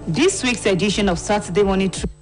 This week's edition of Saturday Morning Treats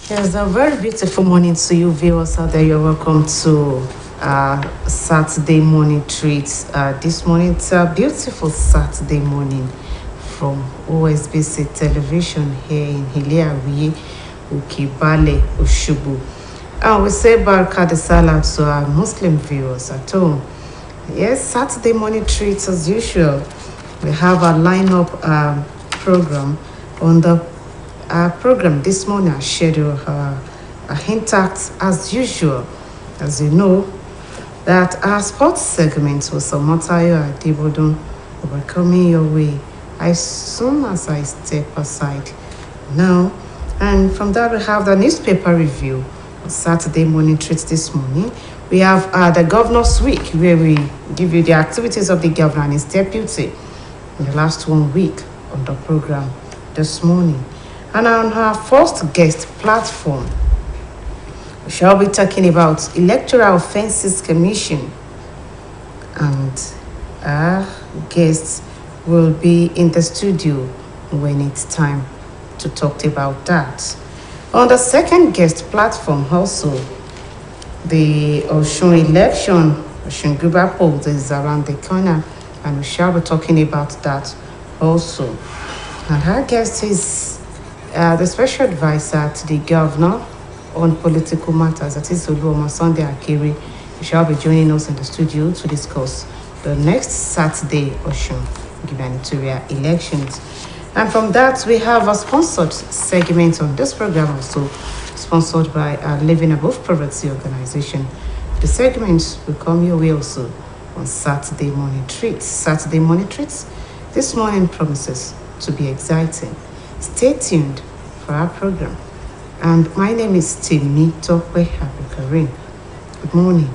Yes, a very beautiful morning to you, viewers out there. You're welcome to Saturday morning treats. This morning, it's a beautiful Saturday morning from OSBC television here in Hilariye, Ukibale, Oshubu. And we say Baraka de Salah to our Muslim viewers at home. Yes, Saturday morning treats as usual. We have a lineup program on the program this morning. Our schedule intact as usual. As you know, that our sports segment was Omotayo Adibodun will be coming your way as soon as I step aside now. And from that, we have the newspaper review on Saturday morning treats this morning. We have the Governor's Week, where we give you the activities of the governor and his deputy in the last 1 week on the program this morning. And on our first guest platform, we shall be talking about Electoral Offences Commission. And our guests will be in the studio when it's time to talk about that. On the second guest platform also, the Osun election, Osun Guber polls is around the corner, and we shall be talking about that also. And our guest is the special advisor to the governor on political matters, that is Oluoma Sunday Akiri. He shall be joining us in the studio to discuss the next Saturday Osun gubernatorial elections. And from that, we have a sponsored segment on this program, also sponsored by our Living Above Poverty organization. The segments will come your way also on Saturday morning treats. Saturday morning treats this morning promises to be exciting. Stay tuned for our program. And my name is Timmy Tokwe Abikarin. Good morning.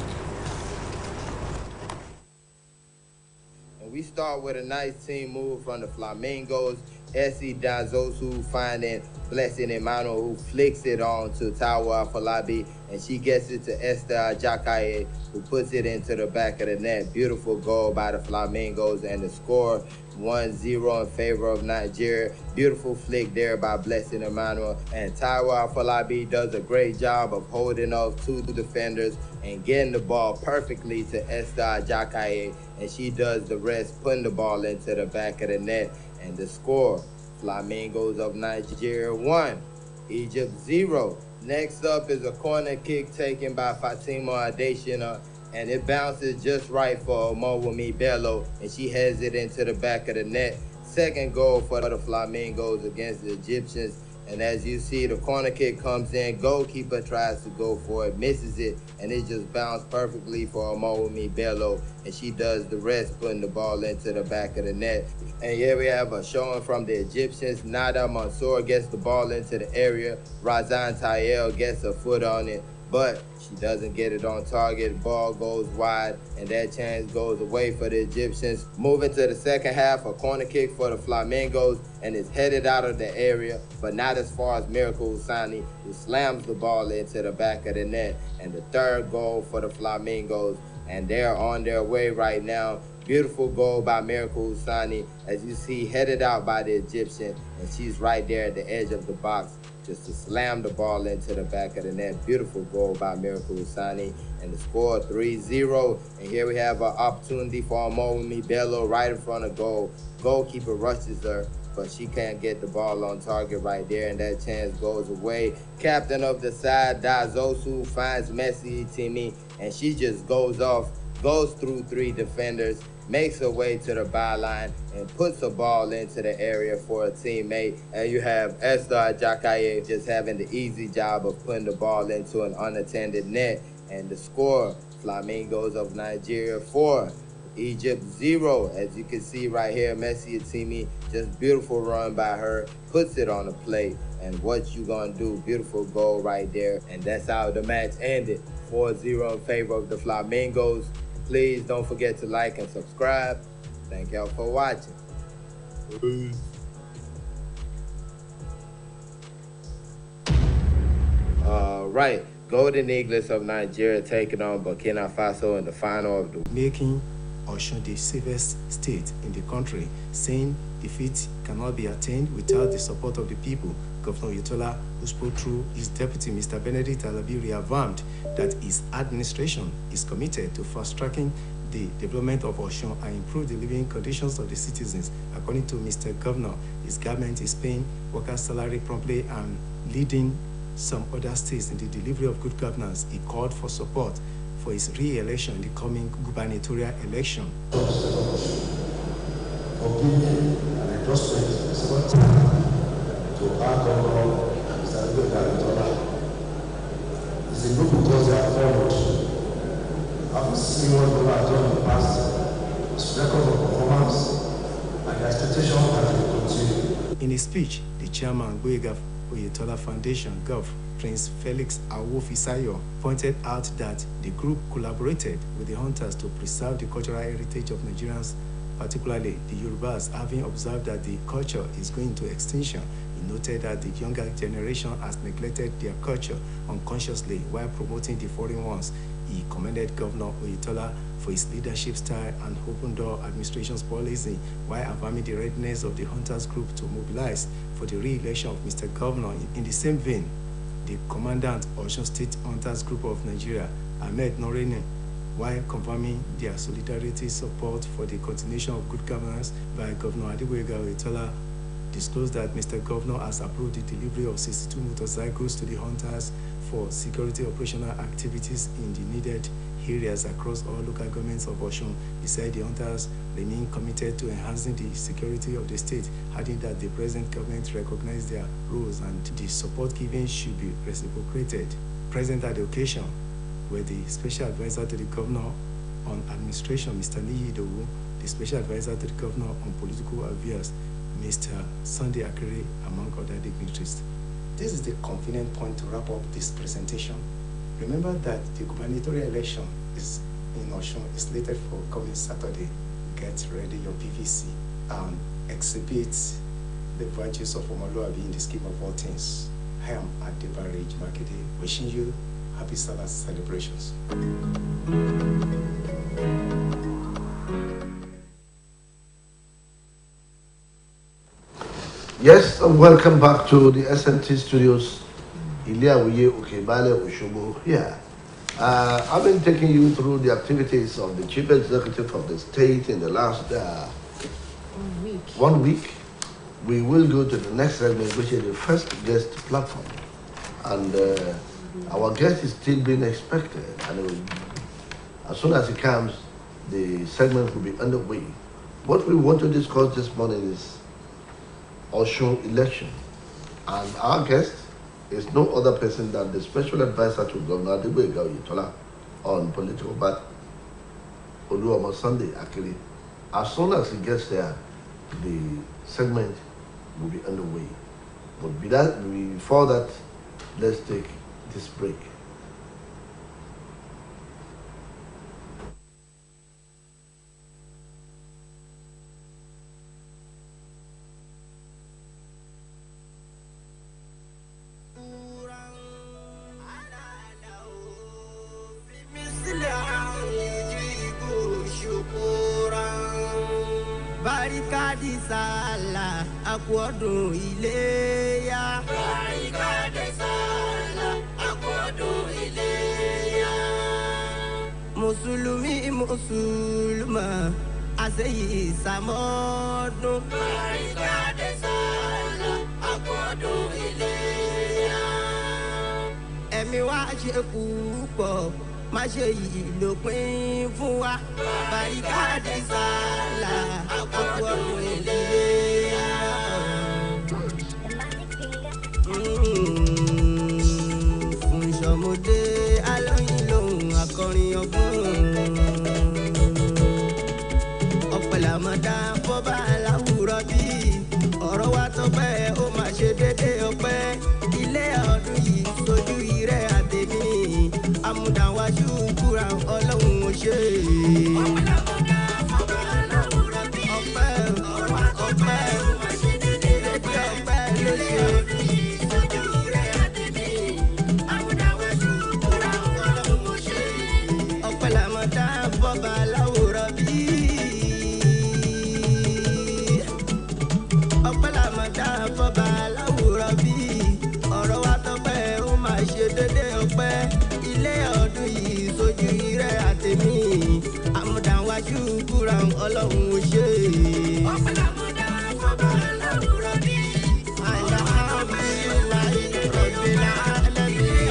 And we start with a nice team move from the Flamingos. Essie Danzosu finding Blessing Emmanuel, who flicks it on to Tawa Falabi, and she gets it to Esther Jakaye, who puts it into the back of the net. Beautiful goal by the Flamingos, and the score 1-0 in favor of Nigeria. Beautiful flick there by Blessing Emmanuel, and Tawa Falabi does a great job of holding off two defenders and getting the ball perfectly to Esther Jakaye, and she does the rest, putting the ball into the back of the net. And the score, Flamingos of Nigeria 1, Egypt 0. Next up is a corner kick taken by Fatima Adesina, and it bounces just right for Omowumi Bello, and she heads it into the back of the net. Second goal for the Flamingos against the Egyptians. And as you see, the corner kick comes in, goalkeeper tries to go for it, misses it, and it just bounced perfectly for Omowumi Bello, and she does the rest, putting the ball into the back of the net. And here we have a showing from the Egyptians. Nada Mansour gets the ball into the area. Razan Tayel gets a foot on it, but she doesn't get it on target. Ball goes wide, and that chance goes away for the Egyptians. Moving to the second half, a corner kick for the Flamingos, and it's headed out of the area, but not as far as Miracle Usani, who slams the ball into the back of the net, and the third goal for the Flamingos, and they're on their way right now. Beautiful goal by Miracle Usani, as you see, headed out by the Egyptian, and she's right there at the edge of the box just to slam the ball into the back of the net. Beautiful goal by Miracle Usani, and the score 3-0. And here we have an opportunity for Omomi Bello right in front of goal. Goalkeeper rushes her, but she can't get the ball on target right there, and that chance goes away. Captain of the side, Dazosu, finds Messi Timi, and she just goes off, goes through three defenders, makes her way to the byline, and puts a ball into the area for a teammate. And you have Esther Ajakaye just having the easy job of putting the ball into an unattended net. And the score, Flamingos of Nigeria 4, Egypt 0. As you can see right here, Messi Atimi, just beautiful run by her, puts it on the plate. And what you gonna do? Beautiful goal right there. And that's how the match ended. 4-0 in favor of the Flamingos. Please don't forget to like and subscribe. Thank y'all for watching. Peace. All right, Golden Eagles of Nigeria taking on Burkina Faso in the final of the making Osun the safest state in the country, saying defeat cannot be attained without the support of the people. Governor Oyetola, who spoke through his deputy, Mr. Benedict Alabi, reaffirmed that his administration is committed to fast-tracking the development of Osun and improve the living conditions of the citizens. According to Mr. Governor, his government is paying workers' salary promptly and leading some other states in the delivery of good governance. He called for support for his re-election in the coming gubernatorial election. To our governor, Mr. Benedict. It's a good because they are forward. I've seen what people have done in the past, its record of performance, and the expectation that it will continue. In his speech, the chairman, Goyega Oyetola Foundation, Gov. Prince Felix Awofisayo, pointed out that the group collaborated with the hunters to preserve the cultural heritage of Nigerians, particularly the Yorubas, having observed that the culture is going into extinction. He noted that the younger generation has neglected their culture unconsciously while promoting the foreign ones. He commended Governor Oyetola for his leadership style and open-door administration's policy, while affirming the readiness of the hunters group to mobilize for the re-election of Mr. Governor. In the same vein, the Commandant Osun State Hunters Group of Nigeria, Ahmed Norene, while confirming their solidarity support for the continuation of good governance by Governor Adegboyega Oyetola, disclosed that Mr. Governor has approved the delivery of 62 motorcycles to the hunters for security operational activities in the needed areas across all local governments of Osun. He said the hunters remain committed to enhancing the security of the state, adding that the present government recognizes their roles and the support given should be reciprocated. Present at the occasion were the Special Advisor to the Governor on Administration, Mr. Niyidowu, the Special Advisor to the Governor on Political Affairs, Mr. Sunday Akere, among other dignitaries. This is the convenient point to wrap up this presentation. Remember that the gubernatorial election is in Osun is slated for coming Saturday. Get ready your PVC and exhibit the virtues of Omoluabi in the scheme of all things. I am Adebare Makede, wishing you happy Sabbath celebrations. Yes, and welcome back to the SMT studios. Iliawuye Okebale Oshobo here. I've been taking you through the activities of the Chief Executive of the state in the last 1 week. We will go to the next segment, which is the first guest platform. And our guest is still being expected. And as soon as he comes, the segment will be underway. What we want to discuss this morning is Osun election. And our guest is no other person than the Special Advisor to Governor Adegboyega Oyetola on political matters, Oluomo Sunday Akere. As soon as he gets there, the segment will be underway. But before that, let's take this break. Barikadi Sala, Akwodun Iléyá. Barikadi Sala, Akwodun Iléyá. Mùsùlùmí Mùsùlùmá, àṣeyìí ìsàmọ́dún. Barikadi Sala, Akwodun Iléyá. Ẹ̀mí wa ṣe púpọ̀, má ṣe yìí lópin fún wa. Barikadi Sala, Akwodun Iléyá. Fún ìṣọmọdé alóyin lòun akọrin ọgbọ́n. Ọpẹ́ làmọ́dá fọ́bà láwùrọ̀ bí ọ̀rọ̀ wa tọ́pẹ́ ó máa ṣe dédé ọpẹ́. Ilé ọdún yìí sojú ìrẹ́ àtẹ̀mí amúdáwájú kúra ọlọ́run ò ṣe. Ọpẹ́ làmọ́dá fọ́bà láwùrọ̀ bí ọpẹ́ ọpẹ́ ó máa ṣe dédé ọpẹ́. Ọpẹ́ ló ṣe. Ọpẹ́ làmọ́dá fọ́bà láwùrọ̀ bí. Ọpẹ́ làmọ́dá fọ́bà láwùrọ̀ bí. Ọ̀rọ̀ wa tọ́pẹ́ ó máa ṣe dédé ọpẹ́. Ilé ọdún yìí sojú ìrẹ́ àtẹ̀mí àmúdáwájú kúra ọlọ́run ò ṣe. Ọpẹ́ làmọ́dá fọ́bà láwùrọ̀ bí. Alhamdulillahi rabbil alamin.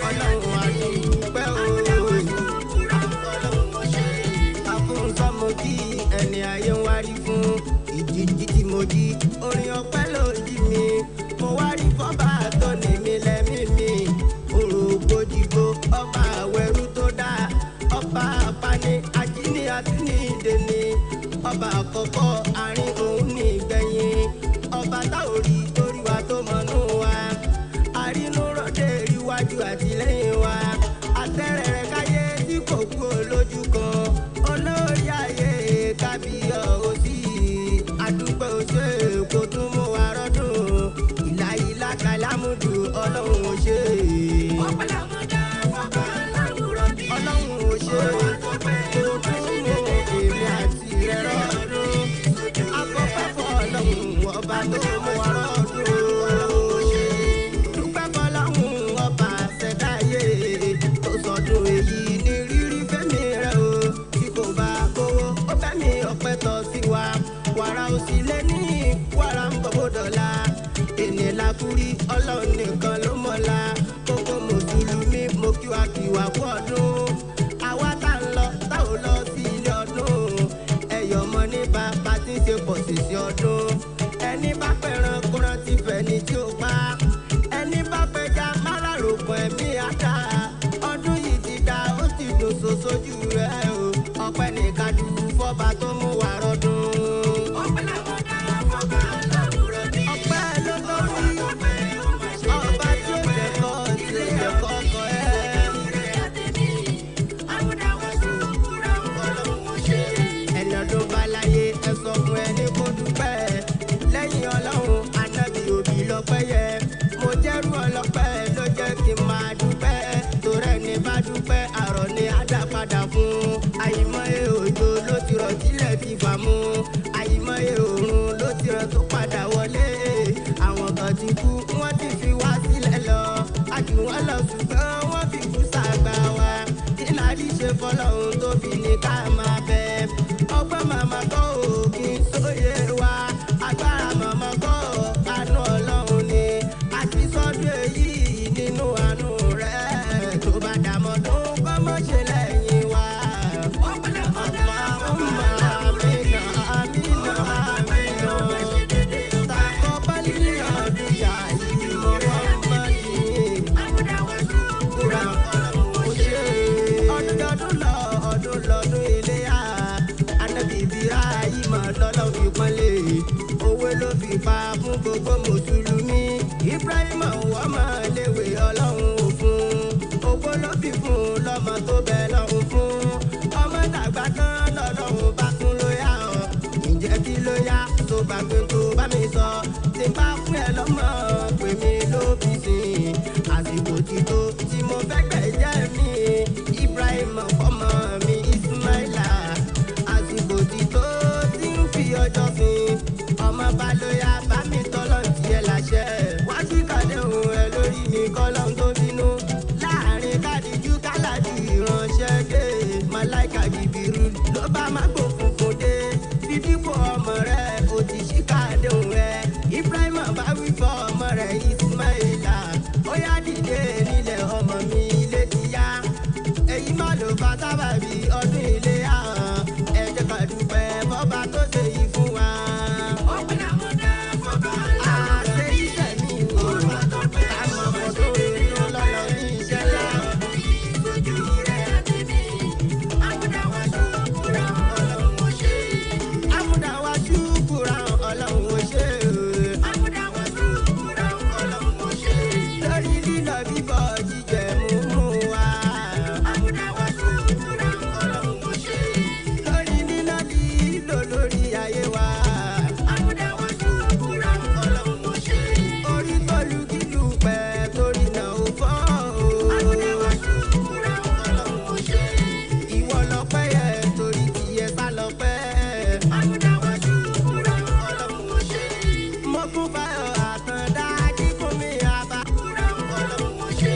Ọlọ́run àdúpẹ́ o. Afúnṣọ́mọ kí ẹni ayé ń wárí fún ìdíjí tí mo jí. Orin ọpẹ́ ló jí mi. Mo wárí fọ́bà tó ní mi lẹ́mí mi. Òrògbòdìgbò ọba àwẹ̀rú tó dáa. Ọba àpáni ajíní àti ní ìdènì. Ọba àkọ́kọ́ àárín òun ní ìgbẹ̀yìn. Ọba táwọn rí torí wa tó mọ̀nú wa. Àrínú rọ̀dé ríwájú àtìlẹ́yìn wa. Àtẹ̀rẹ̀rẹ̀ káyé tí kò kú olójú kan. Olórí ayé kábíyọ̀ òsì. Àdúgbò ṣe kò tún mú wa rọ́dún. Ìlà kàlámùdù ọlọ́run ò ṣe. Ọpẹ́ làmọ́dá fọ́bà láwùrọ̀ bí. Ọlọ́run ò ṣe. Kò tún mú èmi àti rẹ̀ rọ́dún. Afọ́fẹ́ fọ́ ọlọ́run ọba tó mú wa rọ́dún. Dúpẹ́ fọlọ́run ọba ṣẹ̀dáyé tó sọdún èyí ní rírí fẹ́mi rẹ̀ o. Tí kò bá kówó ó fẹ́mi ọpẹ́ tọ́ sí wa. Wàrà ò sì lé ní wàrà ń bọ̀ dọ̀la. Ènìyàn lakúrí ọlọ́run nìkan ló mọ̀la. Kókó mùsùlùmí mo kí wa kú ọdún. Àwa tá ń lọ tá ò lọ sí ilé ọdún. Ẹ̀yọ̀ mọ ní bàbá tí ń ṣe pọ̀ sí sí ọdún. Ẹni bá pẹ̀ràn kó rántí fẹ̀ni tí ó pa. Ẹni bá pẹja márààrògùn ẹ̀mí àdá. Ọdún yìí ti dá ó ti dùn sójú rẹ̀ o. Ọpẹ́ ní kájú fọ́ba tó mú wa rọ́dún. Ọpẹ́ làmọ́dá fọ́bà láwùrọ̀ bí. Ọpẹ́ ló lórí ọba tí ó jẹ̀kọ́ sí ẹ̀kọ́ ọkọ̀ ẹ̀. Ẹni ọdún bá láyé ẹ sọ fún ẹni kó dúpẹ́. Lẹ́yìn ọlọ́run ànábì òbí lọ́pẹ́ yẹ. Mo jẹ́rú ọlọ́pẹ́ ló jẹ́ kí n máa dúpẹ́. Torí ẹni bá dúpẹ́ àrọ̀ ni á dá padà fún. Àyìmọ́ye òjò ló ti rọ̀ sílẹ̀ ti fà mú. Àyìmọ́ye òòrùn ló ti rọ̀ tó padà wọlé. Àwọn kan ti kú wọ́n ti fi wá sílẹ̀ lọ. A jù wọ́n lọ ṣùgbọ́n wọ́n fi kú sàgbà wa. Kí láti ṣe fọlọ́run tó fi ní ká máa bẹ̀. Ọgbọ́n màmá kọ́ òkè sóye wa. Agbára màmá kọ́ àánú ọlọ́run ni. Àti sọ́dún èyí nínú àánú rẹ̀. Tó bá dàmọ́ tó kọ́ mọ́ ṣe lẹ́yìn wa. Ọpẹ́ làmọ́dá fọ́bà láwùrọ̀ bí. Àmínà àmínà. Takọ̀ bálí ọdún yà yìí mọ́ ọmọ yìí. Amúdáwájú kúra ọlọ́run ò ṣe. Ọdún lọ́dún Iléyá. Ànábì Ibrahima lọ́lọ́ fi pọ́nlé. Òwe ló fi pa fún gbogbo mùsùlùmí. Ibrahima wọ́n máa léwe ọlọ́run ò fún. Owó ló fi fún lọ́mọ tó bẹ lọ́run fún. Ọmọ dàgbà tán lọ́lọ́run bá tún ló yá ọ. Ǹjẹ́ kí ló yá tó bá pé tó bá mi sọ. Tí bá fún ẹ lọ́mọ pè mí ló fi sìn. Àsìkò ti tó tí mo fẹ́ gbẹ̀jẹ̀ mi. Ibrahima fọmọ mi Ismaila. Àsìkò ti tó tí ń fi bá má gbòkùnkùn dé fídíkò ọmọ rẹ̀ ó ti ṣíkà déhùn rẹ̀ Ibrahim bá wí fọ ọmọ rẹ̀ Ismaila ó yá dìde nílẹ̀ ọmọ mi ilé ti yá èyí má ló bá sábàbí ọdún ilé àhàn ẹ jẹ́ ká dúpẹ́ bọ́ba tó ṣe yìí fún wa. ọpẹ́ làwọn dá fọba àṣẹ iṣẹ́ mi ò wá tó pé àmọ́ ọdún inú lọ́lọ́ ní iṣẹ́ ńlá. ìfojú rẹ̀ àti mi àmúdáwá ṣùkúrà ọlọ́run ò ṣe. àmúdáwá ṣùkúrà ọlọ́run ò ṣe. àmúdáwá ṣùkúrà ọlọ́run ò ṣe. lórí lílọ bíbọ̀ jíjẹ múmú wa. àmúdáwá ṣùkúrà ọlọ́run ò ṣe. lórí lílọ lílò lórí ayé wa. àmúdáwá ṣùkúrà ọlọ́run ò ṣe. orí tó lu kílù pẹ́ torí náà ò fọ́ o. àmúdáwá ṣùkúrà ọlọ́run ò ṣe. ìwọ lọ́pẹ́ yẹ torí tìyẹ sá lọ́pẹ́. àmúdáwá ṣùkúrà ọlọ́run ò ṣe. mo kún fáyọ̀ àtàndá kíkún mi àbá. ọlọ́run ò ṣe.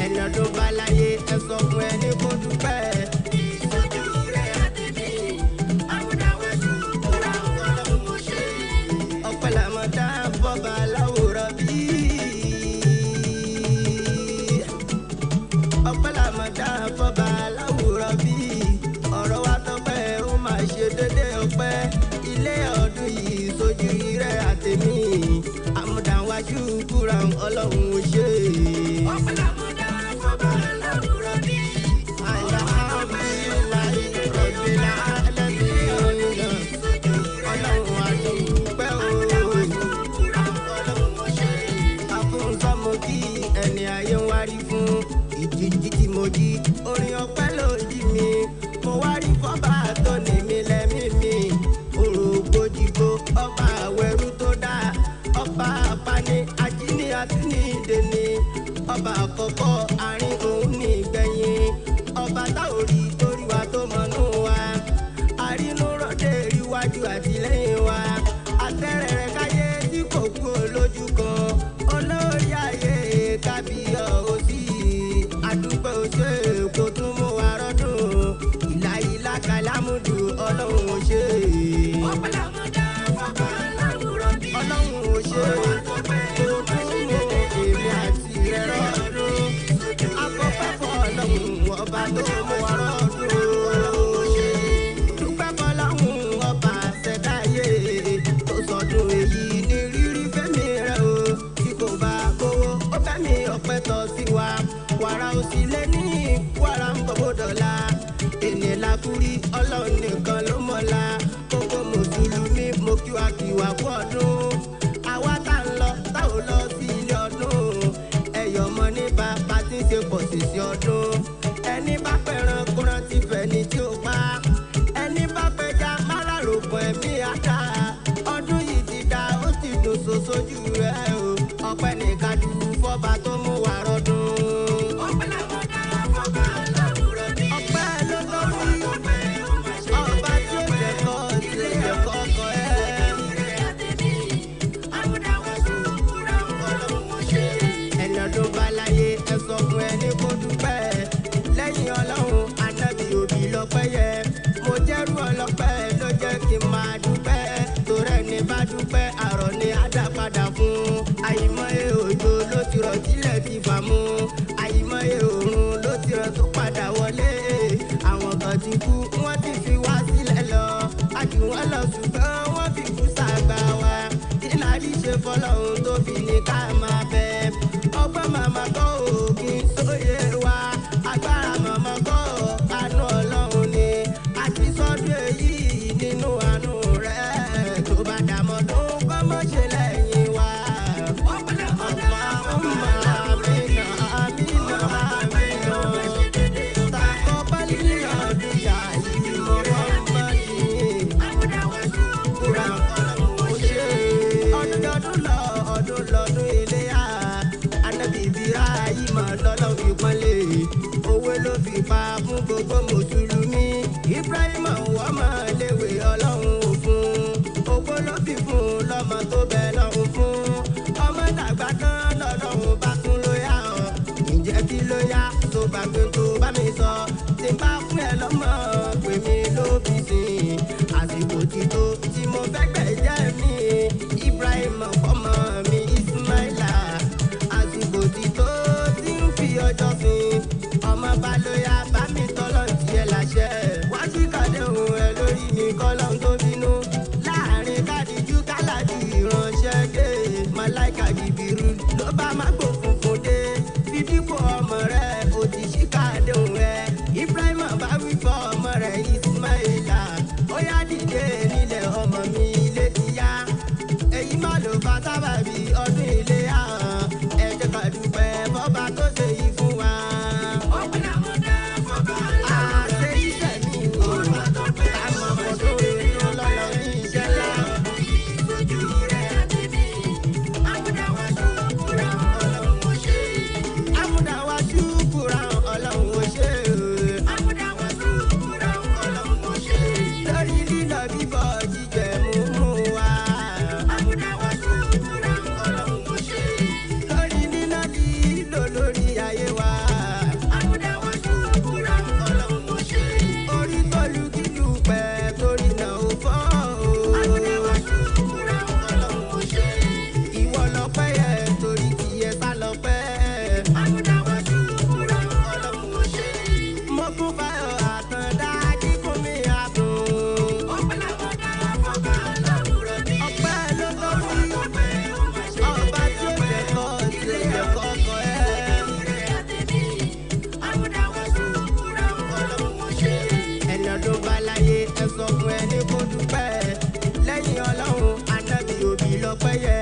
ẹni ọdún bá láyé ẹ sọ fún ẹni kó dúpẹ́. ìfojú rẹ̀ àti mi àmúdáwá ṣùkúrà ọlọ́run ò ṣe. ọpẹ́ làwọn dá fọba láwòrán bí. ọpẹ́ làwọn dá fọba láwòrán bí. ọ̀rọ̀ wa tọpẹ́ ó máa ṣe dédé ọpẹ́. ilé ọdún yìí sójú rẹ̀ àtẹ̀mí àmúdáwá ṣùkúrà ọlọ́run ò ṣe. ọpẹ́ làwọn dá fọba láwòrán bí. alhamdulilayi rabbil alamin ọlọ́run àdúpẹ́ o. àfúnsọ́mọ kí ẹni ayé ń wárí fún ìjíjí tí mo jí orin ọpẹ́ ló jí mi mo wárí fọ́bà tó ní mi lẹ́mí mi òrògbòdìgbò ọba àwẹ̀rú tó dá ọba àpáni ajíní àti ní ìdènì ọba àkọ́kọ́ àárín òun ní ìgbẹ̀yìn ọba táwọn rí torí wa tó mọ̀nú wa àrínú ròde ríwájú àti lẹ́yìn wa àtẹ̀rẹ̀rẹ̀ káyé tí kò kú lójú kan olórí ayé kábíyọ̀ òsì àdúgbò ṣe kò tún mú wa rọ́dún ìlàyìlá kàlámùdù ọlọ́run ò ṣe. ọpẹ́ làwọn dá fọba láwùrọ̀ bí. ọlọ́run ò ṣe kò tún mú èmi àti rẹ̀ rọ́dún akọ́pẹ́ fọ́ ọlọ́run ọba tó mú wa rọ́dún. dúpẹ́ fọlọ́run ọba ṣẹ̀dáyé tó sọdún èyí ní rírí fẹ́mi rẹ̀ o tí kò bá kówó ó fẹ́mi ọpẹ́ tọ́ sí wa wàrà òsì lé ní wàrà ń bọ̀bọ̀ dọ̀la ènìyàn lakúrí ọlọ́run nìkan ló mọ̀la kókó mùsùlùmí mo kí wa kí wa kú ọdún àwa tá ń lọ tá ò lọ sí ilé ọdún ẹ̀yọ̀ mọ́ ní bàbá tí ń ṣe pọ̀ sí sí ọdún ẹni bá fẹ́ràn kó rántí fẹ́ni tí ó pa ẹni bá fẹja márààrògùn ẹ̀mí àdá ọdún yìí ti dá ó ti dùn sójú rẹ̀ o ọpẹ́ nìkan jù fọ́ba tó mú wa rọ́dún. ọpẹ́ làwọn dá fọba láwùrọ̀ bí. ọpẹ́ ló tọ́ sí ọba tí ó jẹ̀kọ́ tí ó jẹ̀kọ́ ọkọ ẹ̀. àmúdáwá ṣùkúrà ọlọ́run ò ṣe. ẹni ọdún bá láyé ẹ sọ fún ẹni kó dúpẹ́ lẹ́yìn ọlọ́run anábì òbí lọ́pẹ́ yẹ mo jẹ́rú ọlọ́pẹ́ ló jẹ́ kí n máa dúpẹ́ torí ẹni bá dúpẹ́ àrọ̀ ni á dá padà fún àyìnmọ́ye òjò ló ti rọ̀ sílẹ̀ ti fà mú àyìnmọ́ye òòrùn ló ti rọ̀ tó padà wọlé àwọn kan ti kú wọ́n ti fi wá sílẹ̀ lọ àjù wọ́n lọ ṣùgbọ́n wọ́n fi kú sàgbà wa ìlàrí ṣe fọlọ́run tó fi ní ká máa bẹ̀ ọgbọ́n màmá kọ́ òkè sóye wa agbára màmá kọ́ àánú ọlọ́run ni àti sọ́dún èyí nínú àánú rẹ̀ tó bá dàmọ́ tó kọ́ mọ́ ṣe lẹ́yìn wa. ọdún lọ́dún iléyá anábì Ibrahim lọ́lọ́ fi pọ́nlé owó ló fi pa fún gbogbo mùsùlùmí Ibrahim wọ́n máa léwé ọlọ́run òfun owó ló fi fún lọ́mọ tó bẹ lọ́run fún ọmọ dàgbà tán lọ́lọ́run bá tún ló yá ọ́ ǹjẹ́ kí ló yá tó bá gbé tó bá mi sọ tí n bá fún ẹ lọ́mọ pè mí ló fi ṣe kún fáyọ̀ àtàndá kíkún mi àdùn. ọpẹ́ ló tọ́ sí ọba tí ó jẹ̀kọ́ tí ó jẹ̀kọ́ kọ́ ẹ́. ẹni ọdún bá láyé ẹ sọ fún ẹni kó dúpẹ́ lẹ́yìn ọlọ́run anábì òbí lọ́pẹ́ yẹ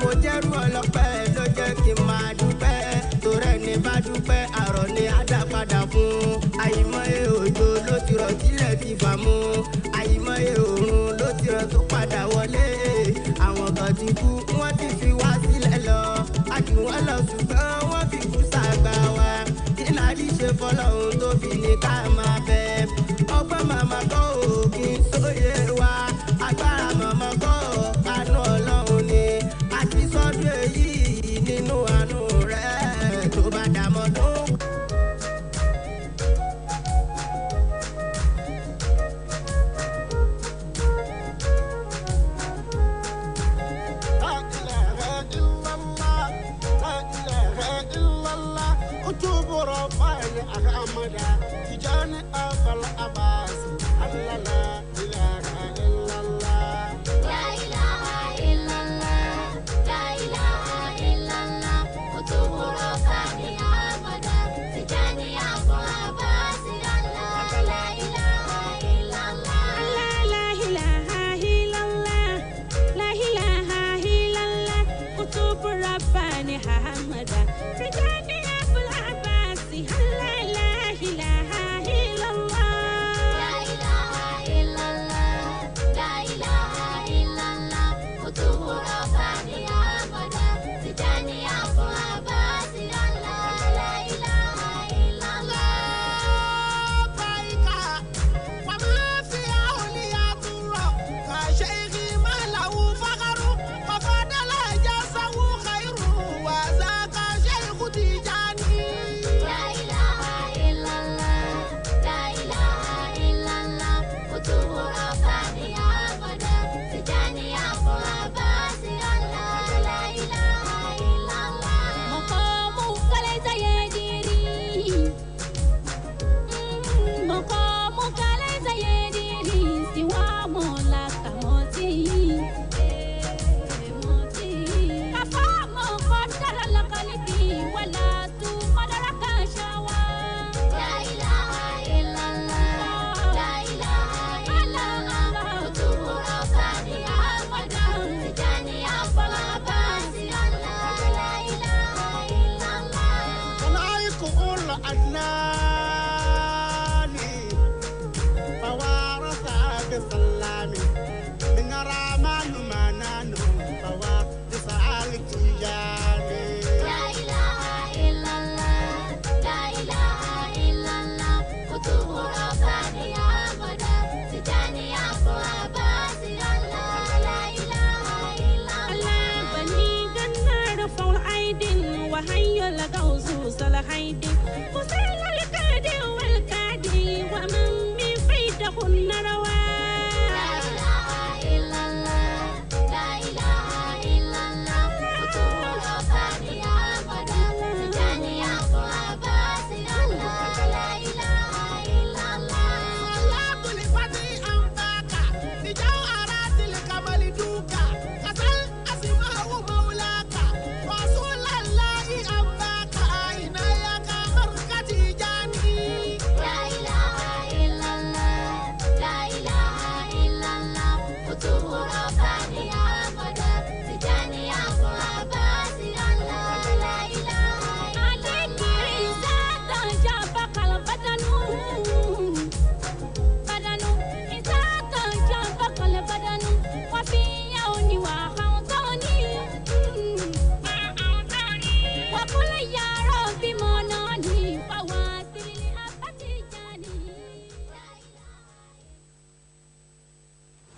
mo jẹ́rú ọlọ́pẹ́ ló jẹ́ kí n máa dúpẹ́ torí ẹni bá dúpẹ́ àrọ̀ ni á dá padà fún àyìnmọ́ye òjò ló ti rọ̀ sílẹ̀ ti fà mú àyìnmọ́ye òòrùn ló ti rọ̀ tó padà wọlé àwọn kan ti kú wọ́n ti fi wá sílẹ̀ lọ a jù wọ́n lọ ṣùgbọ́n wọ́n fi kú sàgbà wa kí láti ṣe fọlọ́run tó fi ní ká máa bẹ̀ ọgbọ́n màmá kọ́ òkè sóye wa agbára màmá kọ́ àánú ọlọ́run ni àti sọ́dún èyí nínú àánú rẹ̀ tó bá dàmọ́ tó.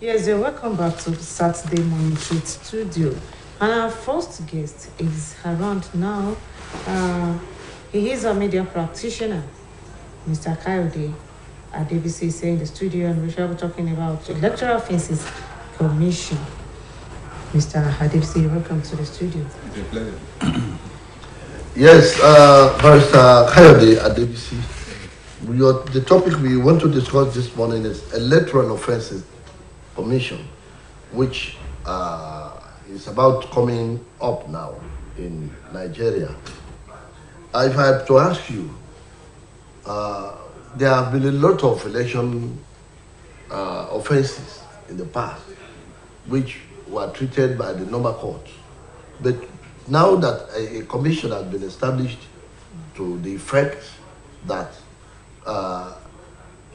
Yes, welcome back to Saturday Morning Treat Studio. And our first guest is around now. He is a media practitioner, Mr. Kayode Adebisi is in the studio, and we shall be talking about the Electoral Offences Commission. Mr. Adebisi, welcome to the studio. It's a pleasure. Yes, Barrister Kayode Adebisi, The topic we want to discuss this morning is Electoral Offences Commission, which is about coming up now in Nigeria. If I have to ask you, there have been a lot of election offenses in the past, which were treated by the normal court. But now that a commission has been established to the effect that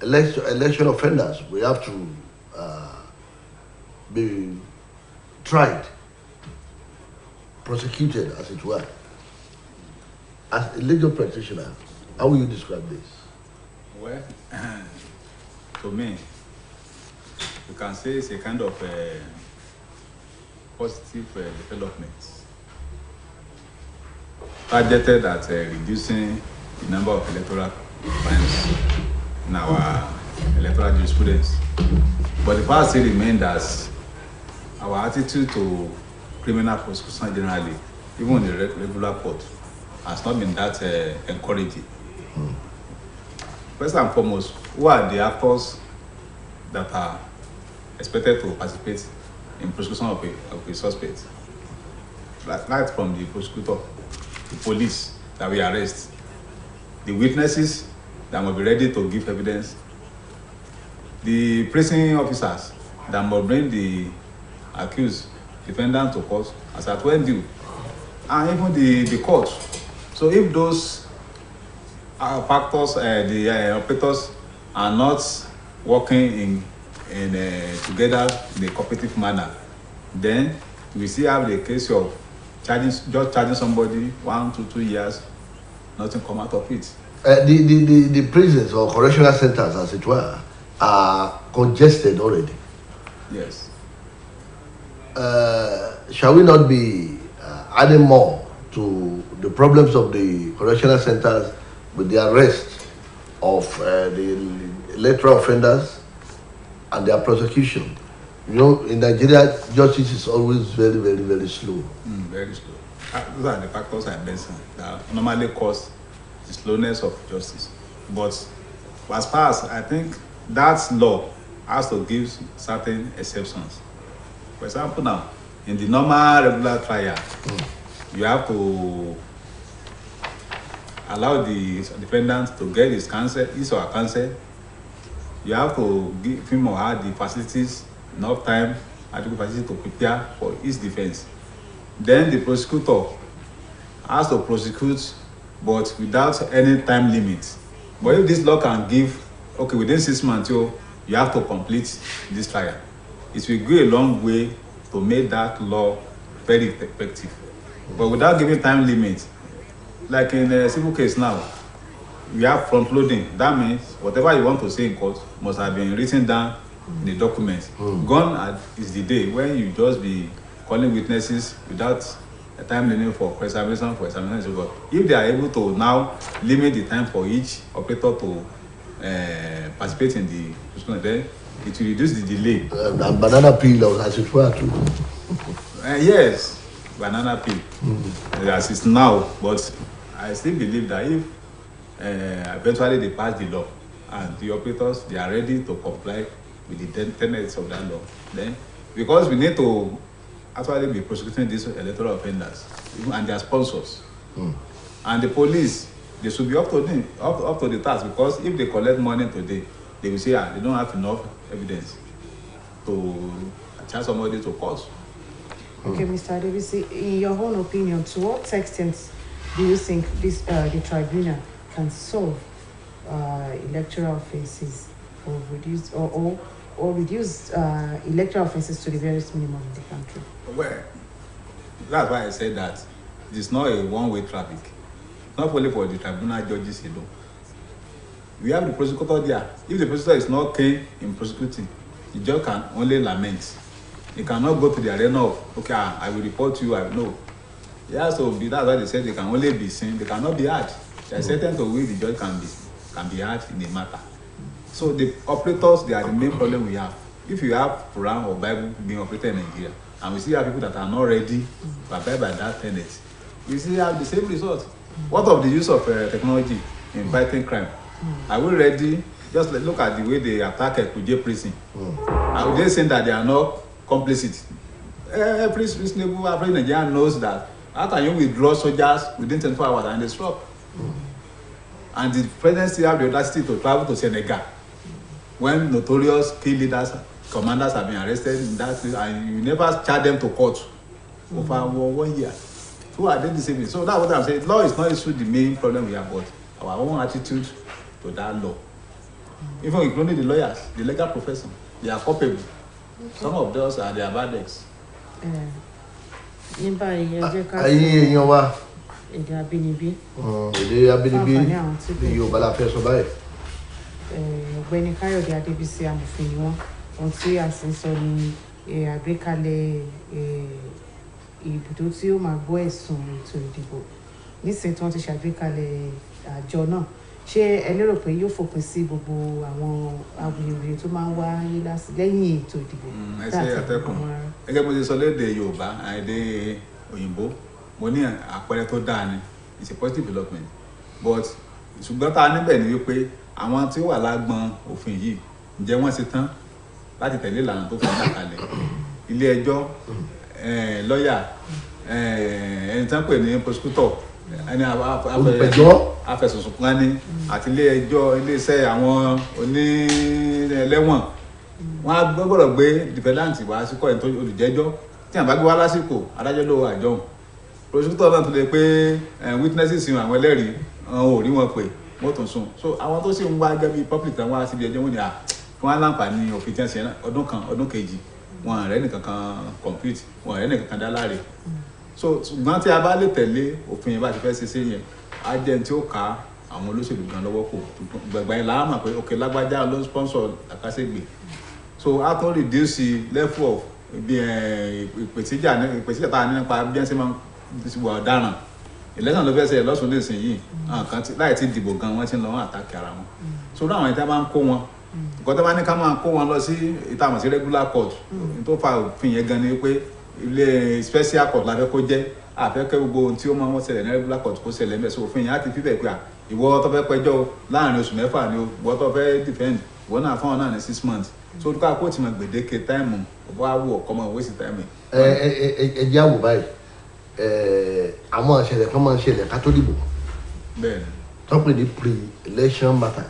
election offenders will have to be tried, prosecuted, as it were. As a legal practitioner, how will you describe this? Well, to me, you can say it's a kind of positive development targeted at reducing the number of electoral crimes in our electoral jurisprudence. But the fact still remains that our attitude to criminal prosecution generally, even in the regular court, has not been that encouraging. First and foremost, who are the actors that are expected to participate in prosecution of a suspect? Right from the prosecutor, the police that we arrest, the witnesses that must be ready to give evidence, the prison officers that must bring the accused defendant to court as at when due, and even the court. So if those factors, the operators are not working together in a cooperative manner, then we still have the case of charging somebody 1 to 2 years, nothing come out of it. The prisons or correctional centers, as it were, are congested already. Yes. Shall we not be adding more to the problems of the correctional centers with the arrest of the electoral offenders and their prosecution? You know, in Nigeria, justice is always very, very, very slow. Very slow. Those are the factors I mentioned that normally cause the slowness of justice. But as far as I think that law has to give certain exceptions. For example, now, in the normal regular trial, you have to allow the defendant to get his or her counsel. You have to give him or her the facilities, enough time, adequate facility to prepare for his defense. Then the prosecutor has to prosecute, but without any time limit. But if this law can give, okay, within 6 months, you have to complete this trial, it will go a long way to make that law very effective. But without giving time limit, like in a civil case now, we have front loading. That means whatever you want to say in court must have been written down in the document. Gone is the day when you just be calling witnesses without a time limit for examination. But if they are able to now limit the time for each operator to participate in the prosecution, then it will reduce the delay. And banana peel, as it were, too. Yes, banana peel, as it's now. But I still believe that if eventually they pass the law and the operators, they are ready to comply with the tenets of that law, then because we need to actually be prosecuting these electoral offenders and their sponsors, and the police, they should be up to the task, because if they collect money today, they will say they don't have enough evidence to charge somebody to court. Okay, Mr. Adebisi, in your own opinion, to what extent do you think this the tribunal can solve electoral offences or reduce electoral offences to the various minimum in the country? Well, that's why I said that it is not a one-way traffic. Not only for the tribunal judges alone. We have the prosecutor there. If the prosecutor is not keen in prosecuting, the judge can only lament. He cannot go to the arena of, okay, I will report you, I will know. It has to be, that's why they said they can only be seen, they cannot be heard. There are certain to which the judge can be heard in a matter. So the operators, they are the main problem we have. If you have Quran or Bible being operated in Nigeria, and we still have people that are not ready to abide by that tenet, we still have the same result. What of the use of technology in fighting crime? Are we ready? Just look at the way they attack Kuje prison. Are they saying that they are not complicit? Every reasonable average Nigerian knows that. How can you withdraw soldiers within 24 hours and they stop? And the president still have the audacity to travel to Senegal when notorious key leaders, commanders have been arrested in that, and you never charge them to court over 1 year. Who are they deceiving? So that's what I'm saying. Law is not the main problem we have, but our own attitude to that law. Even including the lawyers, the legal profession, they are culpable. Some of those are their bad eggs. Ní báyìí ẹ jẹ́ ká Ayé èèyàn wa. èdè abínibí. Èdè abínibí ni Yorùbá la fẹ́ sọ báyìí. Ọ̀gbẹ́ni Káyọ̀dé Adébísí amòfin ni wọ́n. Ohun tí a sì ń sọ ni àgbékalẹ̀ ibùdó tí ó máa gbọ́ ẹ̀sùn ètò ìdìbò. Nísìnyí tí wọ́n ti ṣàgbékalẹ̀ àjọ náà, ṣé ẹ lérò pé yóò fòpin sí gbogbo àwọn awuyewuye tó máa ń wáyé lẹ́yìn ètò ìdìbò? Ẹ ṣe àtẹkùn. Gẹ́gẹ́ bó ṣe sọ lédè Yorùbá, èdè òyìnbó, mo ní àpẹẹrẹ tó dáa ni, it's a positive development. But ṣùgbọ́n tá a níbẹ̀ ni wípé àwọn tí ó wà lágbọn òfin yìí, ǹjẹ́ wọ́n ṣe tán láti tẹ̀lé ìlànà tó fẹ́ gbà kalẹ̀? Ilé ẹjọ́, lọ́yà, ẹni tí wọ́n pè ní prosecutor, ẹni afẹ̀sùnsùn kan ní, àti ilé ẹjọ́, ilé-iṣẹ́ àwọn onílẹ̀wọ̀n, wọ́n á gbọ́dọ̀ gbé defendant wá sí kọ́ọ̀tù olùjẹ́jọ́. Tí àwọn bá gbé wá lásìkò, adájọ́ ló wà àjọhùn. Prosecutor náà tó lè pé witnesses wọn, àwọn ẹlẹ́rìí wọn ò rí wọn pé wọ́n tún sùn. So àwọn tó sì ń wá gẹ́gẹ́ bí public tán wá síbi ẹjọ́ wọn ni wọ́n á láǹfààní òfin tí wọ́n ṣe ọdún kan, ọdún kejì, wọn àrẹ́ nìkan kan complete, wọn àrẹ́ nìkan kan dá láre. So ṣùgbọ́n tí a bá lè tẹ̀lé òfin yẹn bá ti fẹ́ ṣe sí yẹn, á jẹ́ tí ó ká àwọn olóṣèlú gan lọ́wọ́ kò gbẹ̀gbẹ̀ yẹn láàmà pé ok lágbájá ló ń sponsor àkàṣègbè. So a tún reduce the level of ìpèsíjà tá a ní nípa bí wọ́n ṣe máa ń wà ọ̀daràn. Election ló fẹ́ ṣe lọ́sùn nísìnyí, láì tí dìbò gan wọ́n ti ń lọ wọn àtàkì ara wọn. So láwọn ìta máa ń kó wọn, nǹkan tó bá ní ká máa kó wọn lọ sí ìtàmọ̀ sí regular court, tó fa òfin yẹn gan ni pé ilé special court la fẹ́ kó jẹ́, àfẹ́kẹ́ gbogbo ohun tí ó máa ń ṣẹlẹ̀ ní regular court kó ṣẹlẹ̀ mẹ́. So òfin yẹn á ti fífẹ̀ pé ìwọ tó fẹ́ pẹjọ́ láàrin oṣù mẹ́fà ni o, ìwọ tó fẹ́ defend, ìwọ náà fáwọn náà ní 6 months. So olùkọ́ àkóòtù máa gbèdéke táìmù ọ̀bọ̀ àwọ̀ ọ̀kọ́ máa waste time. Ẹ jẹ́ àwò báyìí, àwọn ìṣẹ̀lẹ̀ kan máa ń ṣẹlẹ̀ ká tó dìbò. Bẹ́ẹ̀ni. Tó pè ní pre-election matter.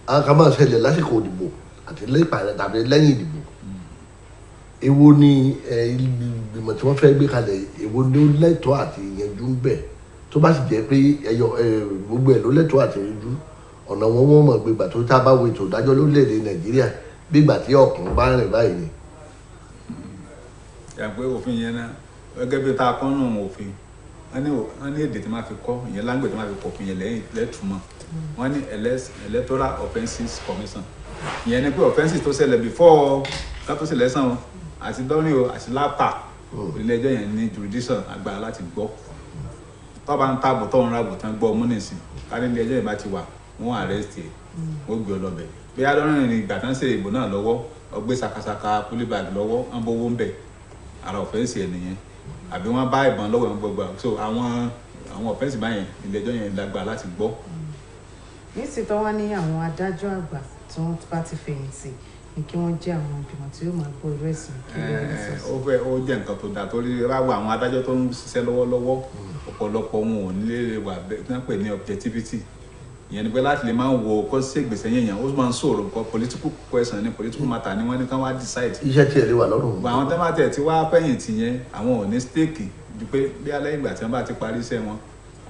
Àwọn kan máa ń ṣẹlẹ̀ lásìkò ìdìbò àti lẹ́yìn ìdìbò. Èwo ni ìgbìmọ̀ tí wọ́n fẹ́ gbé kalẹ̀, èwo ni ó lẹ́tọ̀ọ́ àti ìyẹnjú ń bẹ̀? Tó bá sì jẹ́ pé gbogbo ẹ̀ ló lẹ́tọ̀ọ́ àti ìyẹnjú, ọ̀nà wọ́n mọ̀ gbégbà tó tá a bá wo ètò ìdájọ́ lórílẹ̀‐èdè Nàìjíríà bí ìgbà tí ọkùnrin bá rìn báyìí ni. Pé òfin yẹn náà gẹ́gẹ́ bí ta kọ́nù òfin, wọ́n ní èdè tí máa fi kọ́ ìyẹn language tí máa fi kọ́ òfin yẹn lẹ́tùmọ̀. Wọ́n ní electoral offences commission. Ìyẹn ni pé offences tó ṣẹlẹ̀ before ká tó ṣẹlẹ̀ sàn àti dọ́rin o àti lápá ilé ẹjọ́ yẹn ní jurisdiction agbára láti gbọ́. Tó bá ń tààbò tó ń rabò tán gbọ́ múnisìn, ká ní ilé ẹjọ́ yẹn bá ti wà, wọ́n arrest ẹ̀, wọ́n gbé ọ lọ bẹ̀. Bí adọ́rin ní ìgbà tán ṣe ìbò náà lọ́wọ́, ọgbẹ́ sakasaka polybag lọ́wọ́, wọ́n bówó ń bẹ̀, ara offense ẹ̀ nìyẹn. Àbí wọ́n bá ìbọn lọ́wọ́ wọn gbogbo. So àwọn offense báyẹn ilé ẹjọ́ yẹn lágbára láti gbọ́. Nísìnyí tó wá ní àwọn adájọ́ àgbà tí wọ́n bá ti fẹ̀yìntì ni kí wọ́n jẹ́ àwọn ìgbìmọ̀ tí yóò máa gbọ́ irú ẹ̀sìn kílẹ̀ ó jẹ́ nǹkan tó dáa torí ráwọ̀ àwọn adájọ́ tó ń ṣiṣẹ́ lọ́wọ́lọ́wọ́ ọ̀pọ̀lọpọ̀ wọn ò nílé wà bẹ́ẹ̀ tí wọ́n pè ní objectivity. Ìyẹn ni pé láti lè máa wo kó ṣe gbèsè yẹn ó máa ń sọ̀rọ̀ nǹkan political question ní political matter ni wọ́n ní ká wá decide. Iṣẹ́ tí ẹ lè wà lọ́rùn. Àwọn tẹ́ bá tẹ̀ tí wá fẹ̀yìntì yẹn àwọn ò ní stake ju pé bí alẹ́ ìgbà tí wọ́n bá ti parí iṣẹ́ wọn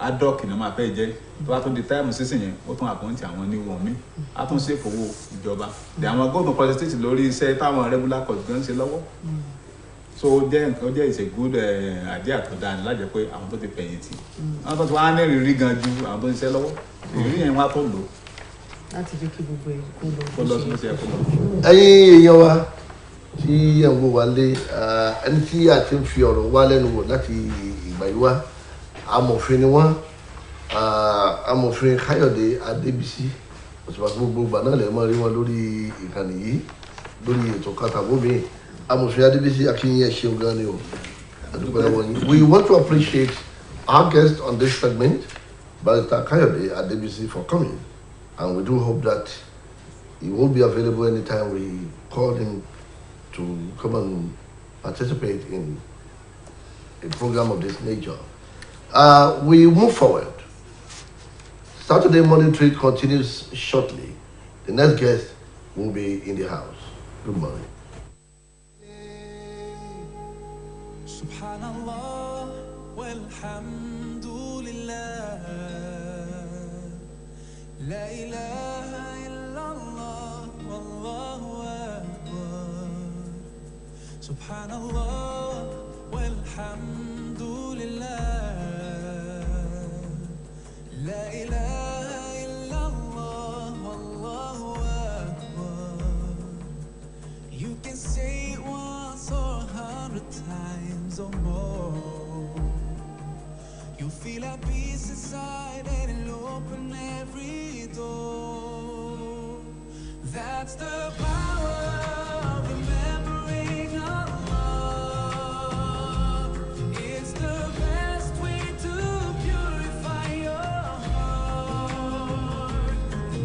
ad hoc ni wọ́n máa fẹ́ jẹ́ tó bá tún di táìmù sísìn yẹn ó tún àpọ́ǹtì àwọn ní wọn mí á tún ṣe fowó ìjọba dé àwọn gómìnà protestate lórí iṣẹ́ táwọn regular court gan ṣe lọ́wọ́. So ó jẹ́ ìṣe good idea tó dáa ní lájẹ́ pé àwọn tó ti fẹ̀yìntì àwọn tó ti wá ní ìrírí gan ju àwọn tó ń ṣiṣẹ́ lọ́wọ́ ìrírí yẹn wá tó lò láti jẹ́ kí gbogbo ẹ̀ kó lọ sí iṣẹ́ kó lọ. Ẹ̀yin èèyàn wa tí ẹ̀ ń wò wá lé ẹni tí a ti ń fi ọ̀rọ̀ wá lẹ́nu wò láti ìgbà yìí wá, amòfin ni wọ́n, amòfin Káyọ̀dé Adébísí, òṣùpá gbogbo ìgbà náà lè mọ́ rí wọn lórí ìkànnì yìí lórí ètò kàtàbómi. Amòfin Adébísí akínyìn ẹ̀ ṣeun gan ni o, àdúgbò lọ́wọ́ yín. We want to appreciate our guest on this segment, Barrister Káyọ̀dé Adébísí, for coming. And we do hope that he will be available anytime we call him to come and participate in a program of this nature. We move forward. Saturday morning treat continues shortly. The next guest will be in the house. Good morning. Subhanallah walhamdulillah, la ilaha illallah wallahu akbar. Subhanallah walhamdulillah, la ilaha illallah wallahu akbar. You can say it once or 100 times or more. You'll feel a peace inside and it'll open every door. That's the power of remembering Allah. It's the best way to purify your heart.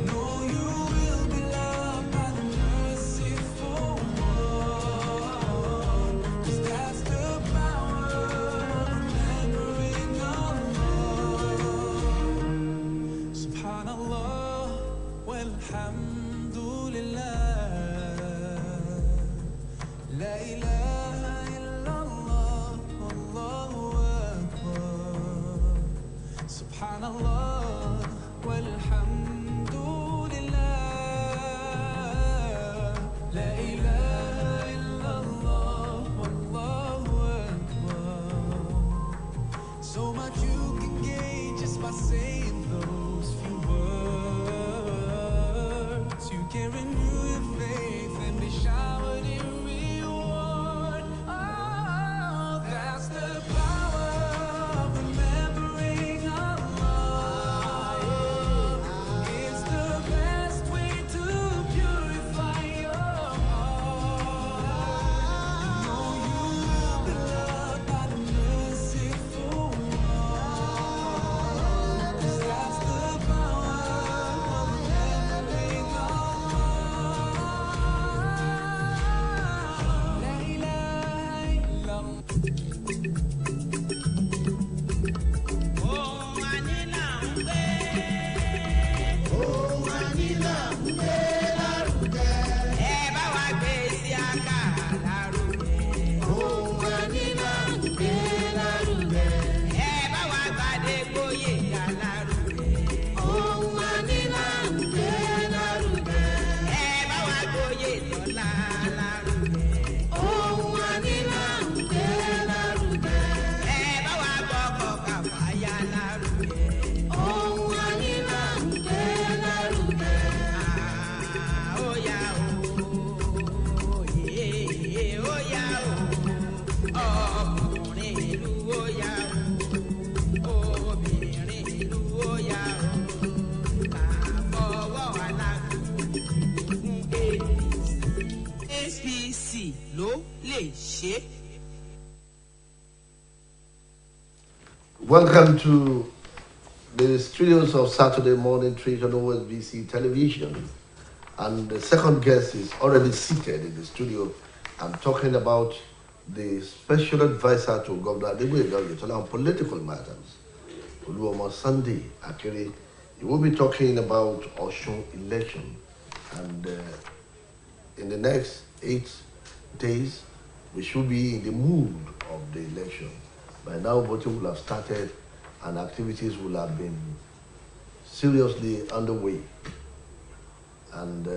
Know you will be loved by the merciful one. 'Cause that's the power of remembering Allah. Subhanallah walhamdulillah, la ilaha illallah wallahu akbar. Subhanallah walhamdulillah, la ilaha illallah wallahu akbar. So much you can gain just by saying those few words. You can renew your faith and be showered in reward. Oh, that's the power of remembering Allah. It's the best way to purify your heart. Know you will be loved by the merciful one. 'Cause that's the power of remembering Allah. La ilaha illallah. SBC ló lè ṣe. Welcome to the studios of Saturday Morning Treat on OSBC television. And the second guest is already seated in the studio. I'm talking about the special advisor to Governor Adegboyega on political matters, Oluomo Sunday Akere. He will be talking about Osun election. And in the next 8 days, we should be in the mood of the election. By now, voting will have started and activities will have been seriously underway. And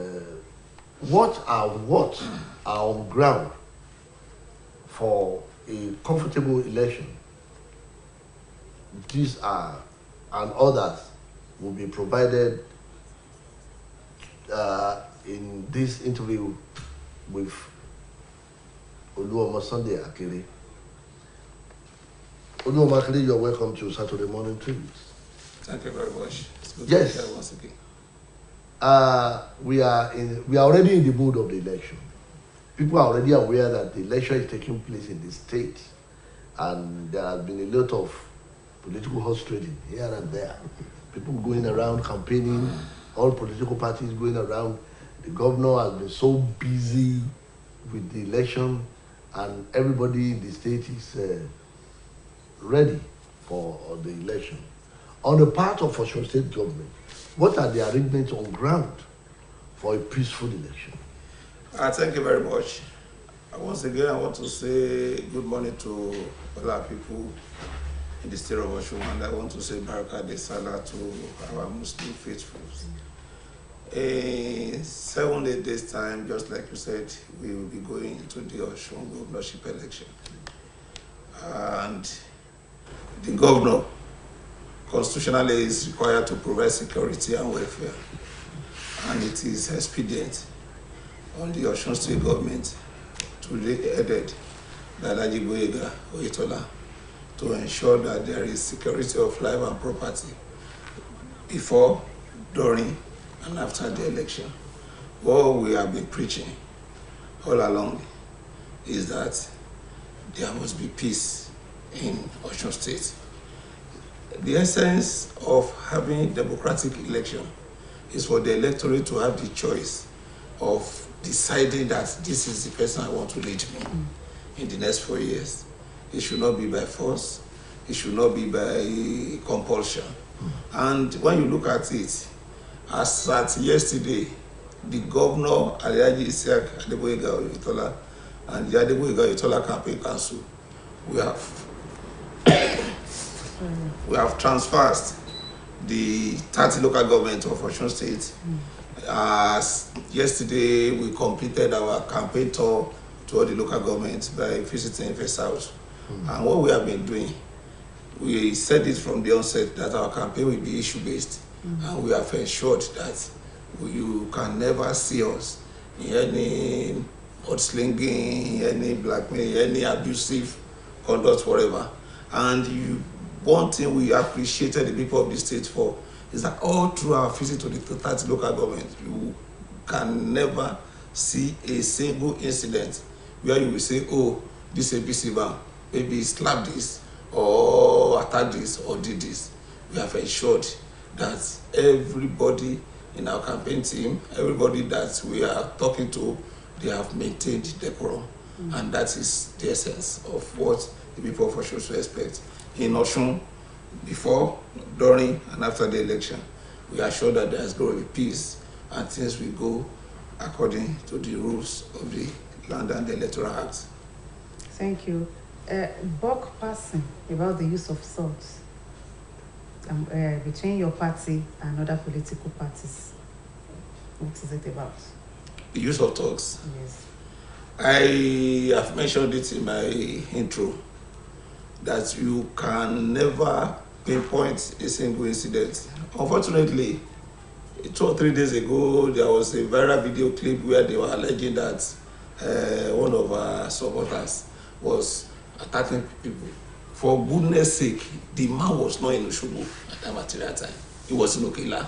what are on ground for a comfortable election? These are and others will be provided in this interview with Oluomo Sunday Akere. Oluomo Akere, you are welcome to Saturday Morning Treats. Thank you very much. It's good Yes. to be here once again. We are already in the mood of the election. People are already aware that the election is taking place in the state, and there has been a lot of political horse trading here and there. People going around campaigning all political parties going around. The governor has been so busy with the election, and everybody in the state is ready for the election. On the part of Osun State government, what are the arrangements on ground for a peaceful election? Thank you very much. Once again, I want to say good morning to all our people in the state of Osun, and I want to say Baraka de Salah to our Muslim faithfuls. In 7-8 days' time, just like you said, we will be going into the Osun governorship election. And the governor constitutionally is required to provide security and welfare. And it is expedient on the Osun State government to be headed by Alhaji Gboyega Oyetola to ensure that there is security of life and property before, during, and after the election. What we have been preaching all along is that there must be peace in Osun State. The essence of having democratic election is for the electorate to have the choice of deciding that this is the person I want to lead me in the next 4 years. It should not be by force. It should not be by compulsion. And when you look at it, as at yesterday, the governor, Alhaji Isiaq Adeboyega Oyetola, and the Adeboyega Oyetola Campaign Council, we have transferred the 30 local government of Osun State. As yesterday, we completed our campaign tour to all the local governments by visiting First House. And what we have been doing, we said it from the onset that our campaign will be issue-based. And we have ensured that you can never see us in any mudslinging, any blackmail, any abusive conduct, whatever. And one thing we appreciated the people of the state for is that all through our visit to the 30 local government, you can never see a single incident where you will say, oh, this APC van, maybe slap this, or attack this, or did this. We have ensured that everybody in our campaign team, everybody that we are talking to, they have maintained decorum. And that is the essence of what the people of Osun should expect. In Osun, before, during, and after the election, we are sure that there is going to be peace and things will go according to the rules of the Land and the Electoral Act. Thank you. Buck passing about the use of salt between your party and other political parties. What is it about? The use of thugs. Yes. I have mentioned it in my intro that you can never pinpoint a single incident. Unfortunately, 2 or 3 days ago, there was a viral video clip where they were alleging that one of our supporters was attacking people. For goodness sake, the man was not in Osogbo at that material time. He was in Okela.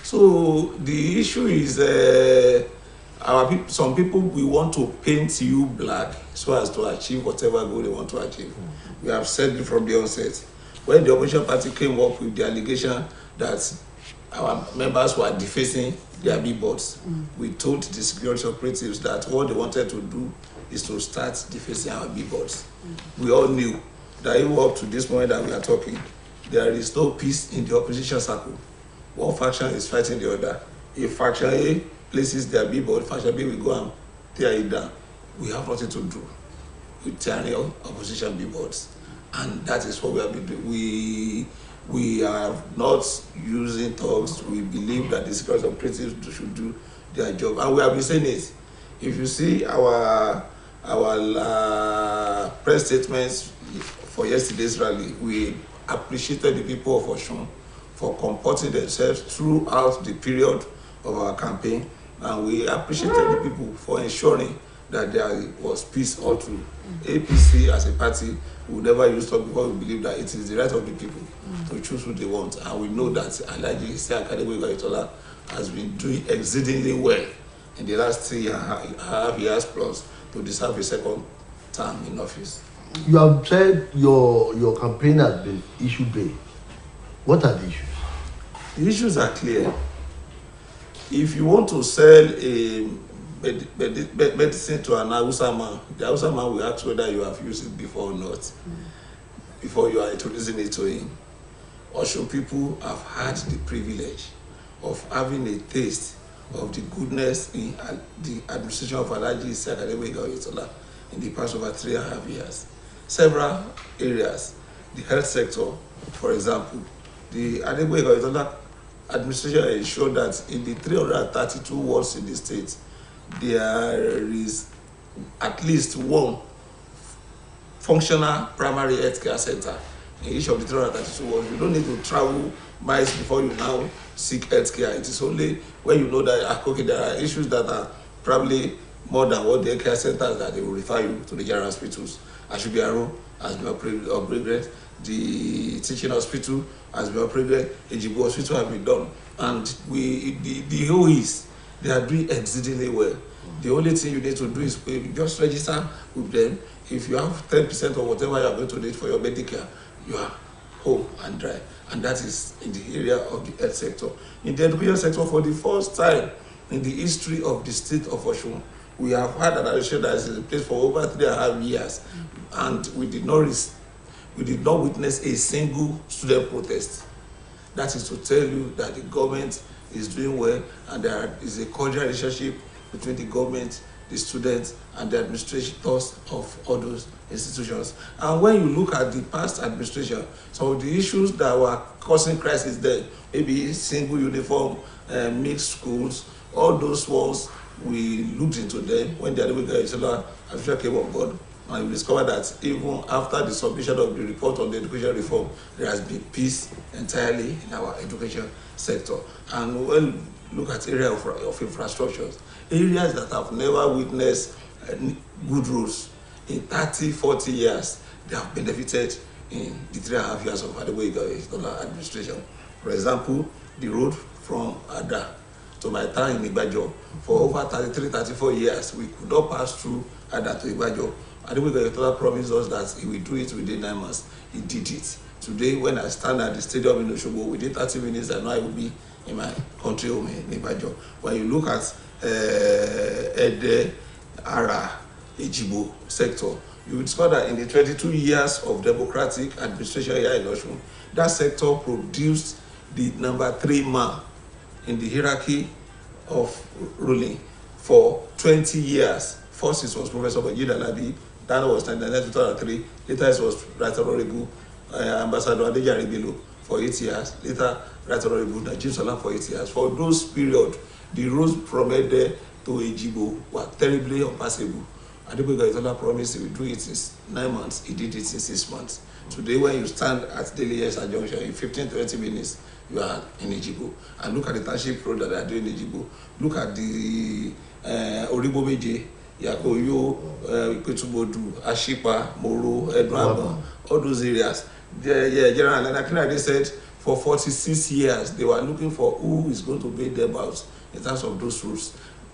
So the issue is some people, we want to paint you black so as to achieve whatever goal they want to achieve. We have said it from the onset. When the opposition party came up with the allegation that our members were defacing their billboards, we told the security operatives that what they wanted to do is to start defacing our billboards. We all knew that even up to this moment that we are talking, there is no peace in the opposition circle. One faction is fighting the other. If faction A places their billboard, faction B will go and tear it down. We have nothing to do with tearing opposition billboards. And that is what we have been doing. We are not using thugs. We believe that the security operatives should do their job. And we have been saying it. If you see our press statements for yesterday's rally, we appreciated the people of Osun for comporting themselves throughout the period of our campaign, and we appreciated the people for ensuring that there was peace all through. APC as a party will never use talk because we believe that it is the right of the people to choose who they want, and we know that Alhaji Isiaq Adeboyega Oyetola has been doing exceedingly well in the last 3.5 years plus to deserve a second term in office. You have said your campaign has been issue-based. What are the issues? The issues are clear. If you want to sell a medicine to an Hausa man, the Hausa man will ask whether you have used it before or not, before you are introducing it to him. Osun people have had the privilege of having a taste of the goodness in the administration of Alhaji Isiaq Adegboyega Oyetola in the past over 3.5 years. Several areas, the health sector, for example, the Adegboyega Oyetola administration ensured that in the 332 wards in the state, there is at least one functional primary health care center in each of the 332 wards. You don't need to travel miles before you now seek health care. It is only when you know that okay, there are issues that are probably more than what the health care centers that they will refer you to the general hospitals. Ashubiaro has been upgraded, the teaching hospital has been upgraded, Ejibo hospital has been done, and the whole is they are doing exceedingly well. The only thing you need to do is just register with them. If you have 10% or whatever you are going to need for your Medicare, you are home and dry. And that is in the area of the health sector. In the education sector, for the first time in the history of the state of Osun, we have had an administration that is in place for over 3.5 years, and we did not witness a single student protest. That is to tell you that the government is doing well, and there is a cordial relationship between the government, the students, and the administrators of all those institutions. And when you look at the past administration, some of the issues that were causing crisis there, maybe single uniform, mixed schools, all those ones, we looked into them when the Adegboyega Oyetola came on board, and we discovered that even after the submission of the report on the education reform, there has been peace entirely in our education sector. And when we look at area of infrastructures, areas that have never witnessed good roads in 30-40 years, they have benefited in the 3.5 years of Adegboyega Oyetola administration. For example, the road from Ada to my town in Ibadan, for over 33-34 years, we could not pass through Ada to Ibadan. Adegboyega Oyetola promised us that he will do it within 9 months. He did it. Today, when I stand at the stadium in Osogbo, within 30 minutes, I know I will be in my country home in Ibadan. When you look at Ede, Ara, Ejibo sector, you will discover that in the 22 years of democratic administration here in Osun, that sector produced the number 3 man in the hierarchy of ruling for 20 years. First it was Professor YIDI, that was 2003. Later it was Right Honorable Ambassador Adejare Bello for 8 years. Later Right Honorable Najib Salam for 8 years. For those period, the roads from Ede to Ejibo were terribly unpassable. Adegboyega Oyetola promised he would do it in 9 months. He did it in 6 months. Today, when you stand at Daily Esa Junction in 15-20 minutes, you are in Ejibo. And look at the township road that they are doing in Ejibo. Look at the Oribomeje, Yakoyo, Iketubodu, Ashipa, Moro, Edward, all those areas. General Lanakina, said for 46 years they were looking for who is going to pay them out in terms of those routes.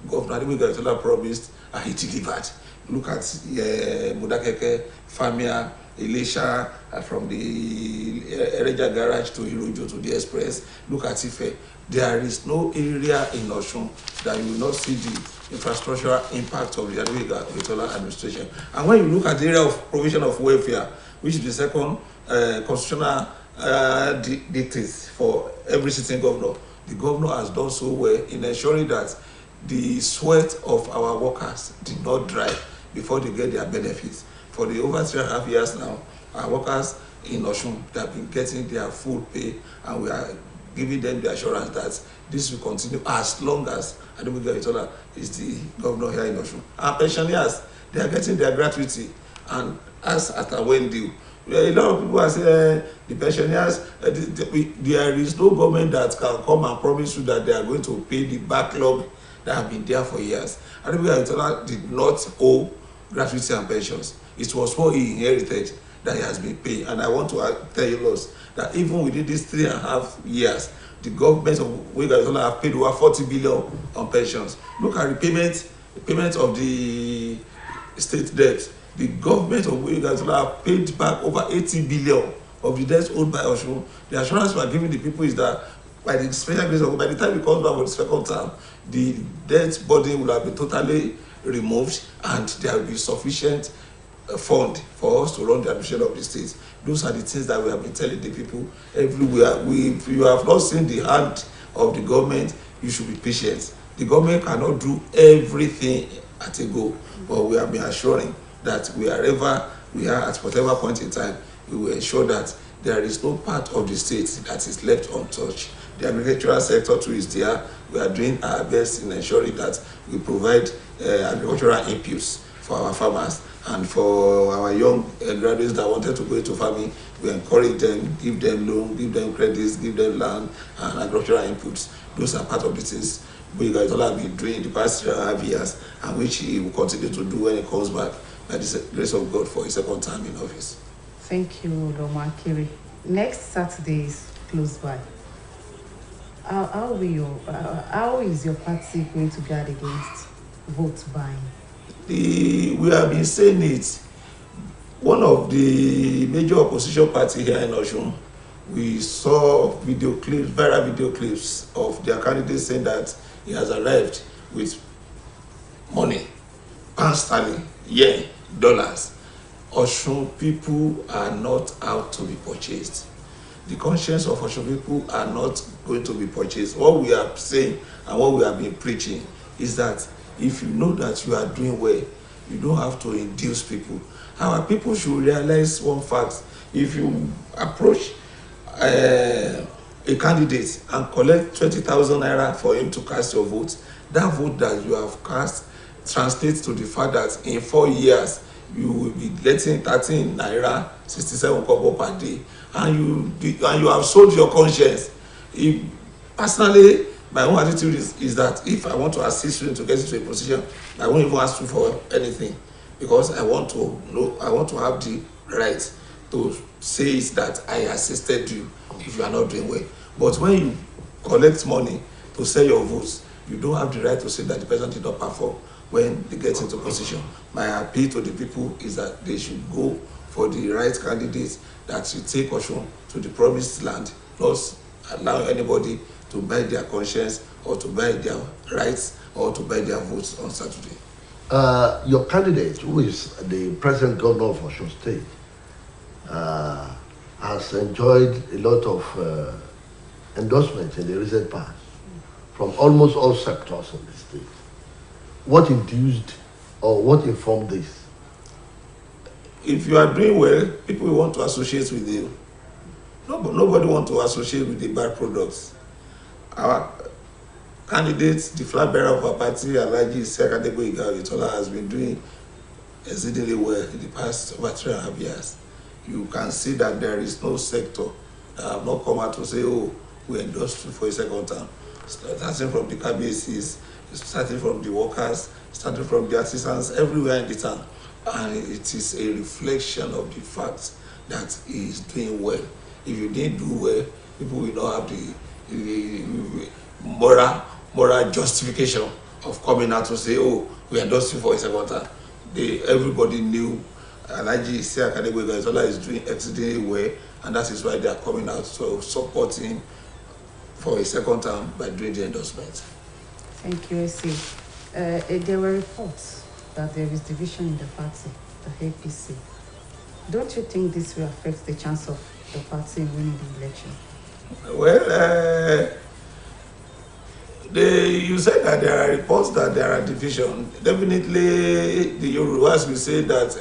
Governor Adegboyega Oyetola promised and he delivered. Look at Modakeke, Famia, Elisha, from the Ereja garage to Hirojo to the Express. Look at Ife. There is no area in Osun that you will not see the infrastructural impact of the Adegboyega Oyetola administration. And when you look at the area of provision of welfare, which is the second constitutional dictate for every sitting governor, the governor has done so well in ensuring that the sweat of our workers did not dry before they get their benefits. For the over 3.5 years now, our workers in Osun, they have been getting their full pay, and we are giving them the assurance that this will continue as long as Adegboyega Oyetola is the governor here in Osun. Our pensioners, they are getting their gratuity, and as at a when due. A lot of people are saying the pensioners, there is no government that can come and promise you that they are going to pay the backlog that have been there for years. Adegboyega Oyetola did not owe gratuity and pensions. It was what he inherited that he has been paying. And I want to tell you, Lord, that even within these 3.5 years, the government of Adegboyega Oyetola have paid over 40 billion on pensions. Look at the payment of the state debt. The government of Adegboyega Oyetola have paid back over 80 billion of the debts owed by Osun. The assurance we are giving the people is that by the special grace of God, by the time he comes back for the second term, the debt burden will have been totally removed, and there will be sufficient fund for us to run the administration of the state. Those are the things that we have been telling the people everywhere. If you have not seen the hand of the government, you should be patient. The government cannot do everything at a go, but we have been assuring that wherever we are at whatever point in time, we will ensure that there is no part of the state that is left untouched. The agricultural sector too is there. We are doing our best in ensuring that we provide agricultural inputs for our farmers, and for our young graduates that wanted to go into farming, we encourage them, give them loan, give them credits, give them land and agricultural inputs. Those are part of the things we guys all have been doing in the past 3.5 years, and which he will continue to do when he comes back by the grace of God for his second term in office. Thank you, Loma Kiri. Next Saturday is close by. How is your party going to guard against vote buying? We have been saying it. One of the major opposition party here in Osun, we saw viral video clips of their candidate saying that he has arrived with money, pound sterling, yen, dollars. Osun people are not out to be purchased. The conscience of Osun people are not going to be purchased. What we are saying and what we have been preaching is that if you know that you are doing well, you don't have to induce people. Our people should realize one fact. If you approach a candidate and collect 20,000 naira for him to cast your vote, that vote that you have cast translates to the fact that in 4 years, you will be getting 13 naira 67 kobo per day, and you have sold your conscience. Personally, my own attitude is that if I want to assist you to get into a position, I won't even ask you for anything, because I want to have the right to say that I assisted you if you are not doing well. But when you collect money to sell your votes, you don't have the right to say that the person did not perform when they get into position. My appeal to the people is that they should go for the right candidates that should take Osun to the promised land, not allow anybody to buy their conscience or to buy their rights or to buy their votes on Saturday. Your candidate, who is the present governor of Osun State, has enjoyed a lot of endorsements in the recent past from almost all sectors of the state. What induced or what informed this? If you are doing well, people will want to associate with you. Nobody wants to associate with the bad products. Our candidate, the flag bearer of our party, Alhaji Sekadebo Igawitola, has been doing exceedingly well in the past over 3.5 years. You can see that there is no sector that have not come out to say, oh, we endorsed you for a second term. Starting from the KBCs, starting from the workers, starting from the artisans, everywhere in the town. And it is a reflection of the fact that he is doing well. If you didn't do well, people will not have the moral justification of coming out to say, oh, we endorsed you for a second term. Everybody knew Alhaji Sekadebo Igawitola is doing exceedingly well, and that is why they are coming out to support him for a second term by doing the endorsement. Thank you, AC. There were reports that there is division in the party, the APC. Don't you think this will affect the chance of the party in winning the election? Well, you said that there are reports that there are division. Definitely, the Yorubas will say that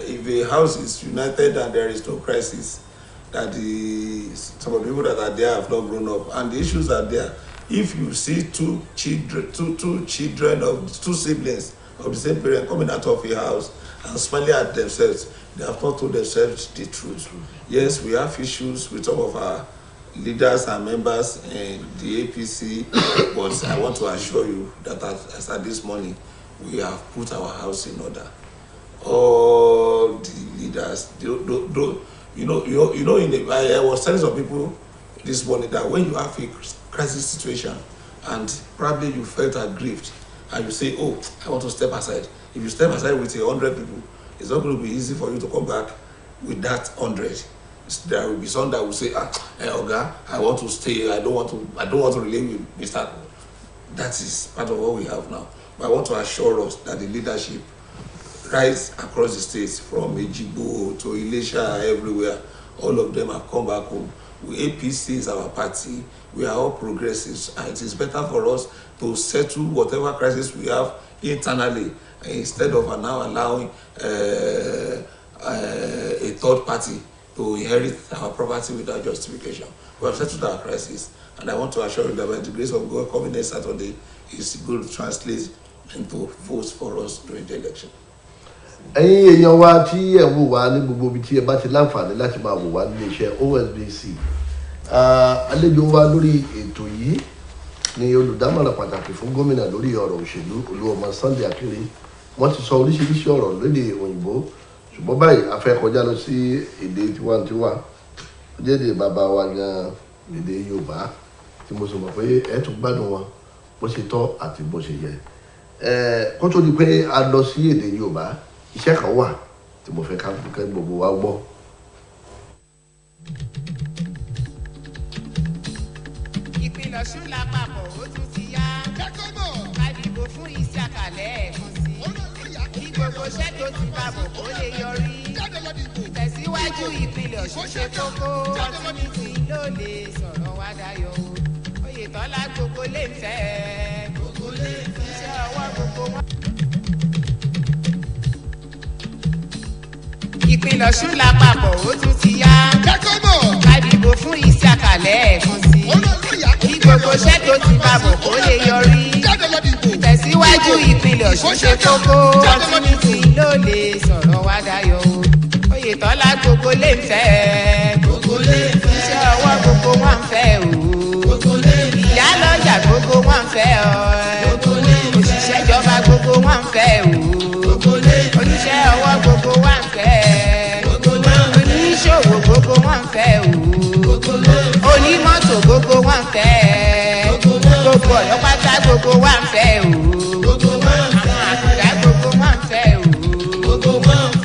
if a house is united and there is no crisis, that some of the people that are there have not grown up, and the issues are there. If you see two siblings of the same parent coming out of a house and smiling at themselves, they have not told themselves the truth. Yes, we have issues with some of our leaders and members in the APC, but I want to assure you that as at this morning, we have put our house in order. All the leaders, I was telling some people this morning that when you have a crisis situation and probably you felt aggrieved and you say, oh, I want to step aside. If you step aside with 100 people, it's not going to be easy for you to come back with that 100. there will be some that will say, Oga, I want to stay. I don't want to relate with Mr. That is part of what we have now. But I want to assure us that the leadership right across the states, from Ejigbo to Ilesha, everywhere, all of them have come back home. APC is our party. We are all progressives, and it is better for us to settle whatever crisis we have internally instead of now allowing a third party to inherit our property without justification. We have settled our crisis, and I want to assure you that by the grace of God, coming next Saturday is going to translate into votes for us during the election. ẹ̀yin èèyàn wa tí ẹ wò wá ní gbogbo ibi tí ẹ bá ti láǹfààní láti máa wò wá nílé iṣẹ́ OSBC àlejò wa lórí ètò yìí ni olùdámọ̀ràn pàtàkì fún gómìnà lórí ọ̀rọ̀ òṣèlú Olúọmọ Sunday Akéré. Wọ́n ti sọ oríṣiríṣi ọ̀rọ̀ lédè òyìnbó, ṣùgbọ́n báyìí a fẹ́ kọjá lọ sí èdè tiwantiwa, lédè bàbá wa gan èdè Yorùbá tí mo sọ mọ̀ pé ẹ tún gbádùn wọn bó ṣe tọ́ àti bó ṣe yẹ. Kó tó di pé a lọ sí èdè Yorùbá, iṣẹ́ kan wà tí mo fẹ́ ká gbogbo wa gbọ́. Ìpínlẹ̀ Ọ̀ṣun lápapọ̀ ó tún ti yá. Ká dìbò fún Isiaka lẹ́ẹ̀kan sí. Kí gbogbo iṣẹ́ tó ti bàbọ̀ kó lè yọrí. Ìtẹ̀síwájú ìpínlẹ̀ Ọ̀ṣun ṣe kókó. Ọtímítì ló lè sọ̀rọ̀ wá dayọ̀. Oyètọ́lá gbogbo lè ń fẹ́. Iṣẹ́ ọwọ́ gbogbo wọn. Ìpínlẹ̀ Ọ̀ṣun lápapọ̀ ó tún ti yá. Ká dìbò fún Isiaka lẹ́ẹ̀kan sí. Kí gbogbo iṣẹ́ tó ti bàbọ̀ kó lè yọrí. Ìtẹ̀síwájú ìpínlẹ̀ Ọ̀ṣun ṣe kókó. Ọtímítì ló lè sọ̀rọ̀ wá dayọ̀. Oyètọ́lá gbogbo lè ń fẹ́. Iṣẹ́ ọwọ́ gbogbo wọn ń fẹ́ o. Ìyálọ́jà gbogbo wọn ń fẹ́ ọ. Òṣìṣẹ́ ìjọba gbogbo wọn ń fẹ́ o. Oníṣẹ́ ọwọ́ gbogbo wọn ń fẹ́. Oníṣòwò gbogbo wọn ń fẹ́ o. Onímọ́tò gbogbo wọn ń fẹ́. Gbogbo ọ̀yọ́ pátá gbogbo wọn ń fẹ́ o. Àwọn àkùdá gbogbo wọn ń fẹ́ o.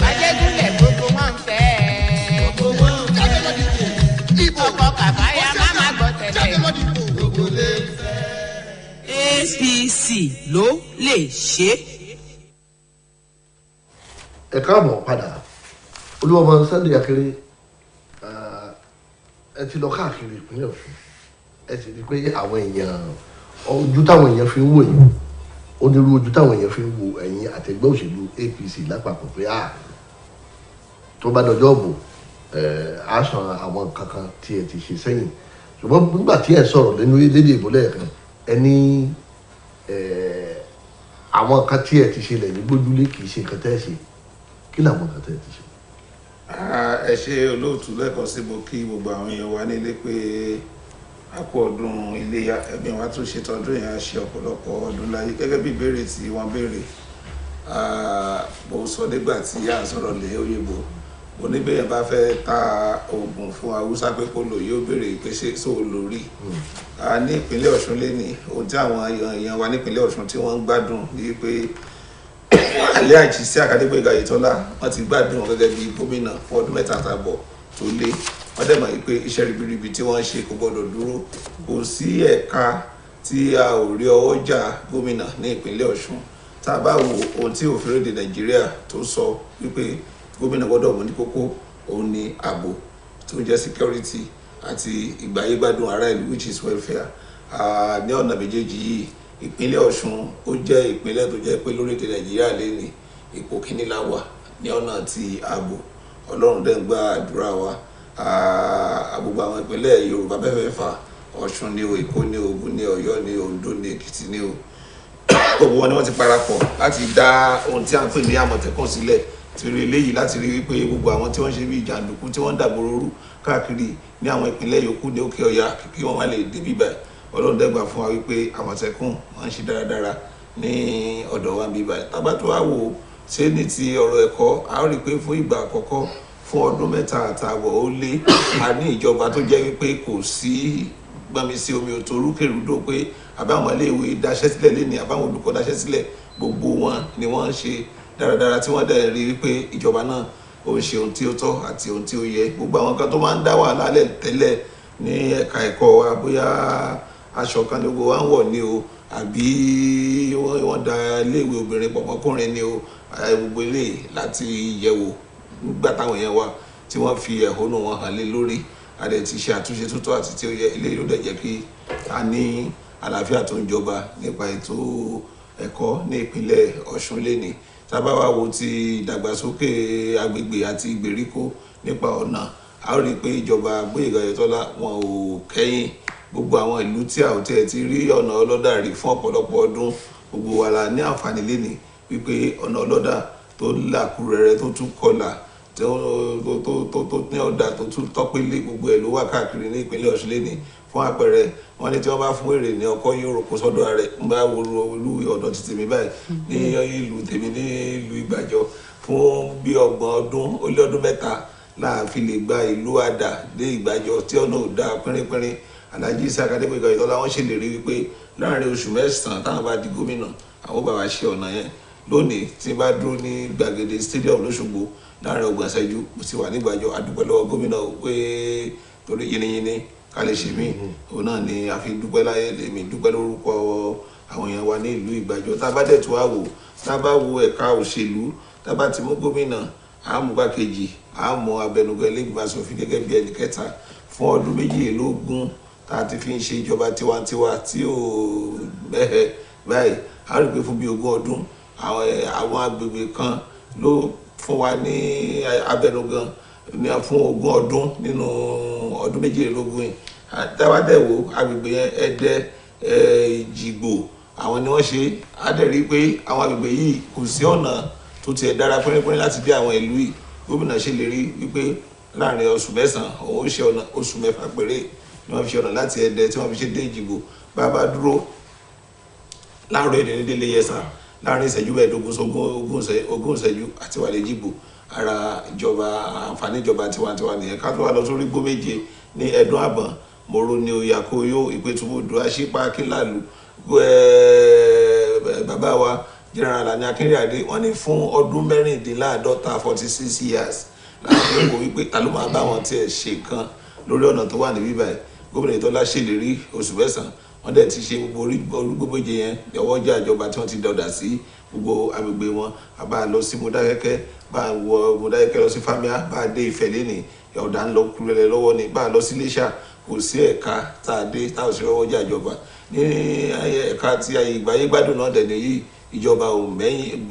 Ajégúnlẹ̀ gbogbo wọn ń fẹ́. Ọkọ̀ kàfáyà má má gbọ́ tẹ̀lé. APC ló lè ṣe. Ẹ káàbọ̀ padà. Olúọmọ Sunday Akéré, ẹ ti lọ káàkiri ìpínlẹ̀ Ọ̀ṣun, ẹ sì rí pé àwọn èèyàn ojú táwọn èèyàn fi ń wò yín ó nírú ojú táwọn èèyàn fi ń wo ẹ̀yin àtẹgbẹ́ òṣèlú APC lápapọ̀ pé tó bá dọjọ́ bò á san àwọn kankan tí ẹ ti ṣe sẹ́yìn. Ṣùgbọ́n nígbà tí ẹ sọ̀rọ̀ lẹ́nu lédè ìbò lẹ́ẹ̀kan, ẹ ní àwọn kan tí ẹ ti ṣe lẹ́yìn gbójúlé kì í ṣe nǹkan tẹ́ ẹ ṣe. Kí làwọn kan tẹ́ ẹ ti ṣe? Ẹ ṣe olóòtú lẹ́ẹ̀kan sí mo kí gbogbo àwọn èèyàn wa nílé pé a kú ọdún iléyá, ẹbí wa tún ṣe tọdún yẹn, a ṣe ọ̀pọ̀lọpọ̀ ọdún láyé gẹ́gẹ́ bí ìbéèrè tí wọ́n béèrè. Mo sọ nígbà tí à ń sọ̀rọ̀ lé Oyèbó, mo ní bẹ́ẹ̀ bá fẹ́ ta oògùn fún Haúsá pé kó lò yóò béèrè pé ṣé sóò lórí. Ní ìpínlẹ̀ Ọ̀ṣun lénìí, ohun tí àwọn èèyàn wa nípínlẹ̀ Ọ̀ṣun tí wọ́n ń gbádùn ni pé alẹ́ àìjí sí Akadégbóyèga Oyètọ́lá wọ́n ti gbádùn wọn gẹ́gẹ́ bí gómìnà fún ọdún mẹ́ta àtààbọ̀ tó lé. Wọ́n dẹ̀ mọ̀ pé iṣẹ́ ribiribi tí wọ́n ṣe kò gbọ́dọ̀ dúró. Kò sí ẹ̀ka tí a ò rí ọwọ́ jà gómìnà ní ìpínlẹ̀ Ọ̀ṣun. Tá a bá wo ohun tí òfin orílẹ̀-èdè Nàìjíríà tó sọ wípé gómìnà gbọ́dọ̀ mú ní kókó, òun ni ààbò tó ń jẹ́ security àti ìgbáyégbádùn ará ìlú, which is welfare. Ní ọ̀nà méjèèjì yìí, ìpínlẹ̀ Ọ̀ṣun ó jẹ́ ìpínlẹ̀ tó jẹ́ pé lórílẹ̀-èdè Nàìjíríà lé ní ipò kíní la wà ní ọ̀nà ti ààbò. Ọlọ́run dẹ̀ ń gba àdúrà wa. Gbogbo àwọn ìpínlẹ̀ Yorùbá mẹ́fẹ̀ẹ̀fà, Ọ̀ṣun ni o, Èkó ni o, Ògùn ni o, Ọ̀yọ́ ni o, Oǹdó ni, Èkìtì ni o, gbogbo wọn ni wọ́n ti parapọ̀ láti dá ohun tí a ń pè ní Àmọ̀tẹ́kùn sílẹ̀. Torí eléyìí láti rí wípé gbogbo àwọn tí wọ́n ṣe bí jàǹdùkú tí wọ́n dàgbòrò rú káàkiri ní àwọn ìpínlẹ̀ yòókù ní òkè ọ̀yà kí wọ́n má lè débi báyìí. Ọlọ́run dẹ́gbà fún wa wípé Àmọ̀tẹ́kùn máa ń ṣe dáradára ní ọ̀dọ̀ wa bí báyìí. Tábà tó wá wò ṣé ní ti ọ̀rọ̀ ẹ̀kọ́, a ó rí pé fún ìgbà àkọ́kọ́ fún ọdún mẹ́ta àtààbọ̀ ó lé, a ní ìjọba tó jẹ́ wípé kò sí gbọ́nmi sí omi òtò rúkèrúdò pé àbáwọn iléèwé dáṣẹ́ sílẹ̀ lénìí, àbáwọn olùkọ́ dáṣẹ́ sílẹ̀, gbogbo wọn ni wọ́n ń ṣe dáradára tí wọ́n dẹ̀ rí wípé ìjọba náà ó ń ṣe ohun tí ó tọ́ àti ohun tí ó yẹ. Gbogbo àwọn kan tó máa ń dá wàhálà lẹ̀ tẹ́lẹ̀ ní ẹ̀ka ẹ̀kọ́ wa, bóyá aṣọ kan ní gbogbo wa ń wọ̀ ni o, àbí wọ́n da iléèwé obìnrin pọ̀ mọ́kùnrin ni o, gbogbo eléyìí láti yẹ̀wò nígbà táwọn èèyàn wa tí wọ́n fi ẹ̀hónú wọn hàn lé lórí. A dẹ̀ ti ṣe àtúnṣe tó tọ́ àti tí ó yẹ. Eléyìí ló dẹ̀ jẹ́ kí a ní àlàáfíà tó ń jọba nípa ètò ẹ̀kọ́ ní ìpínlẹ̀ Ọ̀ṣun lénìí. Tá bá wá wo ti ìdàgbàsókè agbègbè àti ìgbèríko nípa ọ̀nà, a ó rí i pé ìjọba Gbóyèga Oyètọ́lá wọn ò kẹ́yìn. Gbogbo àwọn ìlú tí a ò tiẹ̀ ti rí ọ̀nà ọlọ́dà rí fún ọ̀pọ̀lọpọ̀ ọdún, gbogbo wa la ní àǹfààní lénìí wípé ọ̀nà ọlọ́dà tó làkúrẹ́rẹ́ tó tún kọlà tó ní ọ̀dà tó tún tọ́pẹ́lẹ́, gbogbo ẹ̀ ló wà káàkiri ní ìpínlẹ̀ Ọ̀ṣun lénìí. Fún àpẹẹrẹ, wọ́n ní tí wọ́n bá fún èrè ní ọkọ́ yóò roko sọ́dọ̀ rẹ̀. Ń bá wo olú ọ̀dọ̀ ti tèmi báyìí ní ìlú tèmi ní ìlú Ìgbàjọ fún bí 30 ọdún ó lé ọdún 3 láàfin lè gba ìlú Àdà dé Ìgbàjọ tí ọ̀nà ò dáa pínrínpínrín. Alhaji Isiaka Gbóyèga Oyètọ́lá wọ́n ṣèlérí wípé láàrin oṣù 9 táwọn bá di gómìnà àwọn bá wa ṣe ọ̀nà yẹn. Lónìí tí bá dúró ní gbàgede stadium lóṣogbo láàrin 30 ìṣẹ́jú mo ti wà ní Ìgbàjọ. A dúpẹ́ lọ́wọ́ gómìnà pé torí yínníyínní ká lè ṣe mí, òun náà ni a fi dúpẹ́ láyé. Èmi dúpẹ́ lórúkọ àwọn èèyàn wa ní ìlú Ìgbàjọ. Tá bá dẹ̀ tún wá wò, tá bá wo ẹ̀ka òṣèlú, tá bá ti mú gómìnà, àmú gbákejì, àmú abẹnugan ilé ìgbìmọ̀ aṣòfin gẹ́gẹ́ bí ẹnì kẹta fún ọdún 22 tá a ti fi ń ṣe ìjọba tiwantiwa tí ò mẹ́hẹ̀ báyìí. A rí i pé fún bí 20 ọdún àwọn agbègbè kan ló fún wa ní abẹnugan fún 20 ọdún nínú ọdún 22 yìí. Tá bá dẹ̀ wò agbègbè yẹn Ẹdẹ, Ìjìgbò àwọn ni wọ́n ṣe. A dẹ̀ rí i pé àwọn agbègbè yìí kò sí ọ̀nà tó tiẹ̀ dára pínpín láti dé àwọn ìlú yìí. Gómìnà ṣèlérí wípé láàrin oṣù 9 òun ṣe ọ̀nà, oṣù 6 péré ni wọ́n fi ṣe ọ̀nà láti Ẹdẹ tí wọ́n fi ṣe dé Ìjìgbò. Bàbá dúró láàárọ̀ èdè ní délé yẹsà láàrin ìṣẹ́jú 15 ogún ìṣẹ́jú àti wà lè Ìjìgbò. Ara ìjọba àǹfààní ìjọba tiwantiwa nìyẹn. Ká tó wá lọ sórí Igbó Méje ní Ẹdún Àbọ̀n, Mòró ní Oyàkóyó, Ìpètùmọ̀dù, Àṣípa, Akínlàlú. Bàbá wa General Alani Akínríadé wọ́n ní fún ọdún 46 46 years láti wò wípé ta ló máa bá wọn tiẹ̀ ṣe kan lórí ọ̀nà tó wà níbí báyìí. Gómìnà Oyètọ́lá ṣèlérí oṣù 9 wọ́n dẹ̀ ti ṣe gbogbo olúgbòbòjì yẹn ọwọ́jà ìjọba tí wọ́n ti dọ̀dà sí gbogbo agbègbè wọn. A bá lọ sí Mọdákẹ́kẹ́, bá wọ Mọdákẹ́kẹ́ lọ sí Fámíà, bá dé Ifẹ̀ lénìí ọ̀dà ń lọ kúrẹ́lẹ̀ lọ́wọ́ ni. Bá lọ sí Iléṣà kò sí ẹ̀ka tá a dé táwọn ṣe ọwọ́jà ìjọba. Ní ẹ̀ka tí ìgbáyé gbádùn náà dẹ̀ nìyí, ìjọba wọn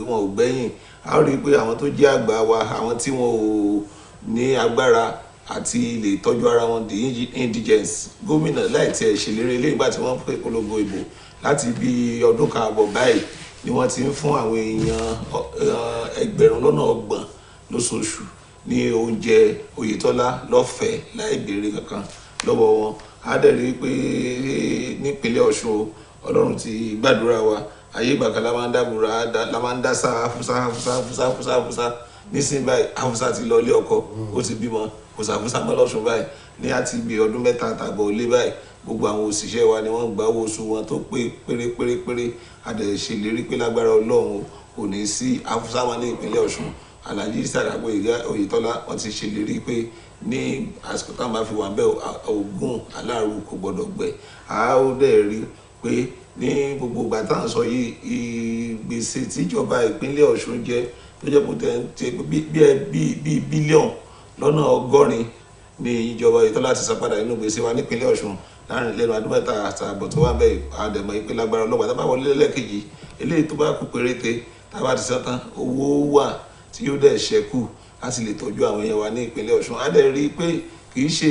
ò gbẹ́yìn. A rí i pé àwọn tó jẹ́ àgbà wa, àwọn tí wọn ò ní agbára àti lè tọ́jú ara wọn, the indigents, gómìnà láì tiẹ̀ ṣèlérí ilé ìgbà tí wọ́n pè polongo ìbò láti bí ọdún kan àbọ̀ báyìí ni wọ́n ti ń fún àwọn èèyàn 20,000 lóṣooṣù ní oúnjẹ Oyètọ́lá lọ́fẹ̀ẹ́ láì béèrè kankan lọ́wọ́ wọn. A dẹ̀ rí i pé nípínlẹ̀ Ọ̀ṣun Ọlọ́run ti gbàdúrà wa. Ayé ìgbà kan la máa ń dábùrà, la máa ń dá sáà fúsá. Nísìnyí báyìí Haúsá ti lọ ilé ọkọ, ó ti bímọ, kò sàfúsá mọ́ lọ́sùn báyìí. Ní àti bí ọdún 3 àtààbọ̀ ilé báyìí, gbogbo àwọn òṣìṣẹ́ wa ni wọ́n gba owó oṣù wọn tó pé pérépéré. A dẹ̀ ṣèlérí pé lágbára Ọlọ́run kò ní sí Haúsá wọn ní ìpínlẹ̀ Ọ̀ṣun. Alhaji Isiaka Gbóyèga Oyètọ́lá wọ́n ti ṣèlérí pé ní àsìkò táwọn bá fi wà bẹ́ẹ̀ Ògùn aláàrú kò gbọ́dọ̀ gbẹ. A ó dẹ̀ rí pé ní gbogbo ìgbà táwọn sọ yìí, ìgbésẹ̀ tíjọba ìpínlẹ̀ Ọ̀ṣun jẹ́ tó jẹ́ kó tẹ̀ bí bílíọ̀nù lọ́nà 100 ní ìjọba Oyètọ́lá ti san padà nínú gbèsè wa nípínlẹ̀ Ọ̀ṣun láàrin lẹ́nu ọdún 3 àtààbọ̀ tó wà bẹ́ẹ̀. Àdẹ̀mọ̀ ìpín lágbára ọlọ́pàá tá bá wọlé lẹ́lẹ́kejì eléyìí tó bá kú péréte tá bá ti san tán, owó wà tí yóò dẹ̀ ṣẹ́kù láti lè tọ́jú àwọn èèyàn wa ní ìpínlẹ̀ Ọ̀ṣun. A dẹ̀ rí i pé kì í ṣe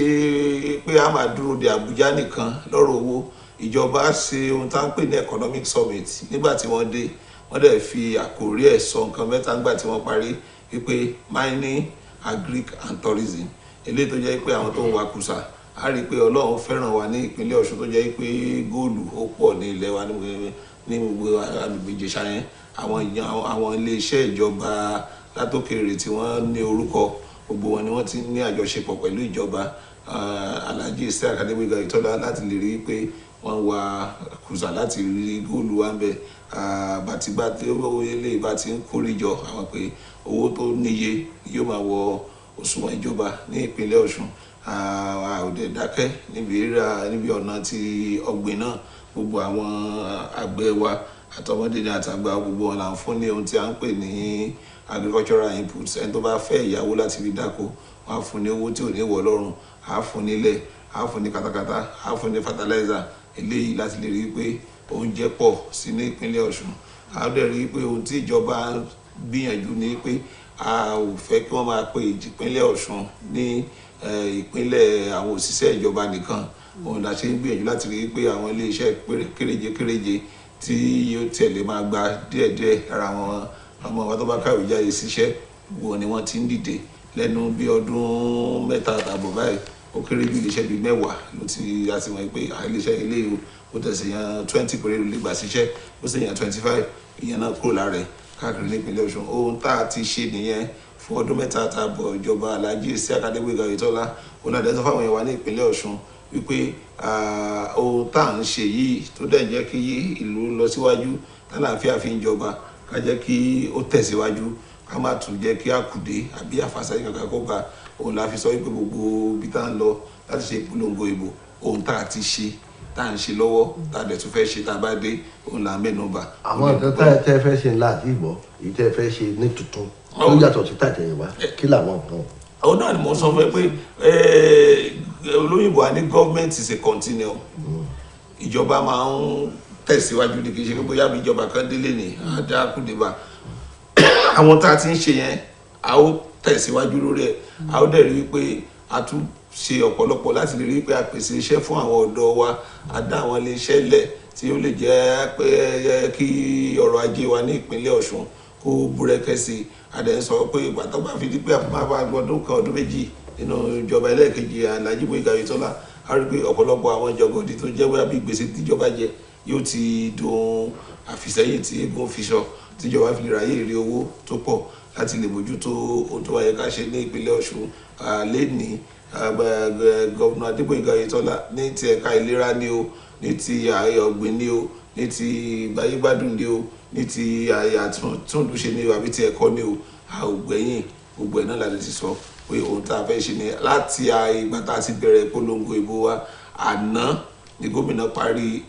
pé a máa dúró de Àbújá nìkan lọ́rọ̀ owó. Ìjọba ṣe ohun tá ń pè ní economic summit nígbà tí wọ́n dé. Wọ́n dẹ̀ fi àkórí ẹ̀ sọ nǹkan 3 nígbà tí wọ́n parí wípé mining, agric and tourism. Eléyìí tó jẹ́ pé àwọn tó ń wakùsà, a rí i pé Ọlọ́run fẹ́ràn wa ní ìpínlẹ̀ Ọ̀ṣun tó jẹ́ pé góòlù ó pọ̀ ní ilẹ̀ wa ní gbogbo agbègbè Ìjẹ̀ṣà yẹn. Àwọn ilé iṣẹ́ ìjọba látòkèrè tí wọ́n ní orúkọ, gbogbo wọn ni wọ́n ti ní àjọṣepọ̀ pẹ̀lú ìjọba Alhaji Isiaka Gbóyèga Oyètọ́lá láti lè rí i pé wọ́n wá kùsà láti rí góòlù wa ń bẹ̀ bàtìgbà tí owó ilé ìbá ti ń kórìjọ àwọn pé owó tó níye yóò máa wọ òṣùwọ̀n ìjọba ní ìpínlẹ̀ Ọ̀ṣun òde dákẹ́ níbi ọ̀nà ti ọ̀gbìn náà gbogbo àwọn àgbẹ̀ wa àtọmọdé ní àtàgbà gbogbo wọn là ń fún ní ohun tí a ń pè ní agricultural inputs ẹni tó bá fẹ́ ìyàwó láti fi dáko wọn á fún ní owó tí ò ní wọ̀ lọ́rùn á fún nílẹ̀ á fún ní katakata á fún ní fertilizer eléyìí láti lè rí i pé oúnjẹ pọ̀ sí ní ìpínlẹ̀ Ọ̀ṣun a dẹ̀ rí i pé ohun tí ìjọba gbìyànjú ni pé a ò fẹ́ kí wọ́n máa pe ìpínlẹ̀ Ọ̀ṣun ní ìpínlẹ̀ àwọn òṣìṣẹ́ ìjọba nìkan òun la ṣe ń gbìyànjú láti rí i pé àwọn iléeṣẹ́ kéréje tí yóò tẹ̀lé máa gba díẹ̀díẹ̀ ara àwọn ọmọ wa tó bá kàwé jáde síṣẹ́ wo ni wọ́n ti ń dìde lẹ́nu bí ọdún 3 àtààbọ̀ báyìí ó kéré ju iléeṣẹ́ bíi 10 ló ti àtìmọ́ pé iléeṣẹ́ ilé o ó tẹ̀sí yan 20 péré ló lè gbà síṣẹ́ ó sì yan 25 ìyẹn náà kúrò lára ẹ̀ káàkiri nípínlẹ̀ Ọ̀ṣun ohun tá a ti ṣe nìyẹn fún ọdún 3 àtààbọ̀ ìjọba Alhaji Isiaka Adégbóyèga Oyètọ́lá olùdásọ fáwọn èèyàn wa ní ìpínlẹ̀ Ọ̀ṣun wípé ohun tá à ń ṣe yìí tó dẹ̀ jẹ́ kí ìlú lọ síwájú tálàáfíà fi ń jọba ká jẹ́ kí ó tẹ̀síwájú ká má tún jẹ́ kí àkùdé àbí àfàsẹ́yìn kankan kó bá òun la fi sọ wípé gbogbo ibi tá à ń lọ láti ṣe ìpolongo ìbò ohun tá a ti ṣe tá à ń ṣe lọ́wọ́ tá a dẹ̀ tún fẹ́ ṣe tá a bá dé òun là ń mẹ́nu bà. àwọn nǹkan tá ẹ tẹ́ fẹ́ ṣe ńlá àti ìbọ̀ èyí tẹ́ fẹ́ ṣe ní tuntun tó yàtọ̀ sí tàtẹ̀yìnwá kí làwọn nǹkan. àwọn náà ni mo sọ fún ẹ pé olóyìnbó á ní government is a continuum ìjọba máa ń tẹ̀síwájú ní kì í ṣe pé bóyá bí ìjọba kan délé ní àdákùdébà àwọn tá a ti ń ṣe yẹn a ó tẹ̀síwájú lórí ẹ̀ a ó dẹ̀ rí i pé a tún ṣe ọ̀pọ̀lọpọ̀ láti lè rí i pé a pèsè iṣẹ́ fún àwọn ọ̀dọ́ wa a dá àwọn iléeṣẹ́ lẹ̀ tí ó lè jẹ́ pé kí ọrọ̀ ajé wa ní ìpínlẹ̀ Ọ̀ṣun kó búrẹ́kẹ́ sí i a dẹ̀ ń sọ pé ìgbà tó bá fi di pé àpapọ̀ ọdún kan ọdún méjì nínú ìjọba ẹlẹ́ẹ̀kejì Alhaji Boyega Oyètọ́lá a rí i pé ọ̀pọ̀lọpọ̀ àwọn ìjọgọ̀dì tó jẹ́ bóyá bí gbèsè tíjọba jẹ yóò ti dùn àfìsẹ́yìn tí eégún fi sọ tíjọba fi lè ráyè rí owó tó pọ̀ láti lè mójútó ohun tó wáyé ká ṣe ní ìpínlẹ̀ Ọ̀ṣun lẹ́ni gọ́vùnà Adégbóyèga Oyètọ́lá ní ti ẹ̀ka ìlera ni o ní ti ọ̀gbìn ni o ní ti ìgbáyégbádùn ni o ní ti àtúndúṣe ni o àbí ti ẹ̀kọ́ ni o a ò gbẹ̀yìn gbogbo ẹ̀ náà láti ti sọ pé ohun tá a fẹ́ ṣe ni láti ìgbà tá a ti bẹ̀rẹ̀ ìpolongo ìbò wa àná ni gómìnà parí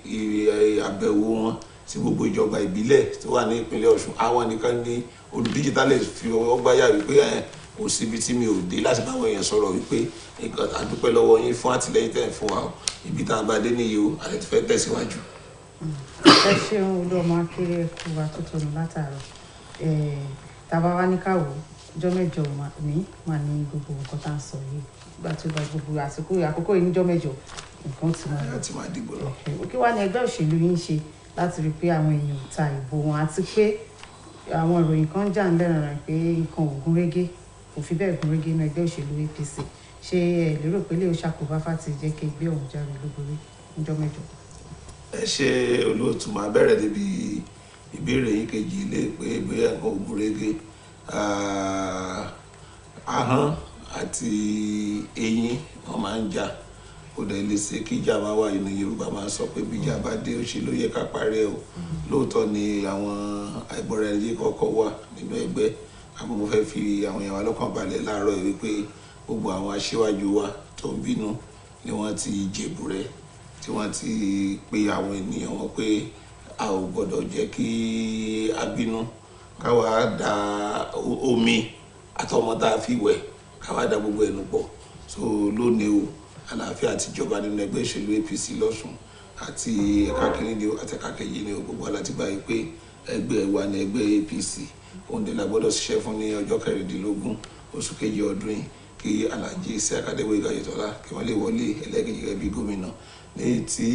àbẹ̀wò wọn sí gbogbo ìjọba ìbílẹ̀ tó wà ní ìpínlẹ̀ Ọ̀ṣun àwọn nìkan ní olùdíje tá lè fi ọwọ́ gbáyà wípé kò síbi tí mi ò dé láti bá àwọn èèyàn sọ̀rọ̀ wípé nǹkan àdúpẹ́ lọ́wọ́ yín fún àtìlẹ́yìn tẹ̀ fún wa ibi tá a bá dé nìyí o àti fẹ́ tẹ̀síwájú. ẹ ṣeun olóòmọ akéré ẹkú wa tó tọnu látàárọ̀ tàbá wa ní káwọ ọjọ́ mẹ́jọ ní wà ní gbogbo nǹkan tá à ń sọ yìí gbà tó bá gbogbo àkókò yìí níjọ́ mẹ́jọ nǹkan ti máa dìbò lọ. kí wàá ní ẹgbẹ́ òṣèlú yín ṣe láti rí i pé àwọn èèyàn ta ìbò wọn àti pé àwọn ìròyìn kan jà ń bẹ̀rẹ̀ rẹ̀ pé nǹkan ò gún régé kò fi bẹ́ẹ̀ gún régé ní ẹgbẹ́ òṣèlú APC ṣé ẹ lérò pé lè ṣàkóbá fáti jẹ́ kí ẹgbẹ́ òun jáwé olúborí níjọ́ mẹ́jọ. ẹ ṣe olóòtú máa bẹ̀rẹ̀ débi ìbéèrè yín kejì ilé pé bóyá nǹkan ò gún régé ahọ́n àti eyín wọn máa ń jà kò dẹ̀ lè ṣe kí ìjà máa wà ní Yorùbá máa sọ pé bí ìjà bá dé òṣèlú yẹ ká parí ẹ̀ o lóòótọ́ ni àwọn àìgbọ́ra ẹni kọ́kọ́ wà nínú ẹgbẹ́ àmọ́ mo fẹ́ fi àwọn èèyàn wa lọ́kàn balẹ̀ láàárọ̀ yìí wípé gbogbo àwọn aṣíwájú wa tó ń bínú ni wọ́n ti jèbù rẹ̀ tí wọ́n ti pe àwọn ènìyàn wọn pé a ò gbọ́dọ̀ jẹ́ kí a bínú káwa da omi àtọmọ tá a fi wẹ̀ káwa da gbogbo ẹnu pọ̀ so lónìí o àlàáfíà àti ìjọba nínú ẹgbẹ́ ìṣèlú APC lọ́sùn àti ẹ̀ka kìíní ni o àti ẹ̀ka kejì ni o gbogbo aláti gbà yìí pé ẹgbẹ́ wa ní ẹgbẹ́ APC òun dè la gbọ́dọ̀ ṣiṣẹ́ fún ní ọjọ́ 16 oṣù kejì ọdún yìí kí Alhaji Isiaka Adégbóyèga Oyètọ́lá kí wọ́n lè wọlé ẹlẹ́kejì gẹ́gẹ́ bí gómìnà ní ti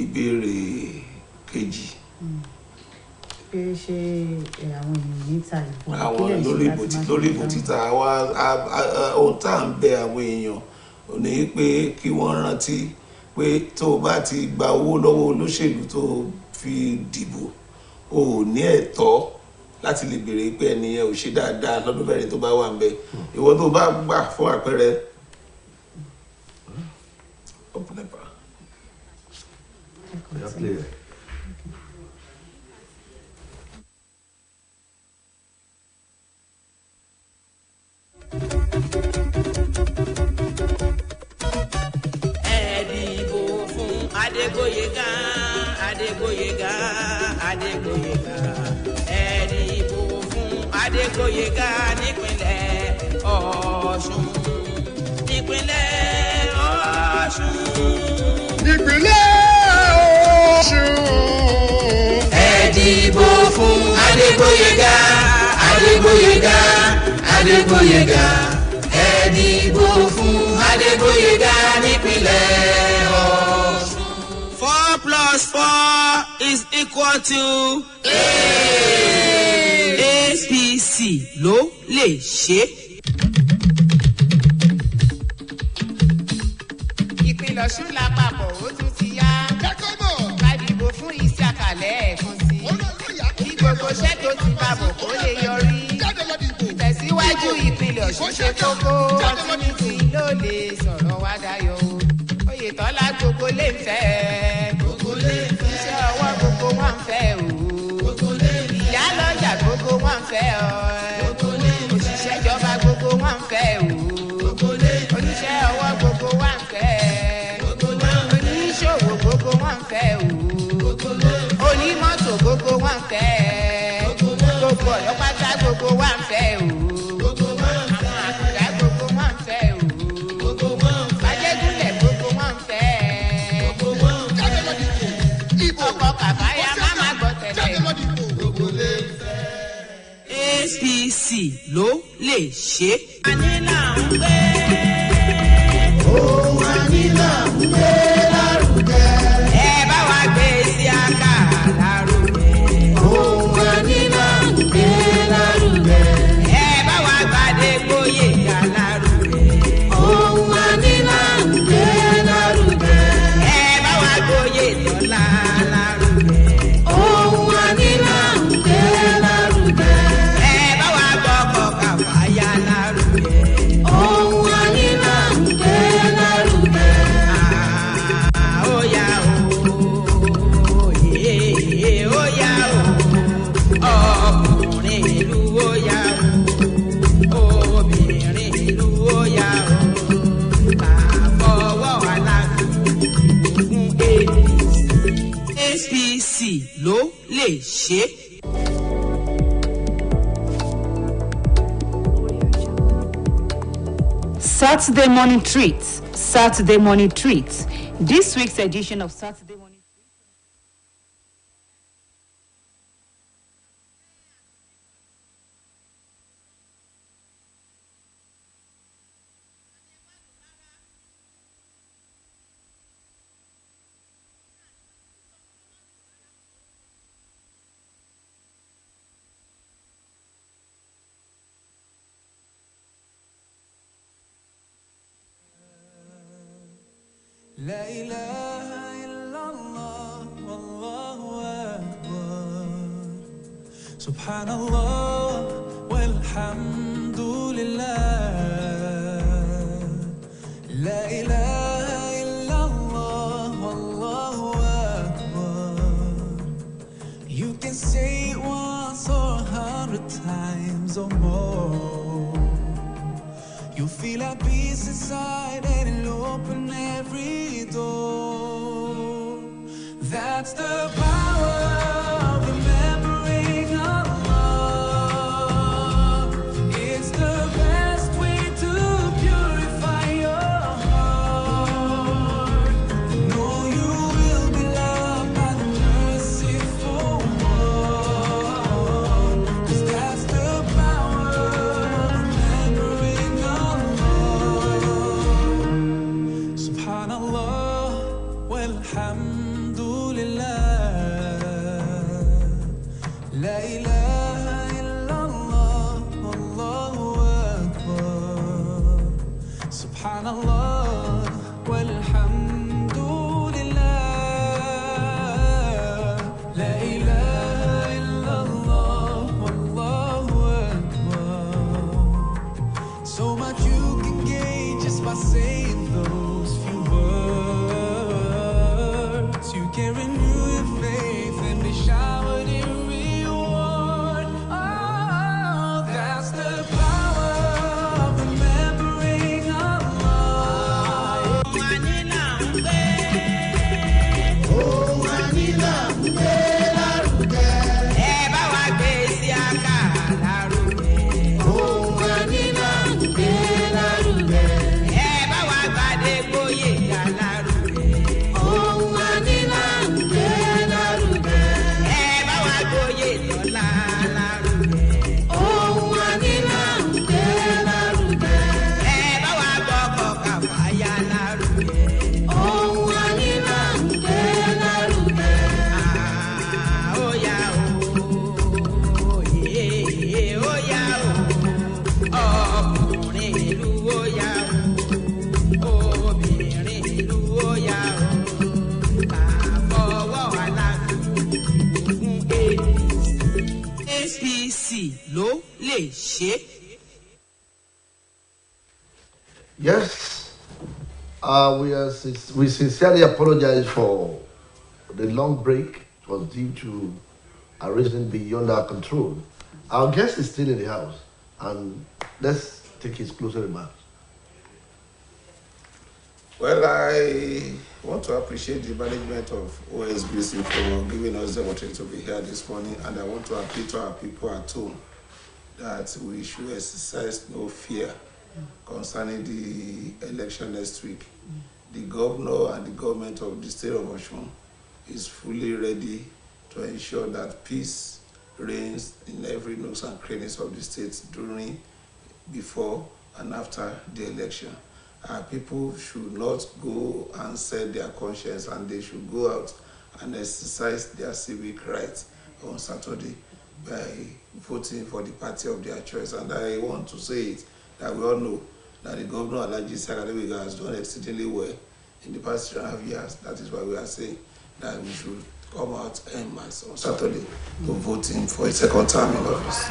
ìbéèrè kejì. pé ṣé àwọn èèyàn níta ìbò àwọn lórí ìbò títa ohun tá à ń bẹ àwọn èèyàn ò ní pé kí wọ́n rántí pé tó o bá ti gba owó lọ́wọ́ olóṣèlú tó fi dìbò o ò ní ẹ̀tọ́ láti lè béèrè pé ẹni yẹn ò ṣe dáadáa lọ́dún mẹ́rin tó bá wà ń bẹ ìwọ tó bá gbà fún àpẹẹrẹ Yeah, play. Ẹ̀dìbò fún Adégbóyèga, Adégbóyèga, Adégbóyèga. Ẹ̀dìbò fún Adégbóyèga nípínlẹ̀ Ọ̀ṣun. Nípínlẹ̀ Ọ̀ṣun. Nípínlẹ̀ Ọ̀ṣun. Ẹ̀dìbò fún Adégbóyèga, Adégbóyèga, Adégbóyèga. Ẹ̀dìbò fún Adégbóyèga nípínlẹ̀ Ọ̀ṣun. 4 + 4 is equal to 8. APC ló lè ṣe. ìpínlẹ̀ ọ̀ṣun lápapọ̀ ó tún ti yá. Jákòbò. ká dìbò fún ìsàkàlẹ̀ ẹ̀kan sí. kí gbogbo iṣẹ́ tó ti bá bọ̀ kó lè yọrí. Jáde lọ dìbò. ìtẹ̀síwájú ìpínlẹ̀ ọ̀ṣun ṣe kókó. ọ̀túnìtì ló lè sọ̀rọ̀ wá dayọ̀ o. oyètọ́lá gbogbo lè ń fẹ́. gbogbo lè ń fẹ́. iṣẹ́ ọwọ́ gbogbo wọn ń fẹ́ o. gbogbo lè ń fẹ́. ìyá lọ́jà gbogbo wọn ń fẹ́ ọ. gbogbo lè ń fẹ́. òṣìṣẹ́ ìjọba gbogbo wọn ń fẹ́ o. gbogbo lè ń fẹ́. oníṣẹ́ ọwọ́ gbogbo wọn ń fẹ́. gbogbo lè ń fẹ́. oníṣòwò gbogbo wọn ń fẹ́ o. gbogbo lè ń fẹ́. onímọ́tò gbogbo wọn ń fẹ́. gbogbo ọ̀dọ́ pátá gbogbo wọn ń fẹ́ o. gbogbo wọn ń fẹ́. àwọn àkùdá gbogbo wọn ń fẹ́ o. gbogbo wọn ń fẹ́. ajégúnlẹ̀ gbogbo wọn ń fẹ́. gbogbo wọn ń fẹ́. Jáde lọ dìbò. Ìbò. ọkọ̀ kàfáyà má má gbọ́ tẹ̀lé. Jáde lọ dìbò. Gbogbo lè fẹ́. APC ló lè ṣe. Ànílà ń gbé. Ohun ànílà ń gbé lárugẹ. Ẹ bá wa gbé sí àká lárugẹ. Ohun ànílà ń gbé lárugẹ. Ẹ bá wa gbàdé Gbóyèga lárugẹ. Ohun ànílà ń gbé lárugẹ. Ẹ bá wa gbóyè Tọ́lá lárugẹ. Ohun ànílà ń gbé lárugẹ. Ẹ bá wa gbọ́kọ̀ Kàfáyà lárugẹ. Ohun ànílà ń gbé lárugẹ. Ó yá o, yéé ó yá o, ọkùnrin ìlú ó yá o, obìnrin ìlú ó yá o, àfọwọ́ aláàfin fún APC ló lè ṣe. Saturday morning treats. Saturday morning treats. This week's edition of Saturday morning. لا إله إلا الله والله أكبر سبحان الله والحمد لله لا إله إلا الله والله أكبر. You can say it once or 100 times or more. You feel a peace inside and it'll open every door. That's the power of remembering Allah. It's the best way to purify your heart. Know you will be loved by the merciful one. 'Cause that's the power of remembering Allah. Subhanallah walhamdulillah. ló lè ṣe. Yes, we sincerely apologize for the long break. It was due to a reason beyond our control. Our guest is still in the house, and let's take his closer remarks. Well, I want to appreciate the management of OSBC for giving us the opportunity to be here this morning, and I want to appeal to our people at home that we should exercise no fear concerning the election next week. The governor and the government of the state of Osun is fully ready to ensure that peace reigns in every nooks and crannies of the state during, before, and after the election. People should not go and set their conscience, and they should go out and exercise their civic rights on Saturday by voting for the party of their choice. And I want to say it, that we all know that the governor Alhaji Sakadewega has done exceedingly well in the past 3.5 years. That is why we are saying that we should come out en masse on Saturday to voting for a second term in office.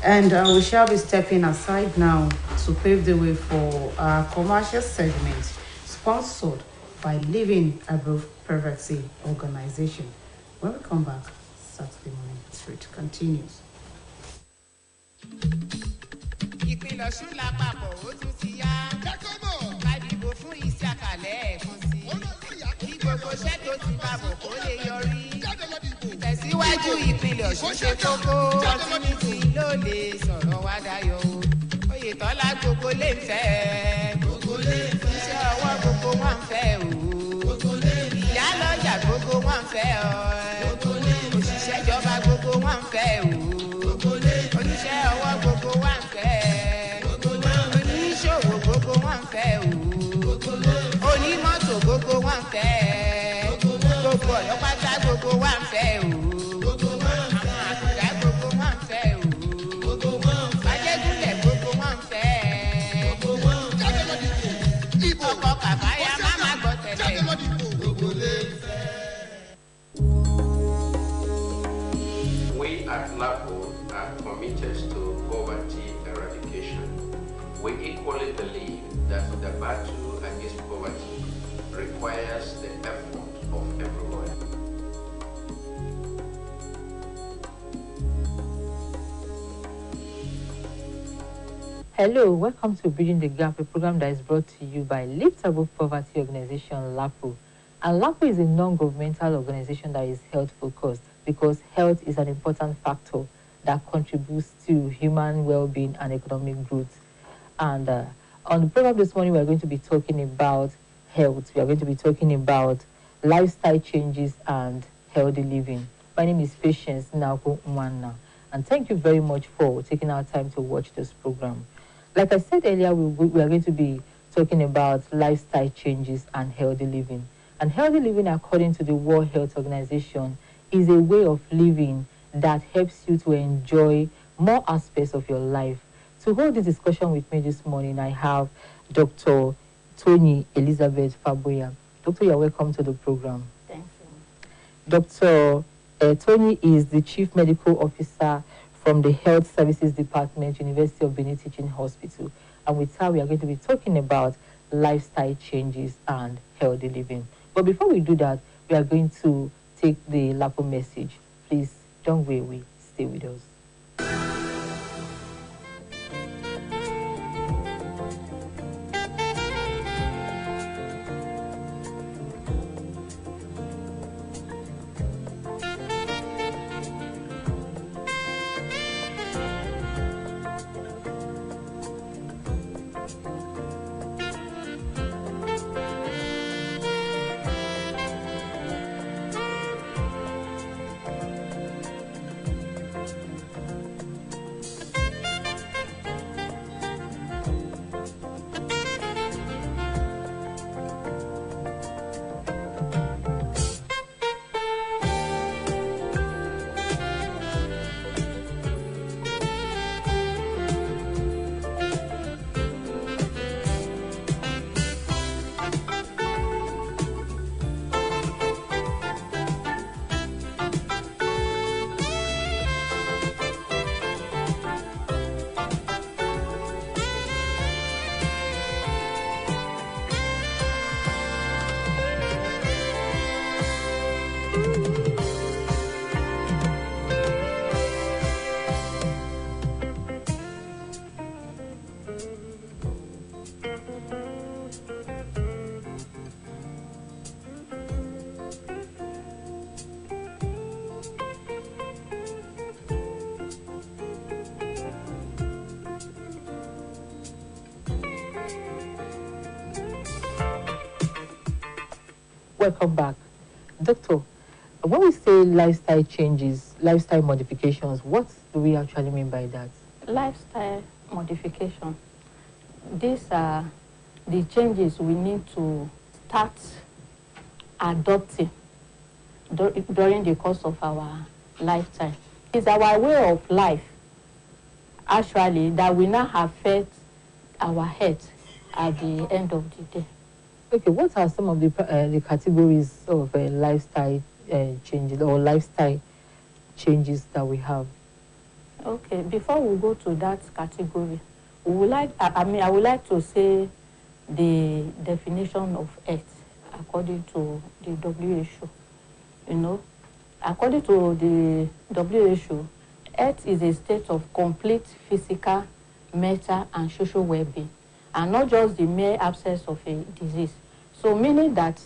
And we shall be stepping aside now to pave the way for our commercial segment sponsored by Living Above Poverty Organization. When we come back, Saturday morning street continues. ìpínlẹ̀ ọ̀ṣun lápapọ̀ ó tún ti yá. ká dìbò fún ìsíàkà lẹ́ẹ̀kan sí i. kí gbogbo iṣẹ́ tó ti bá bọ̀ kó lè yọrí. ìtẹ̀síwájú ìpínlẹ̀ ọ̀ṣun ṣe kókó. ọtúnìtì ló lè sọ̀rọ̀ wá dayọ̀ o. oyètọ́lá gbogbo lè ń fẹ́. iṣẹ́ ọwọ́ gbogbo wọn ń fẹ́ o. ìyálọ́jà gbogbo wọn ń fẹ́ ọ. òṣìṣẹ́ ìjọba gbogbo wọn ń fẹ́ o. oníṣẹ́ ọwọ́ gbogbo wa ń fẹ́ oníṣòwò gbogbo wa ń fẹ́ o onímọ́tò gbogbo wa ń fẹ́ gbogbo ọlọ́pàá gbogbo wa ń fẹ́ o àwọn àkùdá gbogbo wa ń fẹ́ o ajégúnlẹ̀ gbogbo wa ń fẹ́ ọkọ̀ kàfáyà má má gbọ́ tẹ̀lé gbogbo lè fẹ́. We at LAPO are committed to poverty eradication. We equally believe that the battle against poverty requires the effort of everyone. Hello, welcome to Bridging the Gap, a program that is brought to you by Lift Above Poverty Organization, LAPO. And LAPO is a non-governmental organization that is health-focused because health is an important factor that contributes to human well-being and economic growth. And on the program this morning, we are going to be talking about health. We are going to be talking about lifestyle changes and healthy living. My name is Patience Nauko Mwana, and thank you very much for taking our time to watch this program. Like I said earlier, we are going to be talking about lifestyle changes and healthy living. And healthy living, according to the World Health Organization, is a way of living that helps you to enjoy more aspects of your life. To hold this discussion with me this morning, I have Dr. Tony Elizabeth Faboya. Doctor, you're welcome to the program. Thank you. Dr. Tony is the Chief Medical Officer from the Health Services Department, University of Benin Teaching Hospital. And with her, we are going to be talking about lifestyle changes and healthy living. But before we do that, we are going to take the LAPO message. Please don't go away. Stay with us. Welcome back. Doctor, when we say lifestyle changes, lifestyle modifications, what do we actually mean by that? Lifestyle modification. These are the changes we need to start adopting during the course of our lifetime. It's our way of life, actually, that will now affect our health at the end of the day. Okay, what are some of the categories of lifestyle changes or lifestyle changes that we have? Okay, before we go to that category, we would like, I would like to say the definition of health according to the WHO. You know, according to the WHO, health is a state of complete physical, mental, and social well-being, and not just the mere absence of a disease. So meaning that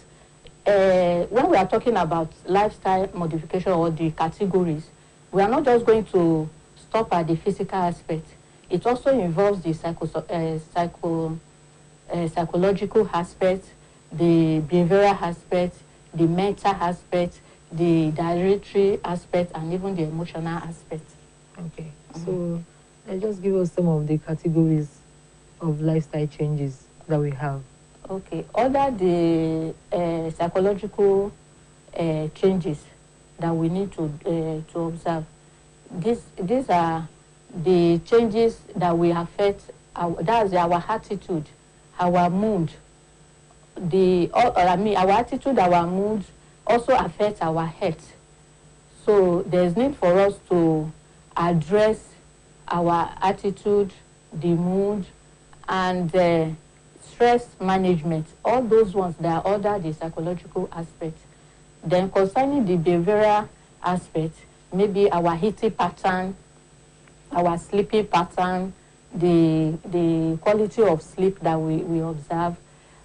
when we are talking about lifestyle modification or the categories, we are not just going to stop at the physical aspect. It also involves the psychological aspect, the behavioral aspect, the mental aspect, the dietary aspect, and even the emotional aspect. Okay, so just give us some of the categories of lifestyle changes that we have. Okay, under the psychological changes that we need to observe, these are the changes that will affect that's our attitude, our mood. Our attitude, our mood also affect our health. So there's need for us to address our attitude, the mood, and stress management, all those ones that are under the psychological aspect. Then concerning the behavioral aspect, maybe our eating pattern, our sleeping pattern, the quality of sleep that we observe,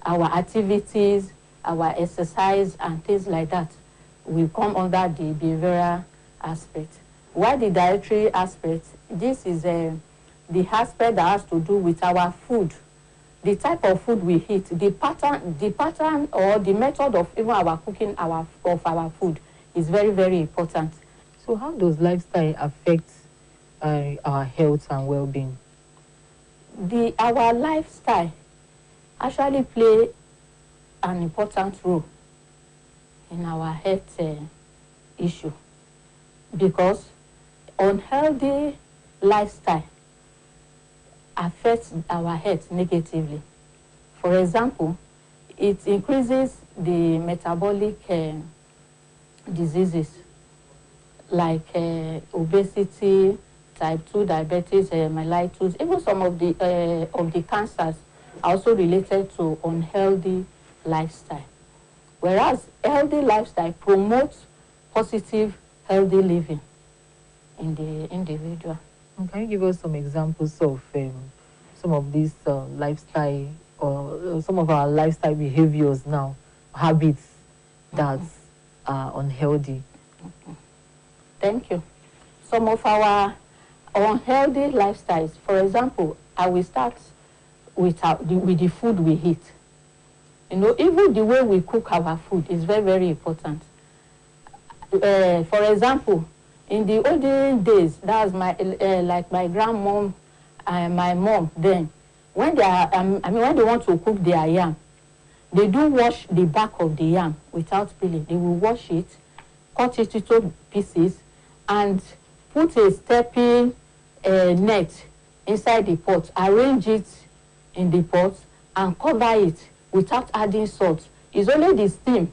our activities, our exercise, and things like that will come under the behavioral aspect. While the dietary aspect, this is the aspect that has to do with our food, the type of food we eat, the pattern or the method of even our cooking of our food is very, very important. So how does lifestyle affect our health and well-being? Our lifestyle actually play an important role in our health issue, because unhealthy lifestyle affects our health negatively. For example, it increases the metabolic diseases like obesity, type 2 diabetes, mellitus. Even some of the cancers are also related to unhealthy lifestyle. Whereas healthy lifestyle promotes positive, healthy living in the individual. Can you give us some examples of some of these lifestyle or some of our lifestyle behaviors now, habits that are unhealthy? Thank you. Some of our unhealthy lifestyles, for example, I will start with the food we eat. You know, even the way we cook our food is very, very important. For example, in the olden days, that was like my grandmom and my mom then, when when they want to cook their yam, they do wash the back of the yam without peeling. They will wash it, cut it into pieces, and put a stepping net inside the pot, arrange it in the pot, and cover it without adding salt. It's only the steam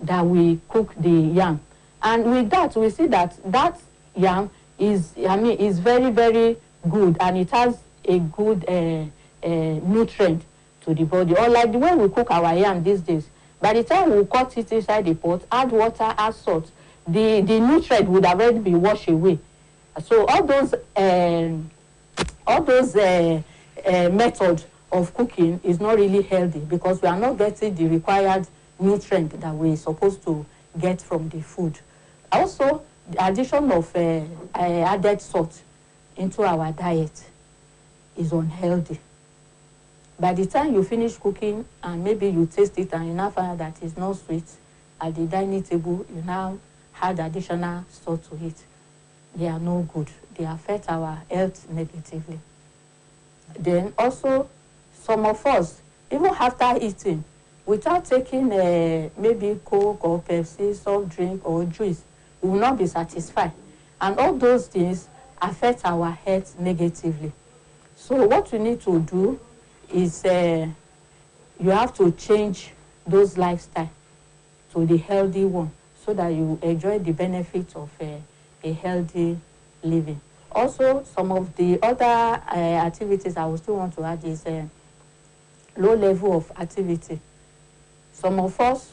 that we cook the yam. And with that, we see that that yam is very, very good, and it has a good nutrient to the body. Unlike the way we cook our yam these days, by the time we cut it inside the pot, add water, add salt, the nutrient would already be washed away. So all those methods of cooking is not really healthy, because we are not getting the required nutrient that we're supposed to get from the food. Also, the addition of added salt into our diet is unhealthy. By the time you finish cooking and maybe you taste it and you now find out that it's not sweet, at the dining table, you now add additional salt to it. They are no good. They affect our health negatively. Then also, some of us, even after eating, without taking maybe Coke or Pepsi, soft drink or juice, we will not be satisfied. And all those things affect our health negatively. So what you need to do is you have to change those lifestyle to the healthy one so that you enjoy the benefits of a healthy living. Also, some of the other activities I would still want to add is low level of activity. Some of us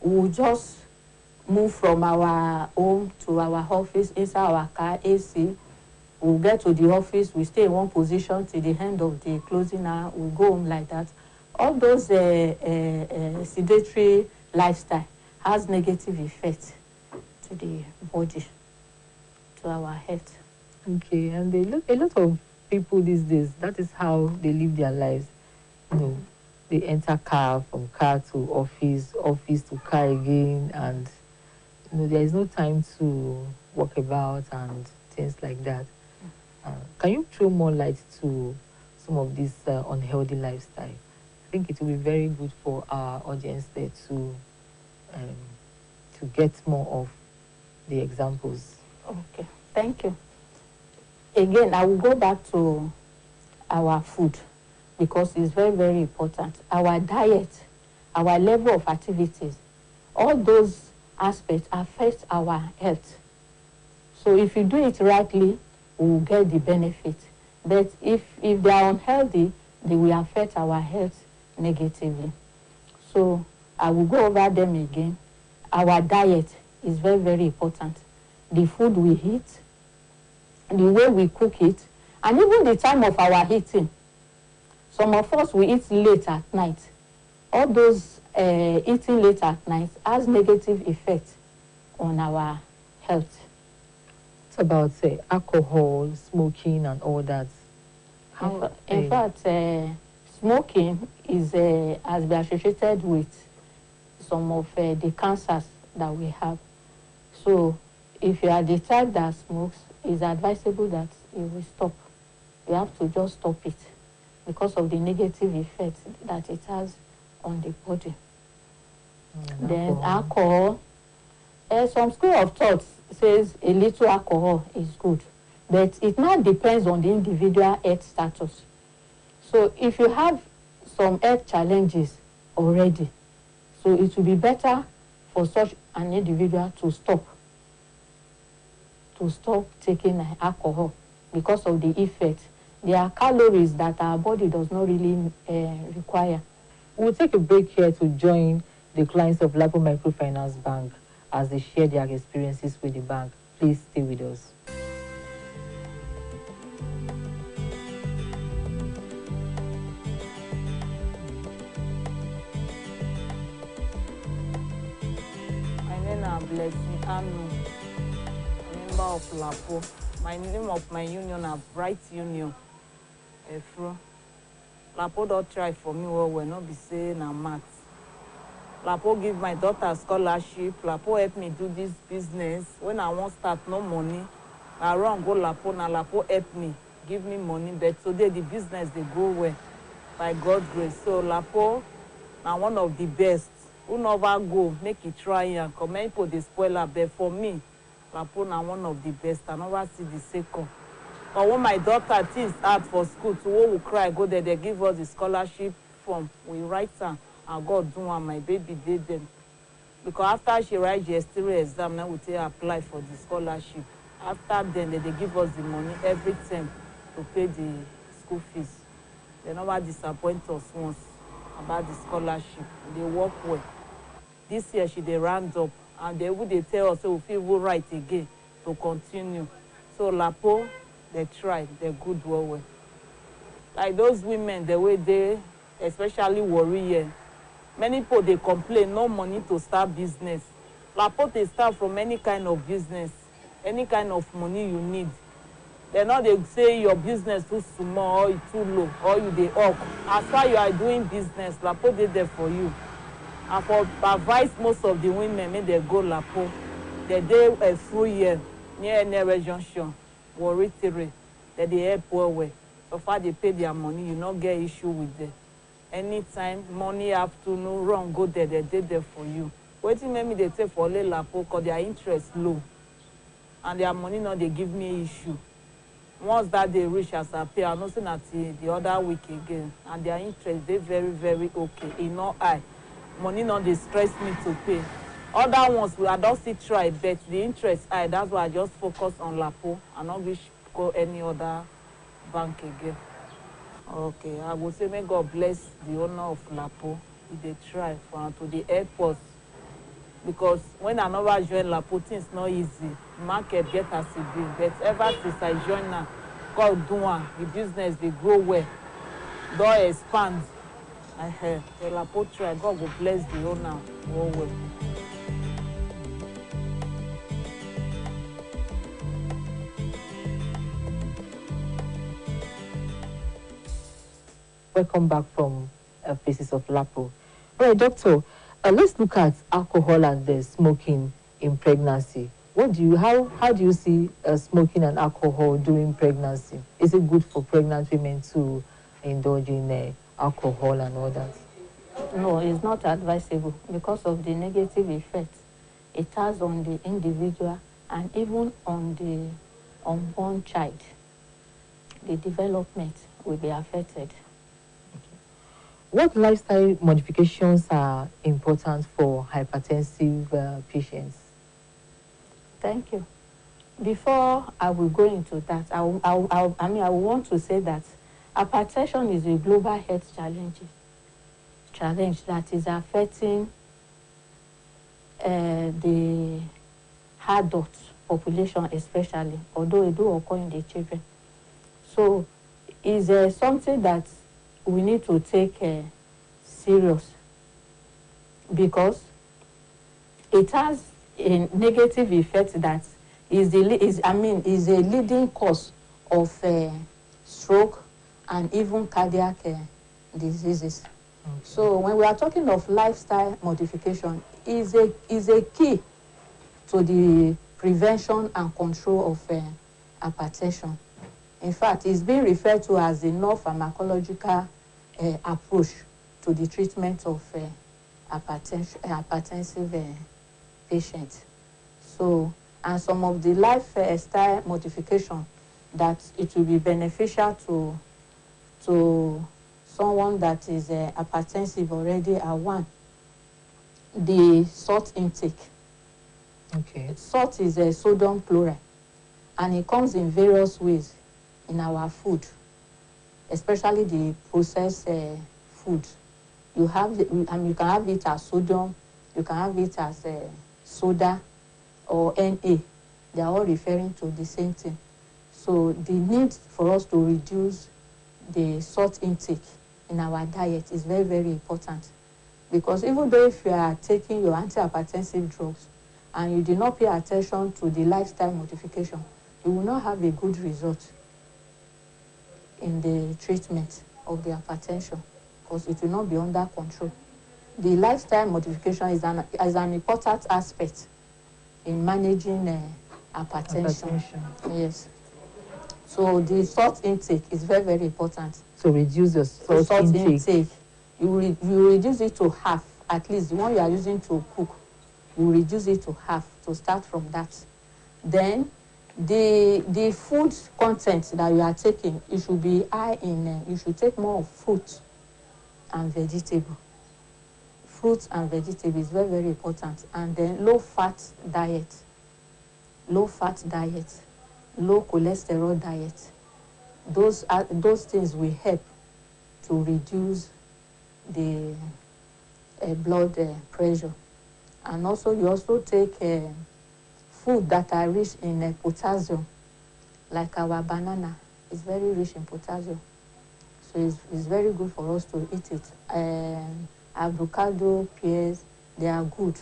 will just move from our home to our office inside our car, AC. We'll get to the office, we stay in one position till the end of the closing hour, we'll go home like that. All those sedentary lifestyle has negative effects to the body, to our health. Okay, and a lot of people these days, that is how they live their lives. You know, they enter car, from car to office, office to car again, and you know, there is no time to walk about and things like that. Can you throw more light to some of this unhealthy lifestyle? I think it will be very good for our audience there to get more of the examples. Okay, thank you. Again, I will go back to our food because it's very, very important. Our diet, our level of activities, all those aspects affect our health. So if you do it rightly, we will get the benefit. But if they are unhealthy, they will affect our health negatively. So I will go over them again. Our diet is very, very important. The food we eat, the way we cook it, and even the time of our eating. Some of us, we eat late at night. All those eating late at night has negative effect on our health. It's about alcohol, smoking, and all that. In fact, smoking is has been associated with some of the cancers that we have. So, if you are the type that smokes, it's advisable that you will stop. You have to just stop it because of the negative effect that it has on the body. Then alcohol. Some school of thought says a little alcohol is good, but it now depends on the individual health status. So if you have some health challenges already, so it will be better for such an individual to stop taking alcohol because of the effect. There are calories that our body does not really require. We'll take a break here to join the clients of Lapo Microfinance Bank as they share their experiences with the bank. Please stay with us. My name is Blessing Anu, member of Lapo. My name of my union is Bright Union. Efro. Lapo don't try for me well, not be saying na maths. Lapo give my daughter scholarship. Lapo help me do this business. When I want start, no money. I run go Lapo, now Lapo help me, give me money. But today the business they go well, by God's grace. So Lapo, now one of the best. Who never go, make it try and come. Many people they spoil her, but for me, Lapo now one of the best. I never see the second. But when my daughter things start for school, to all will cry, go there, they give us the scholarship form. We write her. And God do one, my baby did them. Because after she writes the exterior exam, now we take apply for the scholarship. After then, they give us the money every term to pay the school fees. They never disappoint us once about the scholarship. They work well. This year, she they round up. And they tell us, so we feel we'll write again to continue. So Lapo, they try, they're good well. Like those women, the way they, especially warrior, many people they complain no money to start business. Lapo dey start from any kind of business, any kind of money you need. Dem no dey say your business too small or e too low or you dey hawk. As far you are doing business, Lapo dey there for you. And for advise most of the women make dem go Lapo. Dem dey a full year near Nere Junction, Warri 3. Dem dey help well well. So far they pay their money, you no get issue with them. Anytime, morning, afternoon, run, go there, they dey there for you. Wetin make me dey take for only Lapo because their interest low. And their money no dey give me issue. Once that day reach as I pay, I know say na till the other week again. And their interest dey very, very okay. E no high. Money no dey stress me to pay. Other ones I don still try, but the interest high. That's why I just focus on Lapo. I no wish go any other bank again. Okay, I go say may God bless the owner of Lapo. He dey try for am to dey help us. Because when I never join Lapo, things not easy. Market get as e be. But ever since I join now, God do am. The business dey grow well. Door expand. The Lapo try. God go bless the owner well well. Welcome back from Faces of Lapo. All right, doctor, let's look at alcohol and smoking in pregnancy. How do you see smoking and alcohol during pregnancy? Is it good for pregnant women to indulge in alcohol and all that? No, it's not advisable because of the negative effects it has on the individual and even on the unborn child. The development will be affected. What lifestyle modifications are important for hypertensive patients? Thank you. Before I will go into that, I want to say that hypertension is a global health challenge that is affecting the adult population especially, although it do occur in the children. So it's something that we need to take serious because it has a negative effect that is a leading cause of stroke and even cardiac diseases. Okay. So when we are talking of lifestyle modification, is a key to the prevention and control of hypertension. In fact, it's being referred to as the non-pharmacological approach to the treatment of hypertensive patients. So, and some of the lifestyle modification that it will be beneficial to someone that is hypertensive already are one, the salt intake. Okay. Salt is a sodium chloride, and it comes in various ways in our food, especially the processed food. You can have it as sodium, you can have it as soda or Na. They are all referring to the same thing. So the need for us to reduce the salt intake in our diet is very, very important. Because even though if you are taking your antihypertensive drugs and you do not pay attention to the lifestyle modification, you will not have a good result in the treatment of the hypertension because it will not be under control. The lifestyle modification is an important aspect in managing hypertension. Yes. So the salt intake is very, very important. So reduce your salt intake. You reduce it to half, at least the one you are using to cook. You reduce it to half to start from that. Then the food content that you are taking, it should be high in, you should take more of fruit and vegetable. Fruits and vegetable is very, very important. And then low fat diet, low cholesterol diet. Those things will help to reduce the blood pressure. And also you also take food that are rich in potassium, like our banana is very rich in potassium. So it's very good for us to eat it. Avocado, pears, they are good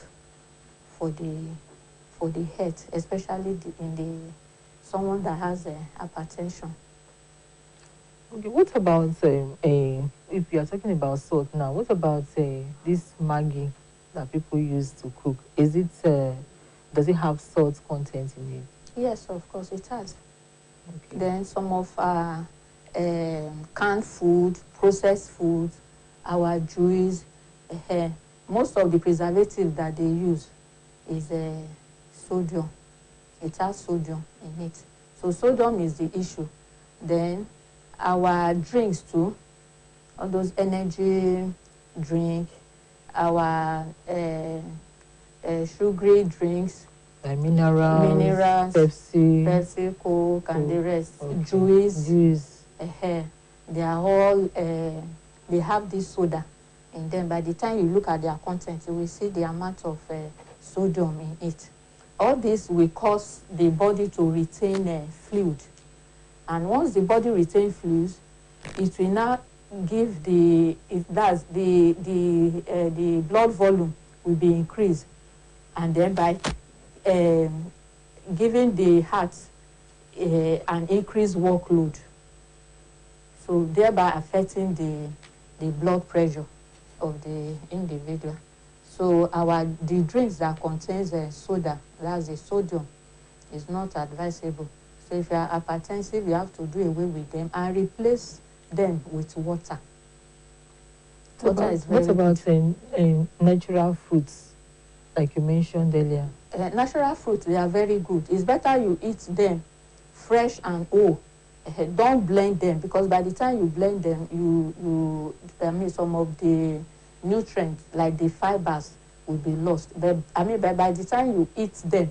for the health, especially in the someone that has hypertension. Okay, what about if you are talking about salt now? What about this Maggi that people use to cook? Is it does it have salt content in it? Yes, of course it has. Okay. Then some of our canned food, processed food, our juice, most of the preservative that they use is sodium. It has sodium in it. So sodium is the issue. Then our drinks too, all those energy drink, our sugary drinks, Like minerals, Pepsi, Coke, and the rest. okay. Juice. They are all they have this soda in them. By the time you look at their content, you will see the amount of sodium in it. All this will cause the body to retain fluid, and once the body retains fluids, it will now give the blood volume will be increased, and then by giving the heart an increased workload, so thereby affecting the blood pressure of the individual. So the drinks that contains soda, that's the sodium, is not advisable. So if you are hypertensive, you have to do away with them and replace them with water. Water is very What about natural fruits, like you mentioned earlier? Natural fruits, they are very good. It's better you eat them fresh and whole. Don't blend them, because by the time you blend them, some of the nutrients, like the fibers, will be lost. But by the time you eat them,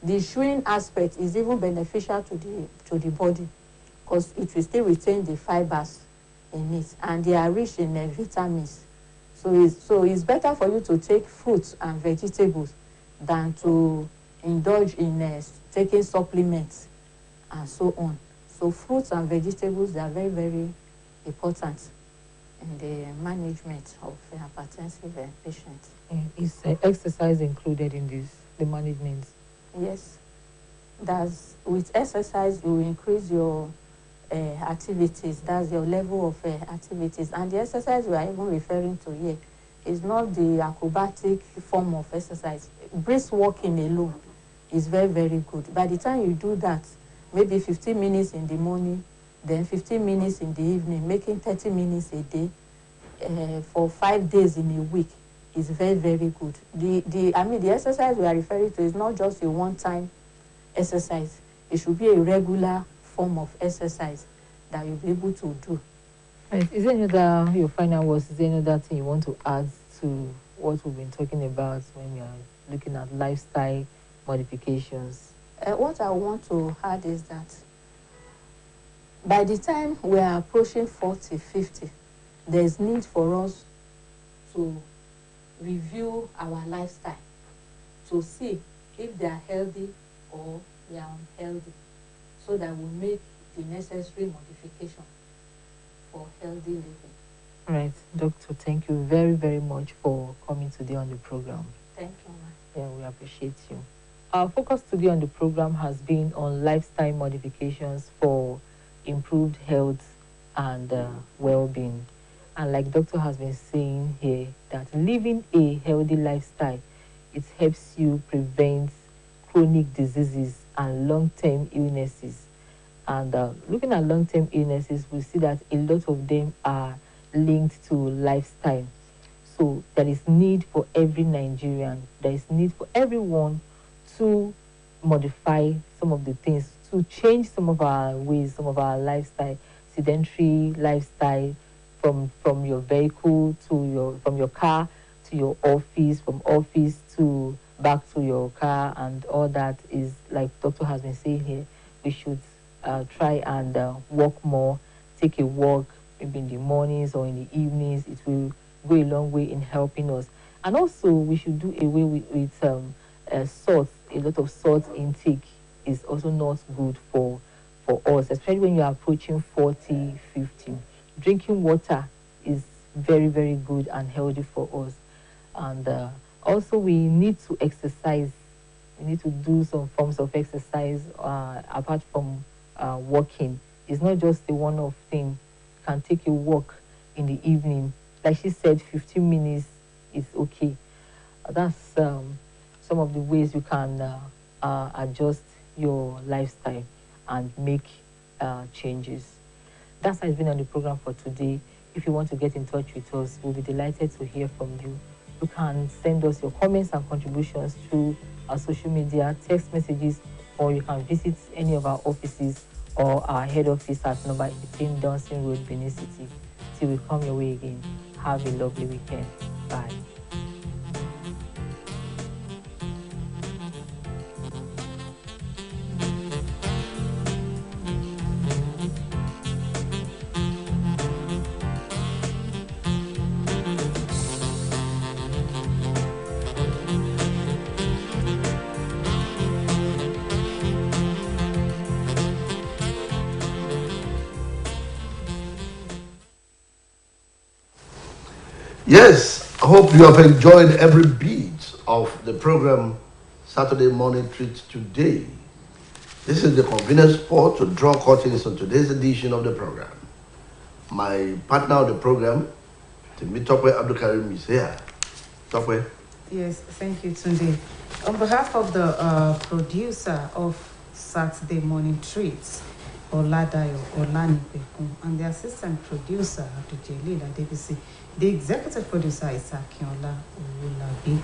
the chewing aspect is even beneficial to the body, because it will still retain the fibers in it, and they are rich in vitamins. So it's better for you to take fruits and vegetables than to indulge in taking supplements and so on. So fruits and vegetables, they are very, very important in the management of hypertensive patients. Is exercise included in the management? Yes. With exercise, you increase your activities. That's your level of activities. And the exercise we are even referring to here is not the acrobatic form of exercise. Brisk walking alone is very, very good. By the time you do that, maybe 15 minutes in the morning, then 15 minutes in the evening, making 30 minutes a day for 5 days in a week is very, very good. The exercise we are referring to is not just a one-time exercise. It should be a regular form of exercise that you'll be able to do. Right. Is there any other, your final words, is there any other thing you want to add to what we've been talking about when we are looking at lifestyle modifications? What I want to add is that by the time we are approaching 40, 50, there's need for us to review our lifestyle to see if they are healthy or they are unhealthy, so that we make the necessary modification for healthy living. Right, Doctor, thank you very, very much for coming today on the program. Thank you, ma'am. Yeah, we appreciate you. Our focus today on the program has been on lifestyle modifications for improved health and well-being. And like Doctor has been saying here, that living a healthy lifestyle, it helps you prevent chronic diseases and long-term illnesses. And looking at long-term illnesses, we see that a lot of them are linked to lifestyle. So there is need for every Nigerian, there is need for everyone to modify some of the things, to change some of our ways, some of our lifestyle, sedentary lifestyle, from your vehicle to from your car to your office, from office to back to your car, and all that is, like Doctor has been saying here, we should try and walk more, take a walk maybe in the mornings or in the evenings. It will go a long way in helping us. And also we should do away with salt. A lot of salt intake is also not good for us, especially when you are approaching 40, 50. Drinking water is very, very good and healthy for us. And Also, we need to exercise. We need to do some forms of exercise apart from walking. It's not just a one-off thing. You can take a walk in the evening. Like she said, 15 minutes is okay. That's some of the ways you can adjust your lifestyle and make changes. That has been on the program for today. If you want to get in touch with us, we'll be delighted to hear from you. You can send us your comments and contributions through our social media, text messages, or you can visit any of our offices or our head office at number 18 Dancing Road, Benin City. Till we come your way again. Have a lovely weekend. Bye. Yes, I hope you have enjoyed every beat of the program Saturday Morning Treat today. This is the convenient spot to draw curtains on today's edition of the program. My partner on the program, Timitope Abdulkarim, is here. Tope. Yes, thank you, Tunde. On behalf of the producer of Saturday Morning Treats, Oladayo Olanipekun, and the assistant producer, Abdul Adebisi, the executive producer is Akinola Owolabi.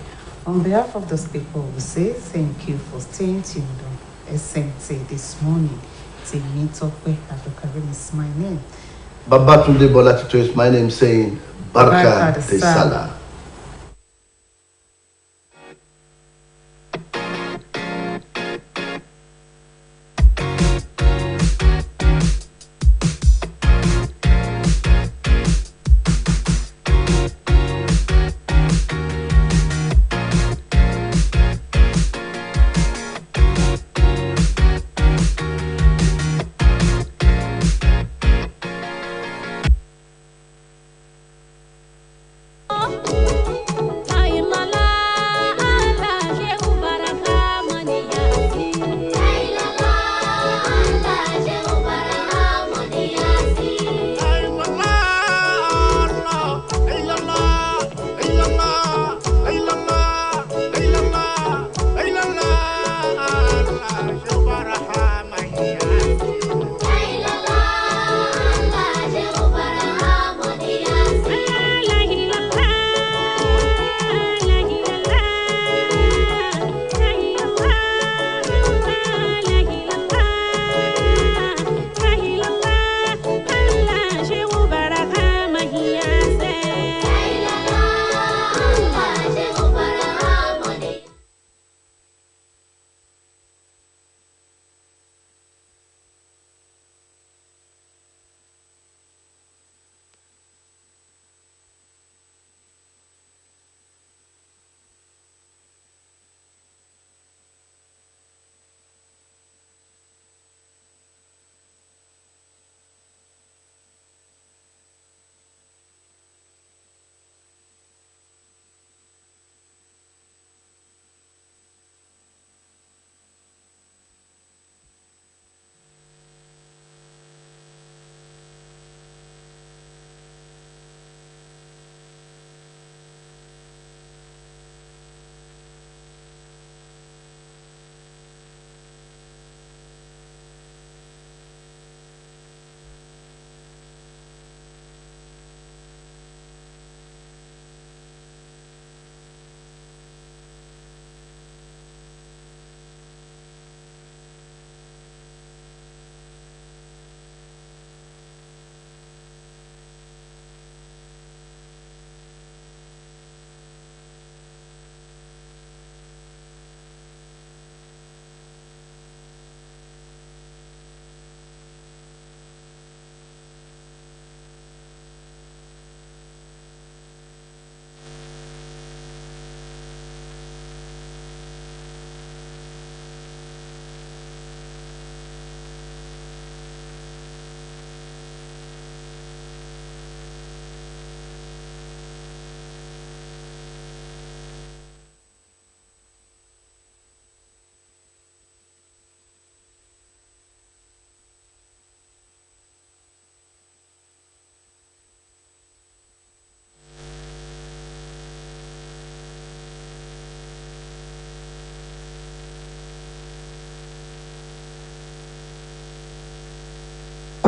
On behalf of those people, we say thank you for staying tuned on SMT this morning. Timitope Abdulkarim is my name. Babatunde Bolatito is my name, saying Barka de Salah. Oh,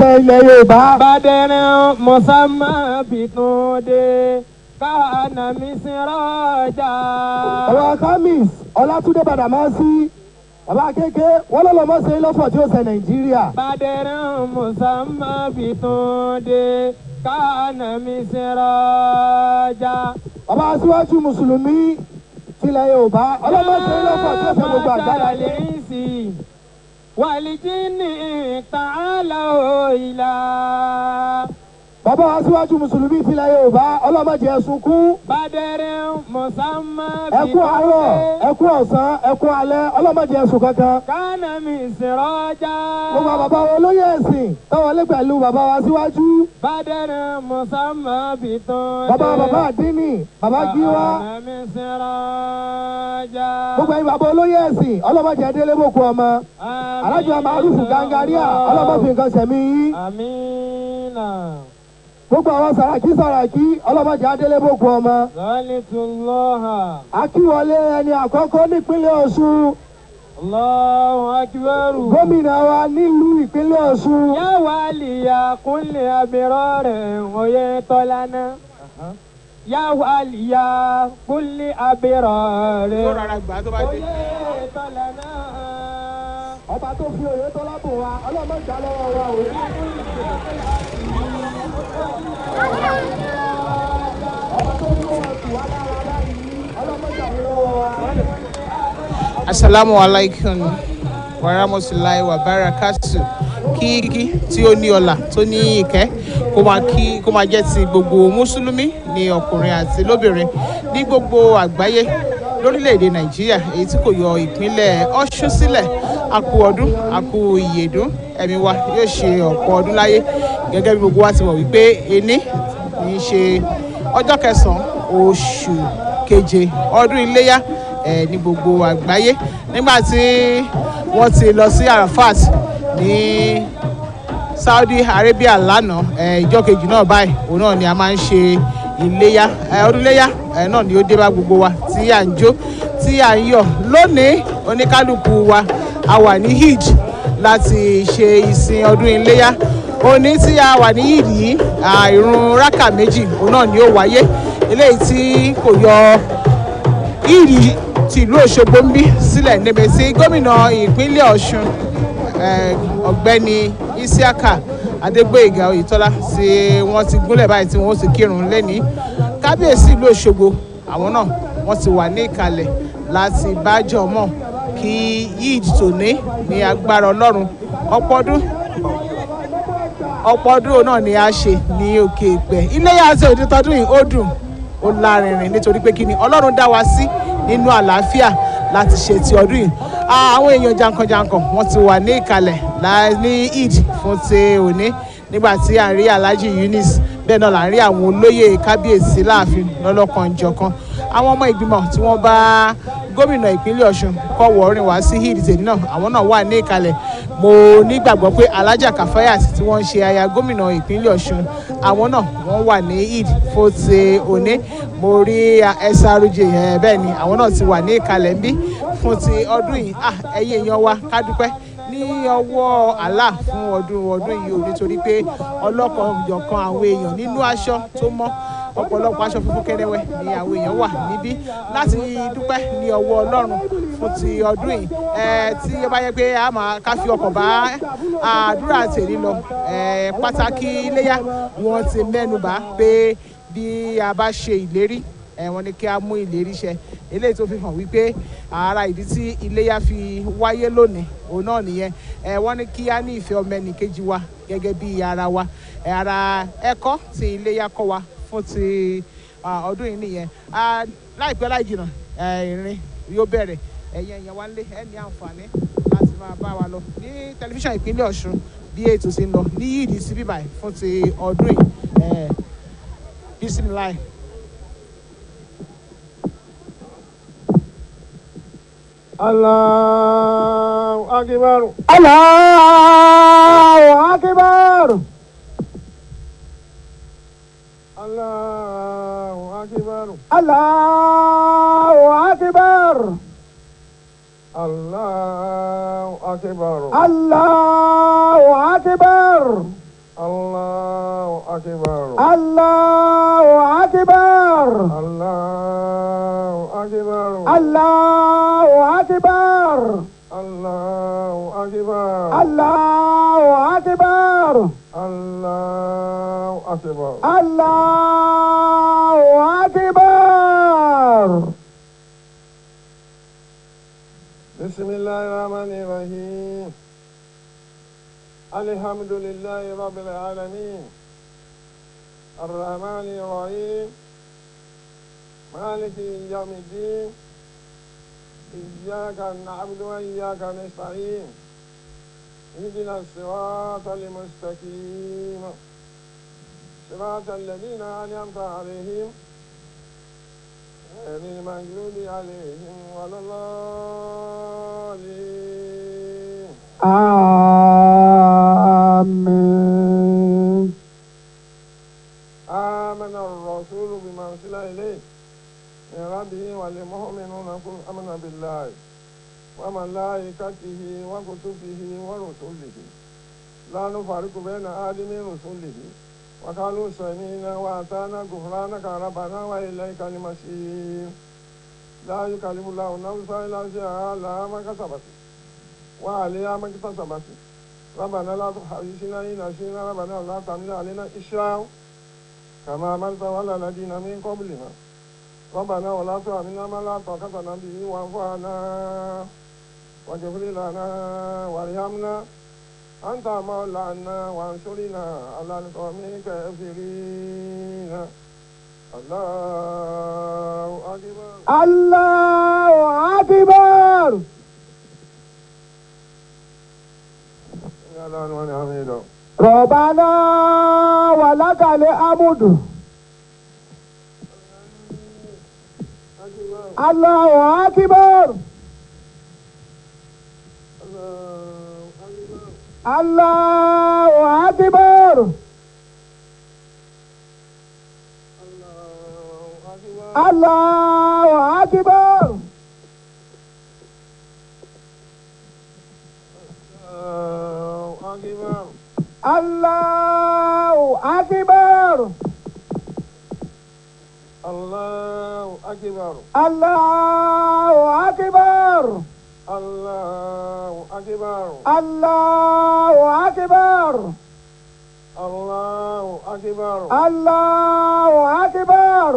aláṣẹ ilẹ̀ Yorùbá. Badẹ́rẹ́ Mùsàmá Bìtúndé Káànà Mísírọ́jà. Bàbá Kamis Ọlátúndé Badamasi. Bàbá kéèké wọ́n lọ́lọ́ mọ́ ṣe lọ́fọ̀ tí ó ṣe Nàìjíríà. Badẹ́rẹ́ Mùsàmá Bìtúndé Káànà Mísírọ́jà. Bàbá aṣíwájú Mùsùlùmí tilẹ̀ Yorùbá ọlọ́mọ ṣe lọ́fọ̀ tí ó ṣe gbogbo àgbáyé. Wàlìjínì tààlà òyìnlá. Bàbá aṣíwájú Mùsùlùmí tilẹ̀ Yorùbá ọlọ́mọ jẹ́ sunkún. Badẹ́rẹ́ Mùsàmá ẹkún àárọ̀ ẹkún ọ̀sán ẹkún alẹ́ ọlọ́mọ jẹ́ sùn kankan. Káànà Mísírọ́jà. Gbogbo bàbá wọn olóyè ẹ̀sìn tọ́wọ́lé pẹ̀lú bàbá wa síwájú. Badẹ́rẹ́ Mùsàmá Bìtúndé. Bàbá àdínì bàbá Gíwá. Káànà Mísírọ́jà. Gbogbo ẹ̀yin bàbá olóyè ẹ̀sìn ọlọ́mọ jẹ́ délé bòkú ọmọ. Alájọ Màrúfù Gàngàríà ọlọ́mọ fi nǹkan sẹ̀mí yín. Àmínà. Gbogbo àwọn sàràkí ọlọ́mọ jẹ́ adélé bòkú ọmọ. Zalitulọ́hà. Akíwọlé ẹni àkọ́kọ́ nípínlẹ̀ Ọ̀ṣun. Allahu akbar. Gómìnà wa nílùú ìpínlẹ̀ Ọ̀ṣun. Yá wàlíyà kúnlẹ̀ abirọ́ rẹ̀ òye tọ́lánà. Yá wàlíyà kúnlẹ̀ abirọ́ rẹ̀ òye tọ́lánà. Ọba tó fi òye tọ́lá bò wá ọlọ́mọ ìjà lọ́wọ́ wa o. Assalamu alaikum warahmatullahi wabarakatuh. Kíkí tí ó ní ọlá tó ní ìkẹ́ kó máa jẹ́ ti gbogbo mùsùlùmí ní ọkùnrin àti lóbìnrin ní gbogbo àgbáyé lórílẹ̀‐èdè Nàìjíríà èyí tí kò yọ ìpínlẹ̀ Ọ̀ṣun sílẹ̀. A kú ọdún a kú ìyèdún ẹ̀mí wa yóò ṣe ọ̀pọ̀ ọdún láyé gẹ́gẹ́ bí gbogbo wa ti mọ̀ wípé ení ní í ṣe ọjọ́ kẹsàn-án oṣù keje ọdún iléyá ní gbogbo àgbáyé nígbà tí wọ́n ti lọ sí Arafat ní Saudi Arabia lánàá ìjọ kejì náà báyìí òun náà ni a máa ń ṣe iléyá ọdún iléyá náà ni ó dé bá gbogbo wa tí à ń jó tí à ń yọ̀ lónìí oníkálukú wa a wà ní Eid láti ṣe ìsìn ọdún iléyá òní tí a wà ní Eid yìí ìrun rákà méjì òun náà ni ó wáyé eléyìí tí kò yọ Eid ti ìlú Òṣogbo ń bí sílẹ̀ níbi tí gómìnà ìpínlẹ̀ Ọ̀ṣun ọ̀gbẹ́ni Isiaka Adégbóyèga Oyètọ́lá tí wọ́n ti gúnlẹ̀ báyìí tí wọ́n ti kírun lẹ́ni kábíyèsí ìlú Òṣogbo àwọn náà wọ́n ti wà ní ìkàlẹ̀ láti bájọ́ mọ̀ kí Eid tòní ní agbára Ọlọ́run ọ̀pọ̀ ọdún náà ni a ṣe ní òkè ìpẹ́ iléyá àti òde tọdún yìí ó dùn ó lárinrin nítorí pé kí ni Ọlọ́run dá wa sí nínú àlàáfíà láti ṣe ti ọdún yìí àwọn èèyàn jankan-jankan wọ́n ti wà ní ìkàlẹ̀ ní Eid fún ti òní nígbà tí à ń rí Alhaji Yunis bẹ́ẹ̀ náà là ń rí àwọn olóyè kábíyèsí láàfin lọ́lọ́kan-jọ̀kan àwọn ọmọ ìgbìmọ̀ tí wọ́n bá gómìnà ìpínlẹ̀ Ọ̀ṣun kọ́ wọ́ọ́rìn wá sí Eid tèmi náà àwọn náà wà ní ìkàlẹ̀ mo nígbàgbọ́ pé Alhaja Kafayat tí wọ́n ń ṣe aya gómìnà ìpínlẹ̀ Ọ̀ṣun àwọn náà wọ́n wà ní Eid fún ti òní mo rí SRJ bẹ́ẹ̀ ni àwọn náà ti wà ní ìkàlẹ̀ ń bí fún ti ọdún yìí ẹ̀yin èèyàn wa ká dúpẹ́ ní ọwọ́ Allah fún ọdún yìí ò nítorí pé ọlọ́kan-ò-jọ̀kan àwọn èèyàn nínú aṣọ tó mọ́ ọ̀pọ̀lọpọ̀ aṣọ funfun kẹ́rẹ́wẹ́ ni àwọn èèyàn wà níbí láti dúpẹ́ ní ọwọ́ Ọlọ́run fún ti ọdún yìí tí ó bá yẹ pé a máa ká fi ọkàn bá àdúrà tèmi lọ pàtàkì iléyá wọn ti mẹ́nu bà pé bí a bá ṣe ìlérí wọ́n ní kí a mú ìlérí ṣẹ eléyìí tó fi hàn wípé ara ìdí tí iléyá fi wáyé lónìí òun náà nìyẹn wọ́n ní kí a ní ìfẹ́ ọmọ ẹnìkejì wa gẹ́gẹ́ bí ara wa ara ẹ̀kọ́ tí iléyá kọ́ wa fún ti ọdún yìí nìyẹn láìpẹ́ láì jìnnà ìrìn yóò bẹ̀rẹ̀ ẹ̀yin èèyàn wa nílé ẹ ní àǹfààní láti máa bá wa lọ ní tẹlifíṣàn ìpínlẹ̀ Ọ̀ṣun bí ètò ti ń lọ ní Yídì sí bíbáyìí fún ti ọdún yìí bisimilayi. Allahu Akbar. Allahu Akbar. Allahu Akbar. Allahu Akbar. Allahu Akbar. Allahu Akbar. Allahu Akbar. Allahu Akbar. Allahu Akbar. Allahu Akbar. Allahu Akbar. Allahu Akbar. Allahu Akbar. Allahu Akbar. Bismillahirrahmanirrahim. Alhamdulillahi Rabbil Alamin. Ar-Rahmanir-Rahim. Maliki Yawmiddin. إياك نعبد وإياك نستعين اهدنا الصراط المستقيم صراط الذين أنعمت عليهم غير المغضوب عليهم ولا الضالين آمين. آمن الرسول بما أرسل إليه من ربه والمؤمنون كل آمن بالله وملائكته وكتبه ورسله لا نفرق بين أحد من رسله وقالوا سمعنا وأطعنا غفرانك ربنا وإليك المصير لا يكلف الله نفسا إلا وسعها لها ما كسبت وعليها ما اكتسبت ربنا لا تحرجنا إن نسينا ربنا لا تحمل علينا إصرا كما عملت على الذين من قبلنا ربنا ولا تحملنا ما لا طاقة لنا به واعف عنا واغفر لنا وارحمنا أنت مولانا وانصرنا على القوم الكافرين الله أكبر الله أكبر. يا الله ونعمده ربنا ولك الحمد. الله أكبر. الله أكبر. الله أكبر. الله أكبر. الله أكبر. الله أكبر. الله أكبر. الله أكبر. الله أكبر. الله أكبر.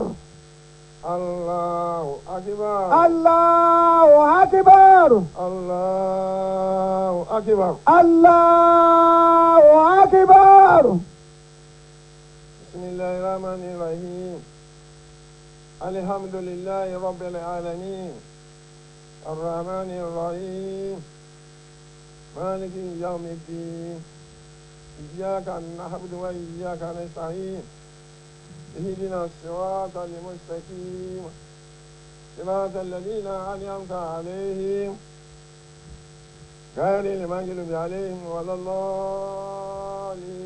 الله أكبر. الله أكبر. الله أكبر. الله أكبر. بسم الله الرحمن الرحيم. الحمد لله رب العالمين الرحمن الرحيم مالك يوم الدين إياك نعبد وإياك نستعين اهدنا الصراط المستقيم صراط الذين أنعمت عليهم غير المغضوب عليهم ولا الضالين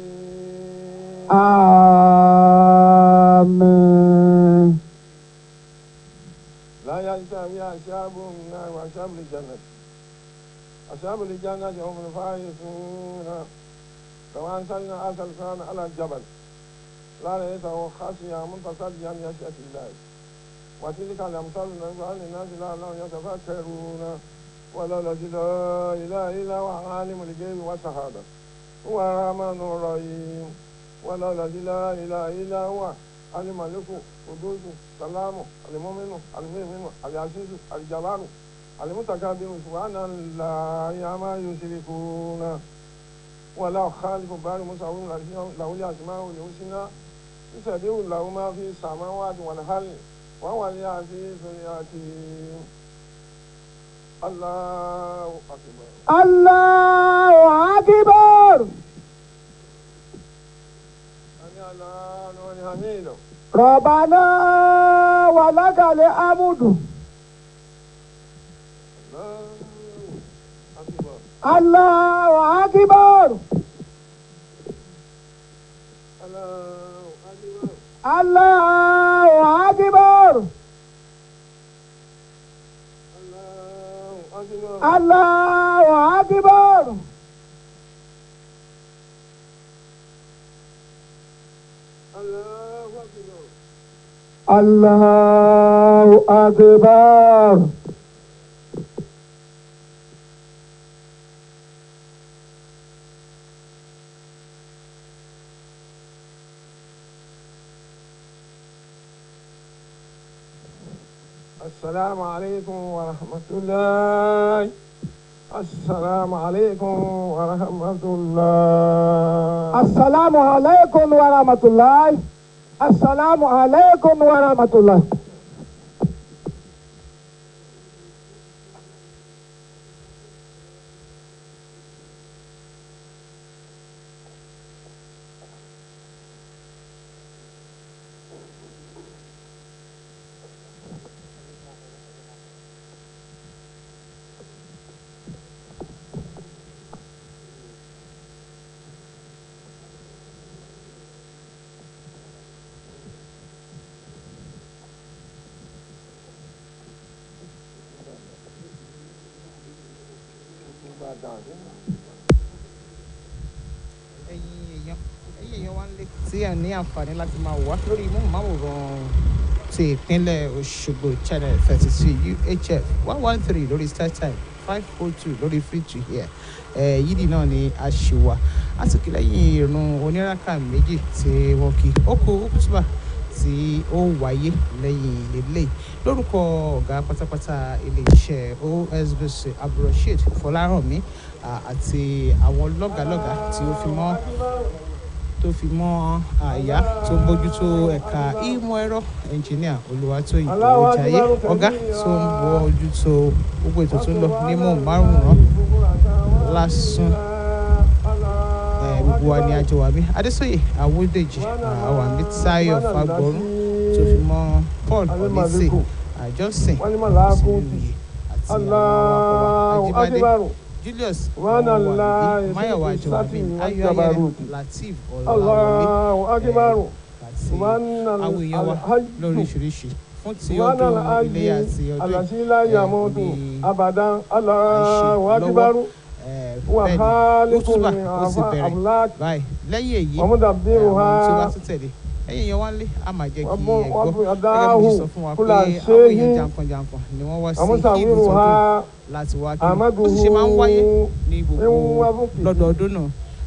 آمين. لا يستوي أصحاب النار وأصحاب الجنة أصحاب الجنة هم الفائزون لو أنزلنا هذا القرآن على الجبل لا لقيته خاشعا متصدعا من خشية الله وتلك الأمثال نضربها للناس لعلهم يتفكرون ولولا لا إله إلا هو عالم الغيب والشهادة هو الرحمن الرحيم ولولا لا إله إلا هو الملك القدوس السلام المؤمن المؤمن العزيز الجبار المتكبر سبحان الله عما يشركون ولا خالق بار مساوي له الأسماء الحسنى يسبح له ما في السماوات والأرض وهو العزيز الحكيم الله أكبر الله أكبر. الله ونعمده ربنا ولك الحمد. الله أكبر. الله أكبر. الله أكبر. Allahu Akbar. Assalamu alaikum wa rahmatullahi. Assalamu alaikum wa rahmatullahi. Assalamu alaikum wa rahmatullahi. Assalamu alaikum wa rahmatullahi. ẹ̀yin èèyàn wa ń lé tí ẹ̀ ní àǹfààní láti máa wá lórí móhùnmáwòrán ti ìpínlẹ̀ Òṣogbo channel 32 UHF 113 lórí StarTime 502 lórí free to hear yídì náà ni a ṣe wà àtúnkì lẹ́yìn ìrun oníràkà méjì tí wọ́n kí ó kú kútùbà tí ó wáyé lẹ́yìn ilé lórúkọ ọ̀gá pátápátá iléeṣẹ́ OSBC Abdulrasheed Fọlárànmí àti àwọn lọ́gàlọ́gà tí ó fi mọ́ àyà tó ń bójútó ẹ̀ka ìmọ̀ ẹ̀rọ ẹnjìníà Olúwatóyìn Owójayé ọ̀gá tó ń bójútó gbogbo ètò tó ń lọ ní móhùnmáwòrán lásán gbogbo wa ni àjọ wà mí Adésóyè Awódèjì àwàmí Táyọ̀ Fagbọ́rún tó fi mọ́ Paul Olise Johnson Sùnwùyí àti àwọn awakọ̀ Ajíbádé Julius Ọ̀wàbí Máyọ̀wá Àjọwàbí Ayọ̀ Ayẹyẹ Lateef Ọláwọlé àti àwọn èèyàn wa lóríṣiríṣi fún ti ọdún Iléyá àti ọdún ìbí àìṣe lọ́wọ́ bẹ́ẹ̀ni lótúbà ó sì bẹ̀rẹ̀ báyìí lẹ́yìn èyí àwọn tí ó bá tún tẹ̀lé ẹ̀yìn èèyàn wá ń lé a máa jẹ́ kí ẹ gbọ́ gẹ́gẹ́ bí mo sọ fún wa pé àwọn èèyàn jankan-jankan ni wọ́n wá sí ìdí sọ́dún láti wá kí ó sì ṣe máa ń wáyé ní gbogbo lọ́dọọdún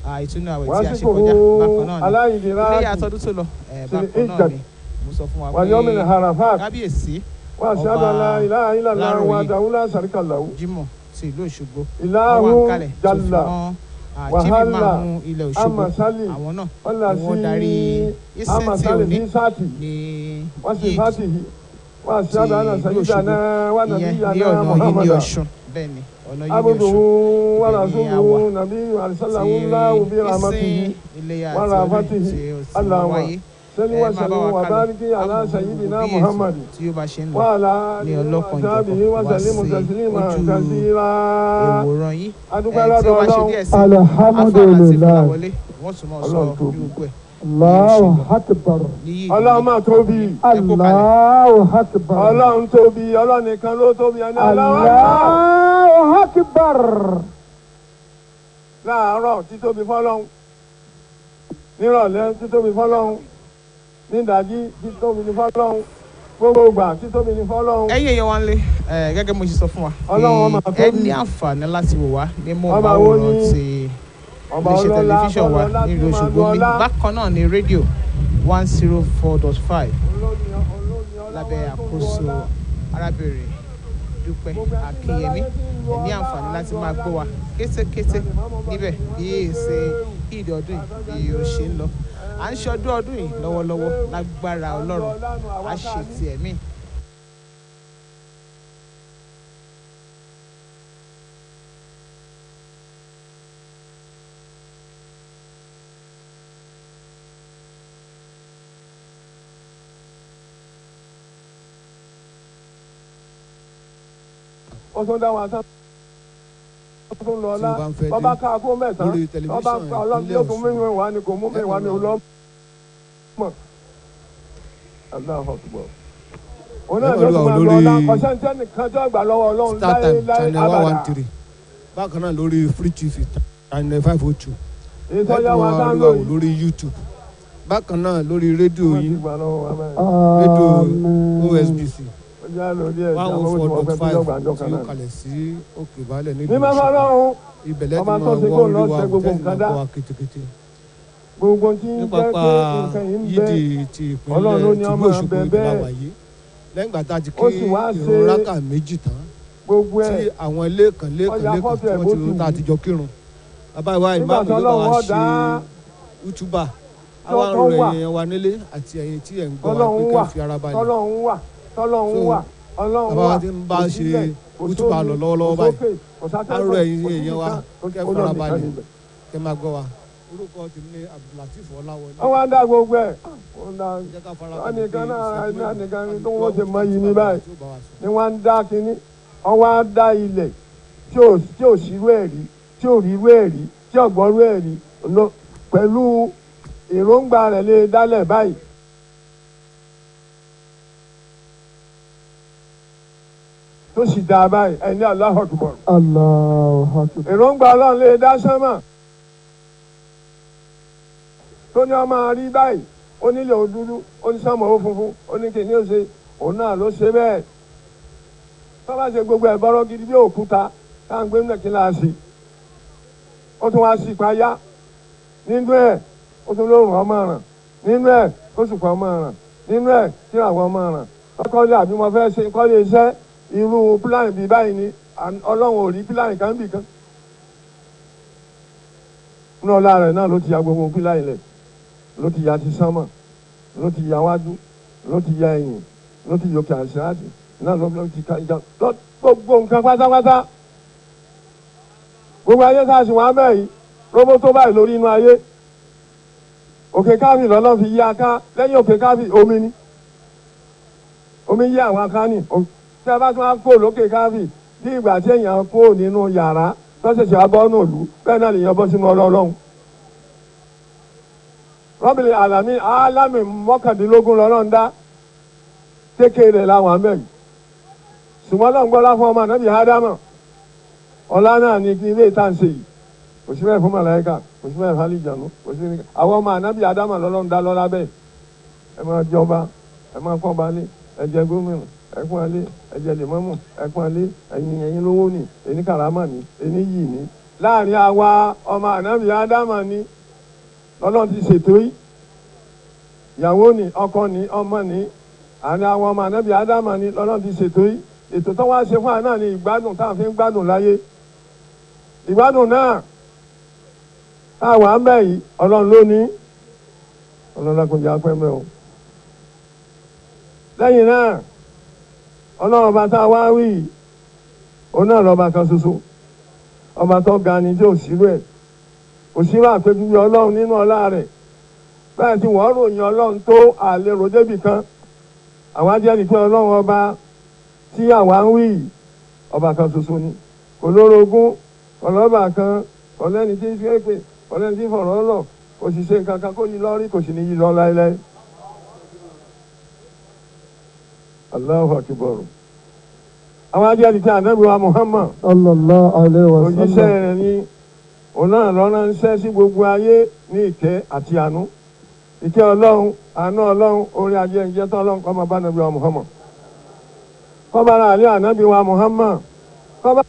náà ìtúnú àwẹ̀ tí a ṣe kọjá bákan náà ni ilé àtọ́dún tó lọ bákan náà ni mo sọ fún wa pé kábíyèsí ọba Láròyè Jímọ̀ ti ìlú Òṣogbo àwọn àkàlẹ̀ tó fi mọ́ àjíbi márùn ilẹ̀ Òṣogbo àwọn náà ni wọ́n darí SMT òní ní yídì ti ìlú Òṣogbo ìyẹn ní ọ̀nà yídì Ọ̀ṣun bẹ́ẹ̀ ni ọ̀nà yídì Ọ̀ṣun ibẹ̀ ni àwa tí ìsìn Iléyá àti ọdún tí ó ti wáyé máa bá wa kálọ àwọn bí ètò tí ó bá ṣe ń lọ ní ọlọ́kan-ò-jọ̀kan wá sí ojú ìwòran yìí tí ó bá ṣe díẹ̀ sí àǹfààní láti fúnra wọlé wọ́n tún máa sọ ní gbogbo ẹ̀. Allahu Akbar. Ọlọ́run máa tóbi. Allahu Akbar. Ọlọ́run tóbi. Ọlọ́run nìkan ló tóbi. Allahu Akbar. Láàárọ̀ títóbi fọ́lọ́run. Nírọ̀lẹ́ títóbi fọ́lọ́run. Nídàájí títóbi ní fọ́lọ́run. Gbogbo ìgbà títóbi ní fọ́lọ́run. ẹ̀yin èèyàn wa ń lé gẹ́gẹ́ mo ṣe sọ fún wa ẹ ní àǹfààní láti wò wá ní móhùnmáwòrán ti iléeṣẹ́ tẹlifíṣàn wa nílùú Òṣogbo mi bákan náà ní rédíò 104.5 lábẹ́ àkóso arábìnrin Dúpẹ́ Akínyẹmí ẹ ní àǹfààní láti máa gbọ́ wa kétékété níbẹ̀ bí èsè ìdí ọdún yìí bí ó ṣe ń lọ à ń ṣọdún ọdún yìí lọ́wọ́lọ́wọ́ lágbára Ọlọ́run á ṣe ti ẹ̀mí. ó tún dá wọn sán ó tún lọ ọlá bàbá ká kó mẹ́sàn-án bàbá ká ọlọ́run yóò tún mímú ìwà ni kò mú mi ìwà mi ò lọ mọ̀ aláhùn ọ̀túnbọ̀. òun náà ló tún máa lọ ọlá kọ̀ṣẹ́ ní tẹ́nìkan tó gbà lọ́wọ́ ọlọ́run láyé abàdà. bákan náà lórí free tv channel 502 ìtọ́jà wa sáà lórí lórí YouTube bákan náà lórí rédíò yín rédíò OSBC 104.5 tí ó kalẹ̀ sí òkè balẹ̀ nílùú Òṣogbo ibẹ̀lẹ̀ tí mo wọ orí wa tẹ́sí máa gbọ́ wa kétékété. ní pápá yídì ti ìpínlẹ̀ tìlú Òṣogbo ìdílé wáyé lẹ́yìn ìgbà tá a ti kí ìrun rákà méjì tán tí àwọn ilé kan tí wọ́n ti tá a ti jọ kírun bàbá ìwà ìmáàmù yóò bá wa ṣe útúbà àwọn àrùn rẹ̀ yẹn wà nílé àti ẹ̀yin tí ẹ̀ ń gbọ́ wa pé kẹ́ fi ara balẹ̀ bàbá wa ti ń bá ṣe útúbà lọ lọ́wọ́lọ́wọ́ báyìí àrùn ẹ̀yin èèyàn wa kẹ́ fi ara balẹ̀ kẹ́ máa gbọ́ wa orúkọ tèmi ní Abdulateef Ọláwọlé. wọ́n wá ń dá gbogbo ẹ̀ wọ́n nìkan náà nìkan tó wọ́n ṣe mọ yìí ní báyìí ni wọ́n ń dá kínní wọ́n wá ń dá ilẹ̀ tí ò sírú ẹ̀ rí tí ò rírú ẹ̀ rí tí ò gbọ́rú ẹ̀ rí pẹ̀lú èròǹgbà rẹ̀ lè dálẹ̀ báyìí. tó sì dá báyìí ẹni Allahu Akbar. èròǹgbà Ọlọ́run lè dá sánmà tó ní ọmọ rí báyìí ó nílò òdúdú ó ní sánmà ó funfun ó ní kìíní ó ṣe òun náà ló ṣe bẹ́ẹ̀ tó bá ṣe gbogbo ẹ̀ bọ́rọ̀ gidi bí òkúta káà ń gbé nílẹ̀ kíláàsì ó tún wá sí payá nínú ẹ̀ ó tún lóòrùn ọmọ ràn nínú ẹ̀ ó sùpọ̀ ọmọ ràn nínú ẹ̀ kíláàwọ̀ ọmọ ràn kọ́lé àbí mo fẹ́ ṣe kọ́lé iṣẹ́ irú pílánì bíi báyìí ni Ọlọ́run ò rí pílánì kan bì kan nínú ọlá rẹ̀ náà ló ti ya gbogbo pílánì lẹ̀ ló ti ya ti sánmọ̀ ló ti ya wájú ló ti ya ẹ̀yìn ló ti yọkẹ àṣíráàtì náà ló ti ka ìjà gbogbo nǹkan pátápátá gbogbo ayé tá a sì wá bẹ́ẹ̀ yìí róbó tó báyìí lórí inú ayé òkè káfí lọ́lọ́ fi yí aká lẹ́yìn òkè káfí omi ni omi yí àwọn aká ní tí a bá tún á kó lókè káfí bí ìgbà tí èèyàn kó nínú yàrá lọ́sẹ̀sẹ̀ abọ́nú òlu bẹ́ẹ̀ náà lèèyàn bọ́ sínú ọlọ́run rọ́bìlì àlàmí alámì mọ́kàndínlógún lọ́rọ̀ ń dá kékeré làwọn àmì yìí ṣùgbọ́n náà ń gbọ́lá fún ọmọ ànábì ádámà ọlá náà ní ilé ìtànṣe yìí kò sí bẹ́ẹ̀ fún màláíkà kò sí bẹ́ẹ̀ fún àlìjànú kò sí àwọn ọmọ ànábì ádámà lọ́rọ̀ ń dá lọ́lá bẹ́ẹ̀ ẹ máa jọba ẹ máa kọ́ balẹ̀ ẹ jẹ gómìnà ẹ kún alẹ́ ẹ jẹ lèmọ́mù ẹ kún alẹ́ ẹ̀yin lówó ni ẹni kàrámà ni ẹni yìí ni láàrin àwa ọmọ ànábì ádámà ni lọ́lọ́run ti ṣètò yìí ìyàwó ni ọkọ ni ọmọ ni àní àwọn ọmọ ànábì ádámà ni lọ́lọ́run ti ṣètò yìí ètò tó wá ṣe fún àná ni ìgbádùn táwọn fi ń gbádùn láyé ìgbádùn náà táwọn à ń bẹ̀ yìí ọlọ́run ló ní ọlọ́run lákùnjẹ apẹ́mẹ́ o lẹ́yìn náà ọlọ́run ọba tá a wá wí òun náà lọ́ba kan ṣoṣo ọba tó ga ni tí ò sírú ẹ̀ òṣìṣẹ́ àpèjúwe ọlọ́run nínú ọlá rẹ̀ báyìí tí wọ́n ròyìn ọlọ́run tó àlérò débì kan àwa jẹ́ ní pé ọlọ́run ọba tí àwa ń wí ọba kan ṣoṣo ni kò lórogún ọlọ́ba kan ọlẹ́ni tí ṣe é pé ọlẹ́ni tí fọ̀rọ̀ lọ kò sì ṣe nǹkan kan kó yí lọ́rí kò sì ní yí lọ láéláé. Allahu akbar. àwọn ajẹ́ ní pé ànábì wa Muhammad sallallahu alaihi wasallam òjíṣẹ́ rẹ̀ ni òun náà lọ́nà ń ṣẹ́ sí gbogbo ayé ní ìkẹ́ àti àánú ìkẹ́ ọlọ́run àánú ọlọ́run orí ajé ìjẹ́ tó ọlọ́run kọ́ máa bá nàbí wa Muhammad kọ́ bá ra àlẹ́ ànábì wa Muhammad kọ́ bá.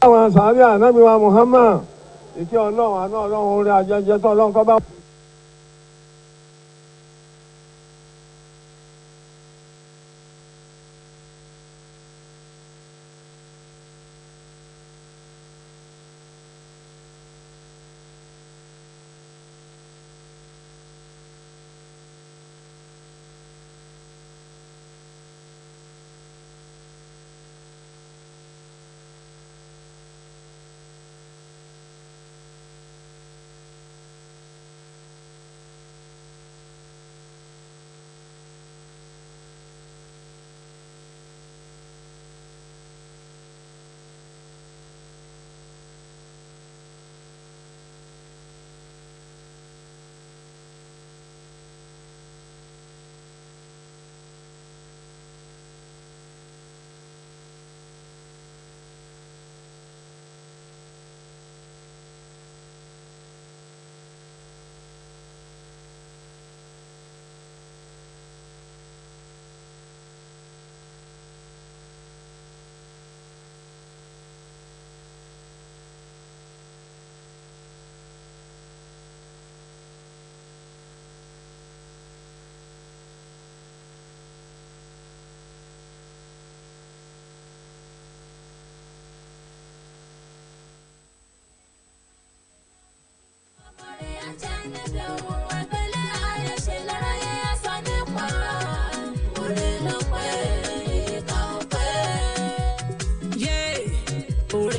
àwọn sàárẹ̀ ànábì wa Muhammad ìkẹ́ ọlọ́run àánú ọlọ́run orí ajẹ́jẹ́ tó ọlọ́run kọ́ bá.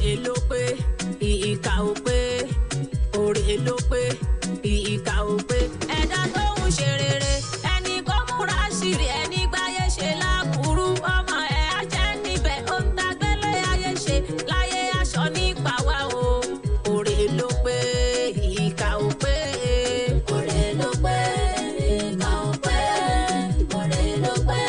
òrè ló pé ìkà ò pé òrè ló pé ìkà ò pé ẹ̀dá tó ń ṣe rere ẹni kó múra ṣìrì ẹni gbáyé ṣe láburú ọmọ ẹ̀ á jẹ́ níbẹ̀ ó ń tagbélé ayé ṣe láyé aṣọ nípa wa o òrè ló pé ìkà ò pé òrè ló pé ìkà ò pé òrè ló pé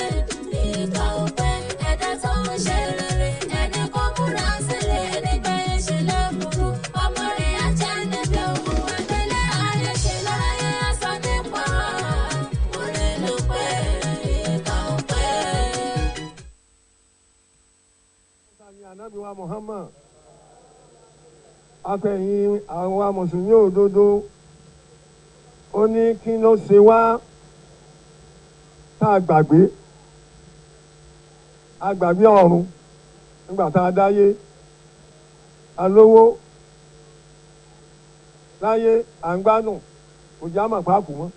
ìkà ò pé ẹ̀dá tó ń ṣe rere ẹni kó múra ṣìrì ẹni gbáyé ṣe láburú ọmọ rẹ̀ á jẹ́ níbẹ̀ ó ń tagbélé ayé ṣe láyé aṣọ nípa òrè ló pé ìkà ò pé. Ànábì wa Muhammad akẹ́yìn àwọn mùsùlùmí òdodo ó ní kí ló ṣe wá tá a gbàgbé ọ̀run nígbà tá a dáyé alówó láyé à ń gbádùn kò já mọ̀ páàkù mọ́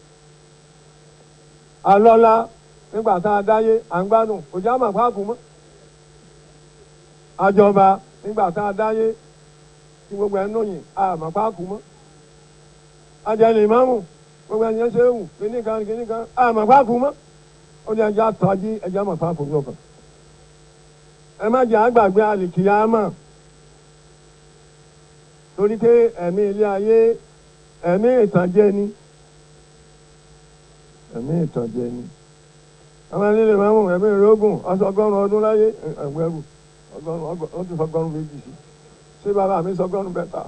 alọ́lá nígbà tá a dáyé à ń gbádùn kò já mọ̀ páàkù mọ́ àjọba nígbà tá a dáyé tí gbogbo ẹ̀ ń lóyìn àmọ́ páàkù mọ́ ajẹ́lẹ̀ ìmáàmù gbogbo ẹ̀yẹn ṣe é wù kíníkan àmọ́ páàkù mọ́ ó ní ẹja tọ́jú ẹja mọ̀ páàkù yọ̀kan ẹ má jẹ́ àgbàgbé àlìkìyámà torí pé ẹ̀mí ilé ayé ẹ̀mí ìtànjẹ ni àwọn ilé ìmáàmù ẹ̀mí ìrógùn ọ̀sọ̀gọ́rùn ọdún láyé ẹ̀wẹ̀rù ó ti fọgọ́rùn méjì sí ṣé bàbá mi sọgọ́rùn bẹ́ta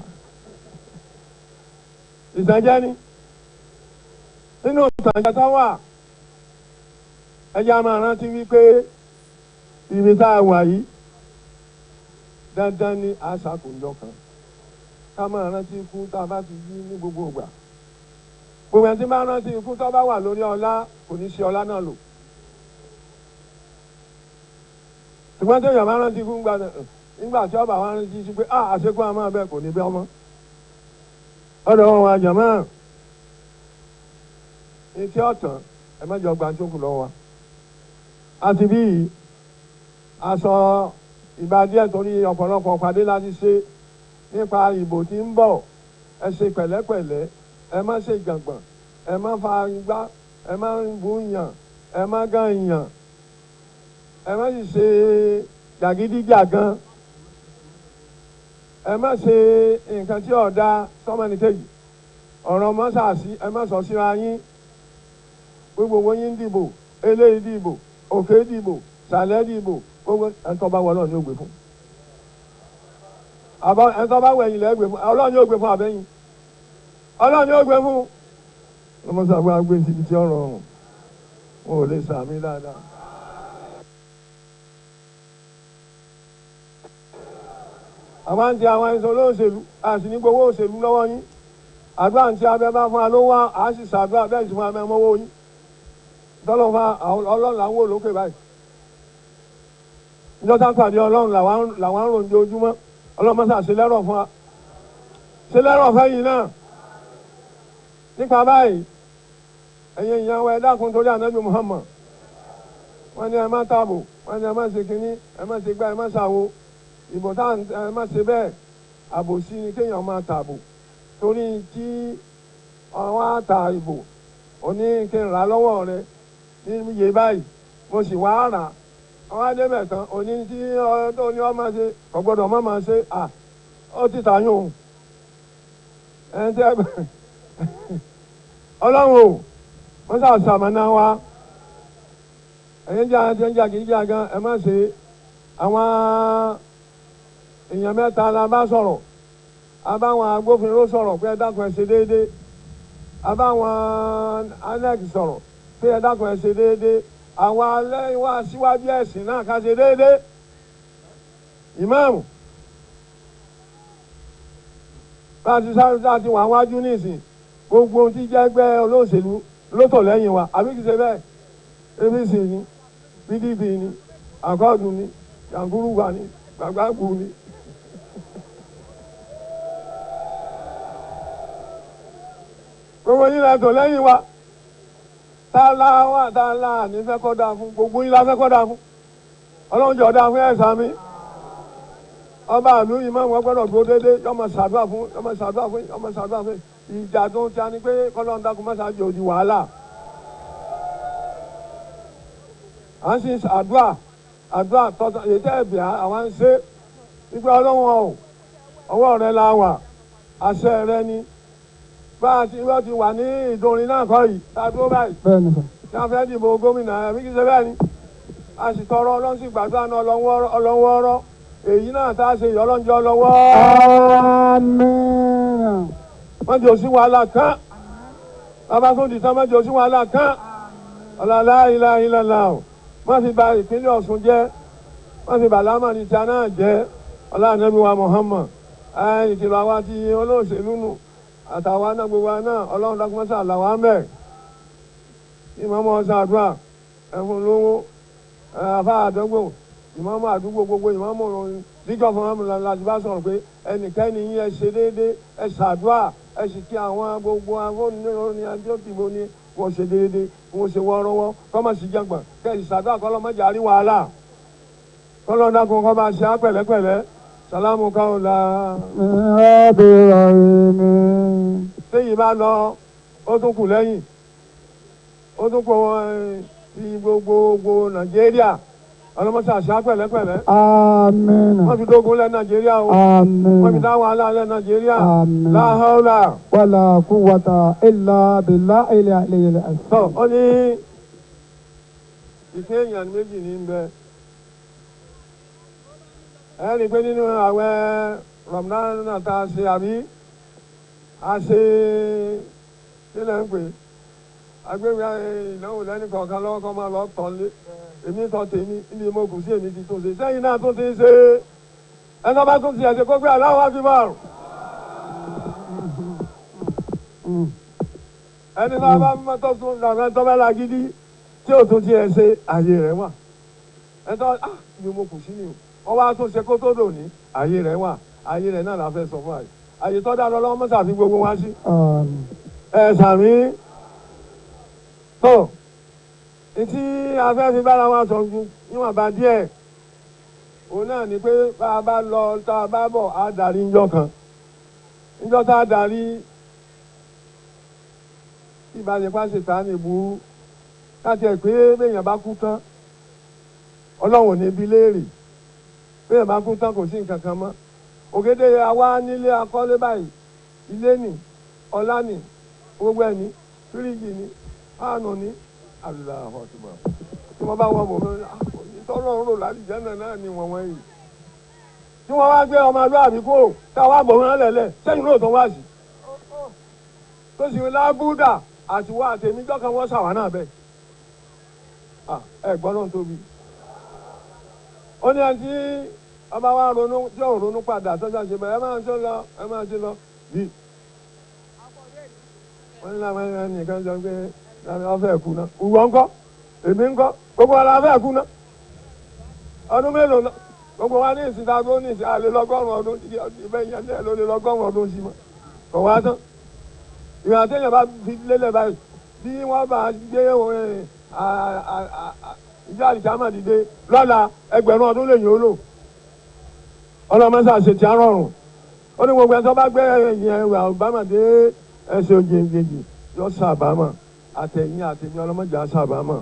ìtànjẹ ni nínú ìtànjẹ tó wà ẹjẹ a máa rántí wípé ibi tá a wà yìí dandan ni a ṣàkójọ kan ká máa rántí ikú tá a bá ti yí ní gbogbo ìgbà gbogbo ẹni tí máa rántí ikú tó bá wà lórí ọlá kò ní ṣe ọlá náà lò ṣùgbọ́n tí èèyàn máa rántí ikú nígbà tí ọba wa rántí sí pé àṣekú àmọ́ abẹ́ kò ní bí ọmọ ọ̀dọ̀ wọn wà jàmọ́ etí ọ̀tàn ẹ mẹ́jọ gba tó kù lọ́wọ́ wa àti bí aṣọ ìgbà díẹ̀ torí ọ̀pọ̀lọpọ̀ pàdé láti ṣe nípa ìbò tí ń bọ̀ ẹ ṣe pẹ̀lẹ́pẹ̀lẹ́ ẹ má ṣe jàngbọ̀n ẹ má fa igbá ẹ má bú yàn ẹ má gán yàn ẹ má sì ṣe jàgídíjàgan ẹ má ṣe nǹkan tí ọ̀dà sọ́mọ́nìkejì ọ̀rọ̀ mọ́sàásì ẹ má sọ síra yín gbogbo yín dìbò eléyìí dìbò òkè dìbò sàlẹ̀ dìbò gbogbo ẹ̀ńtọ́ bá wọ ọlọ́run yóò gbé fún ẹ̀ńtọ́ bá wọ ẹ̀yìn lẹ́ẹ̀ gbé fún ọlọ́run yóò gbé fún àbẹ́yìn ọlọ́run yóò gbé fún ọmọọ̀sàgbà gbé síbi tí ọ̀rọ̀ ọ̀hún wọn ò lè sàmì dáadáa. àwọn àǹtí àwọn ẹ̀sọ́ olóòṣèlú àti ní gbowó òṣèlú lọ́wọ́ yín àdúrà àǹtí abẹ́ bá fún wa ló wá àá sì ṣàdúrà bẹ́ẹ̀ sì fún wa mẹ́mọ́wó yín tọ́lọ́ fún ọlọ́run làwọn olókè báyìí ìjọba pàdé ọlọ́run làwọn ń ròǹdè ojúmọ́ ọlọ́run mọ́sà ṣe lẹ́rọ̀ fún wa ṣe lẹ́rọ̀ fẹ́yìn náà nípa báyìí ẹ̀yin ìyẹn wa ẹ dákun torí ànábì Muhammad wọ́n ní ẹ má tààbò wọ́n ní ẹ má ṣe kínní ẹ má ṣe gbá ẹ má ṣàwo ìbò tá ẹ má ṣe bẹ́ẹ̀ àbòsí ni kéèyàn máa tààbò torí tí wọ́n á ta ìbò òní kí n rà lọ́wọ́ rẹ ní iye báyìí mo sì wá rà àwọn adébẹ̀ tán òní tí tó ní wọ́n máa ṣe kò gbọ́dọ̀ má máa ṣe ó ti tàyún òun ẹni tí ẹ ọlọ́run o wọ́n sà sàmánà wa ẹ̀yin jà àti ẹ̀yin jà kì í jà gan ẹ má ṣe àwọn èèyàn mẹ́ta la bá sọ̀rọ̀ abáwọn agbófinró sọ̀rọ̀ pé ẹ dákun ẹ ṣe déédéé abáwọn anec sọ̀rọ̀ pé ẹ dákun ẹ ṣe déédéé àwọn alẹ́ wa síwájú ẹ̀sìn náà ká ṣe déédéé ìmáàmù láti sáré láti wà wájú nísìn gbogbo ohun tí jẹ́ ẹgbẹ́ olóṣèlú ló tò lẹ́yìn wa àbí kìí ṣe bẹ́ẹ̀ apc ni pdp ni akọ́ọ̀dù ni yankuruwa ni gbàgbàgbù ni. gbogbo yín la tò lẹ́yìn wa tá a la ní fẹ́ kọ́ dáa fún gbogbo yín la fẹ́ kọ́ dáa fún ọlọ́run jọ̀ọ́ dáa fún ẹ̀sán mi ọba àlú yìí máa wọ́n gbọ́dọ̀ dúró déédéé yọmọ ṣàdúrà fún yọmọ ṣàdúrà fún yọmọ ṣàdúrà fún ìjà tó ń tani pé kọ́lọ́n dákun má ṣáájú òdi wàhálà. à ń sin àdúrà tọ́tọ́ èyí tẹ́ ẹ̀bì àwọn ń ṣe wípé ọlọ́wọ́n o ọwọ́ rẹ la wà àṣẹ rẹ ni bá a ti wọ́n ti wà ní Ìdòrin náà kọ́ yìí tá a dúró báyìí. bẹ́ẹ̀ni sà. tí wọ́n fẹ́ dìbò gómìnà ẹ̀mí kìí ṣe bẹ́ẹ̀ ni a sì tọrọ ọlọ́run sì gbàdúrà náà ọlọ́wọ́ọ́rọ́ èyí náà tá a ṣe yọ ọlọ́njọ́ ọlọ́wọ́. àmín. wọ́n jò sí wàhálà kan bàbá tó di tán wọ́n jò sí wàhálà kan ọ̀làlá ìlàlá o wọ́n fi bà ìpínlẹ̀ Ọ̀ṣun jẹ́ wọ́n fi bà lámàní tí a náà jẹ́ ọlọ́ànẹ́bí wa Muhammad ìkìlọ̀ àwa ti olóòṣèlú nù àtàwa náà gbogbo wa náà ọlọ́run dákúmọ́sá làwọn á mẹ́ ìmọ̀mọ́ ọ̀sán àdúrà ẹ̀fún lówó àfa àdúgbò ìmọ̀mọ́ àdúgbò gbogbo ìmọ̀mọ́ díjọ́ fún ọmọ láti bá sọ̀rọ̀ pé ẹnikẹ́ni yín ẹ ṣe déédéé ẹ ṣàdúrà ẹ sì kí àwọn gbogbo agbóhùn adókìbò ni wọ́n ṣe déédéé wọ́n ṣe wọ́ọ́rọ́wọ́ kọ́mọ̀ sí jàngbọ̀n kẹ́sì ṣàdúrà kọ́lọ́mọ́jà rí wàhálà kọ́lọ́dàkùn kọ́ máa ṣe á pẹ̀lẹ́pẹ̀lẹ́ salamu kaula. téyì bá lọ ó tún kù lẹ́yìn ó tún kù ti gbogbo Nàìjíríà ọlọmọsí àṣà pẹ̀lẹ́pẹ̀lẹ́. àmín. wọ́n fi dógun lẹ Nàìjíríà o. àmín. wọ́n fi dá wàhálà lẹ Nàìjíríà. àmín. la hawla. wala quwwata illa billahi al-aliyyil azim. tọ́ ó ní ìpín èèyàn méjì ní bẹ ẹ rí i pé nínú àwẹ̀ Ramadan náà tá a ṣe àbí a ṣe sílẹ̀ ń pè agbègbè ìnáwó lẹ́nu kọ̀ọ̀kan lọ́wọ́ kan máa lọ tọ̀ lé èmi tọ́ tèmi níbi mo kù sí èmi ti tó ṣe sẹ́yìn náà tó ti ń ṣe ẹni bá tún ti ẹ̀ṣẹ̀ kó gbé Allahu Akbar ẹni náà bá mọ́tò tún lọ́nà tó bá la gidi tí ò tún ti ẹ̀ ṣe àyè rẹ̀ wà ẹni tó ibi mo kù sí ni o wọ́n wá tún ṣe kó tó dò ní àyè rẹ̀ wà àyè rẹ̀ náà la fẹ́ sọ fún àyè àyè tó dá lọ lọ́wọ́ mọ́sàfí gbogbo wá sí ẹ̀ sàmí tó etí afẹ́ fi bára wa sọ ju níwọ̀n bá díẹ̀ òun náà ni pé bá a bá lọ tá a bá bọ̀ á darí ńjọ́ kan ńjọ́ tá a darí ìbáṣepá ṣètà ní burú láti ẹ̀ pé béèyàn bá kú tán ọlọ́run ò ní bí léèrè béèyàn bá kú tán kò sí nǹkan kan mọ́ ògèdè àwa nílé akọ́lé báyìí ilé nì ọlá nì gbogbo ẹ̀ ní fíríjì ní fáànù ní Allahu Akbar tí wọ́n bá wọ́n mọ̀ tọ́lọ́ ń rò lálìjẹ́ náà ni wọ́n wọ́n yìí tí wọ́n wá gbé ọmọlúwàbí kó táwa bọ̀ wọ́n lẹ̀lẹ̀ sẹ́yìn náà tó wá sí tó sì ń lábúdà àti wá àtẹ̀mí jọ́kan wọ́n ṣàwá náà bẹ́ẹ̀ ẹ gbọ́ náà tóbi ó ní ẹni tí ọba wa ronú tí òun ronú padà tọ́jà ṣe bẹ́ẹ̀ ẹ máa ṣe lọ bí wọ́n ní làwọn ẹni kan sọ pé ọfẹ ẹkú náà ìwọ ńkọ́ èmi ńkọ́ gbogbo ara afẹ ẹkú náà ọdún mélòó náà gbogbo wa ní ìsìta tó ní ìsìn àlè lọ́gọ́rùn ọdún ìbẹ yẹn ní ẹ ló lè lọ́gọ́rùn ọdún sí mọ kò wá tán ìwà àtẹyìn bá fi lélẹ̀ báyìí bí wọ́n bá gbé ìjà àdìsámà dìde lọ́la ẹgbẹ̀rún ọdún lèyìn ó lò ọlọmọsà ṣètì àrọrùn ó ní gbogbo ẹ̀sọ́ bá gbé ẹ̀yìn ẹ̀wà Obama dé ẹsẹ̀ òjèǹjèjì yọ sábàámà àtẹ̀yìn àtẹ̀yìn ọlọ́mọdé àṣàbámọ̀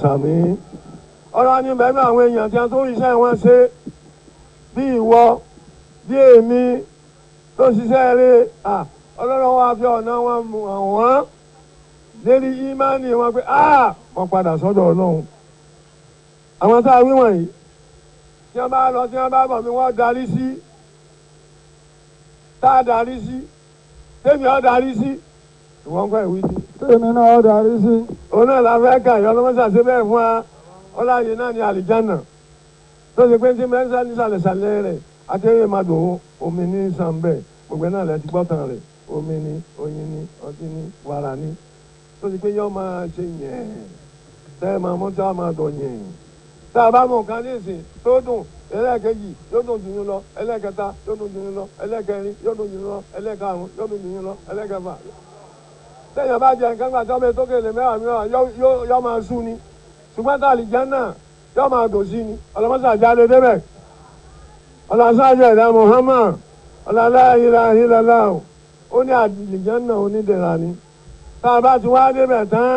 sàmí ọ̀rọ̀ ni bẹ́ẹ̀ àwọn èèyàn tí a tó iṣẹ́ wọn ṣe bí ìwọ bí èmi tó ṣiṣẹ́ rẹ̀ ọlọ́run wa fi ọ̀nà wọn mú àwọn lérí ìmánì wọn pé wọ́n padà sọ́dọ̀ ọlọ́run àwọn tá a wí wọ̀nyí tí wọ́n bá lọ tí wọ́n bá bọ̀ mi wọ́n darí sí tá a darí sí tèmi ọ̀ darí sí ìwọ́n kọ́ ìwé sí. tèmi náà darí sí. òun náà la fẹ́ kà yọ ọlọ́mọṣà ṣe bẹ́ẹ̀ fún wa ọláyé náà ní àlìjánà tó ṣe pé tí mẹ́sàn ní sàlẹ̀sàlẹ̀ rẹ̀ akéré máa dùn omi ní sàmbẹ̀ gbogbo náà lẹ ti gbọ́tàn rẹ̀ omi ní oyin ní ọtí ní wàrà ní tó ṣe pé yọ máa ṣe yẹn tẹ́ ẹ máa mú tí wọ́n máa dọ̀ yẹn tá a bá mọ̀ nǹkan ní ìsìn tó dùn ẹlẹ́ẹ̀kejì yóò dùn jù yín lọ ẹlẹ́ẹ̀kẹta yóò dùn jù yín lọ ẹlẹ́ẹ̀kẹrin yóò dùn jù yín lọ ẹlẹ́ẹ̀karùn yóò dùn jù yín lọ ẹlẹ́ẹ̀kẹfà tẹ́yìn bá jẹ nǹkan gbàtọ́ mi tó kéde mẹ́wàá mìíràn yọ máa sú ni ṣùgbọ́n tá àlìjánnà yọ máa dùn sí ni ọlọ́mọṣà jáde débẹ̀ ọlọ́sájú ẹ̀dá Muhammad ọlọ́lá ìlàhílàlá ó ní àlìjánà onídẹ̀ra ni tá a bá ti wá débẹ̀ tán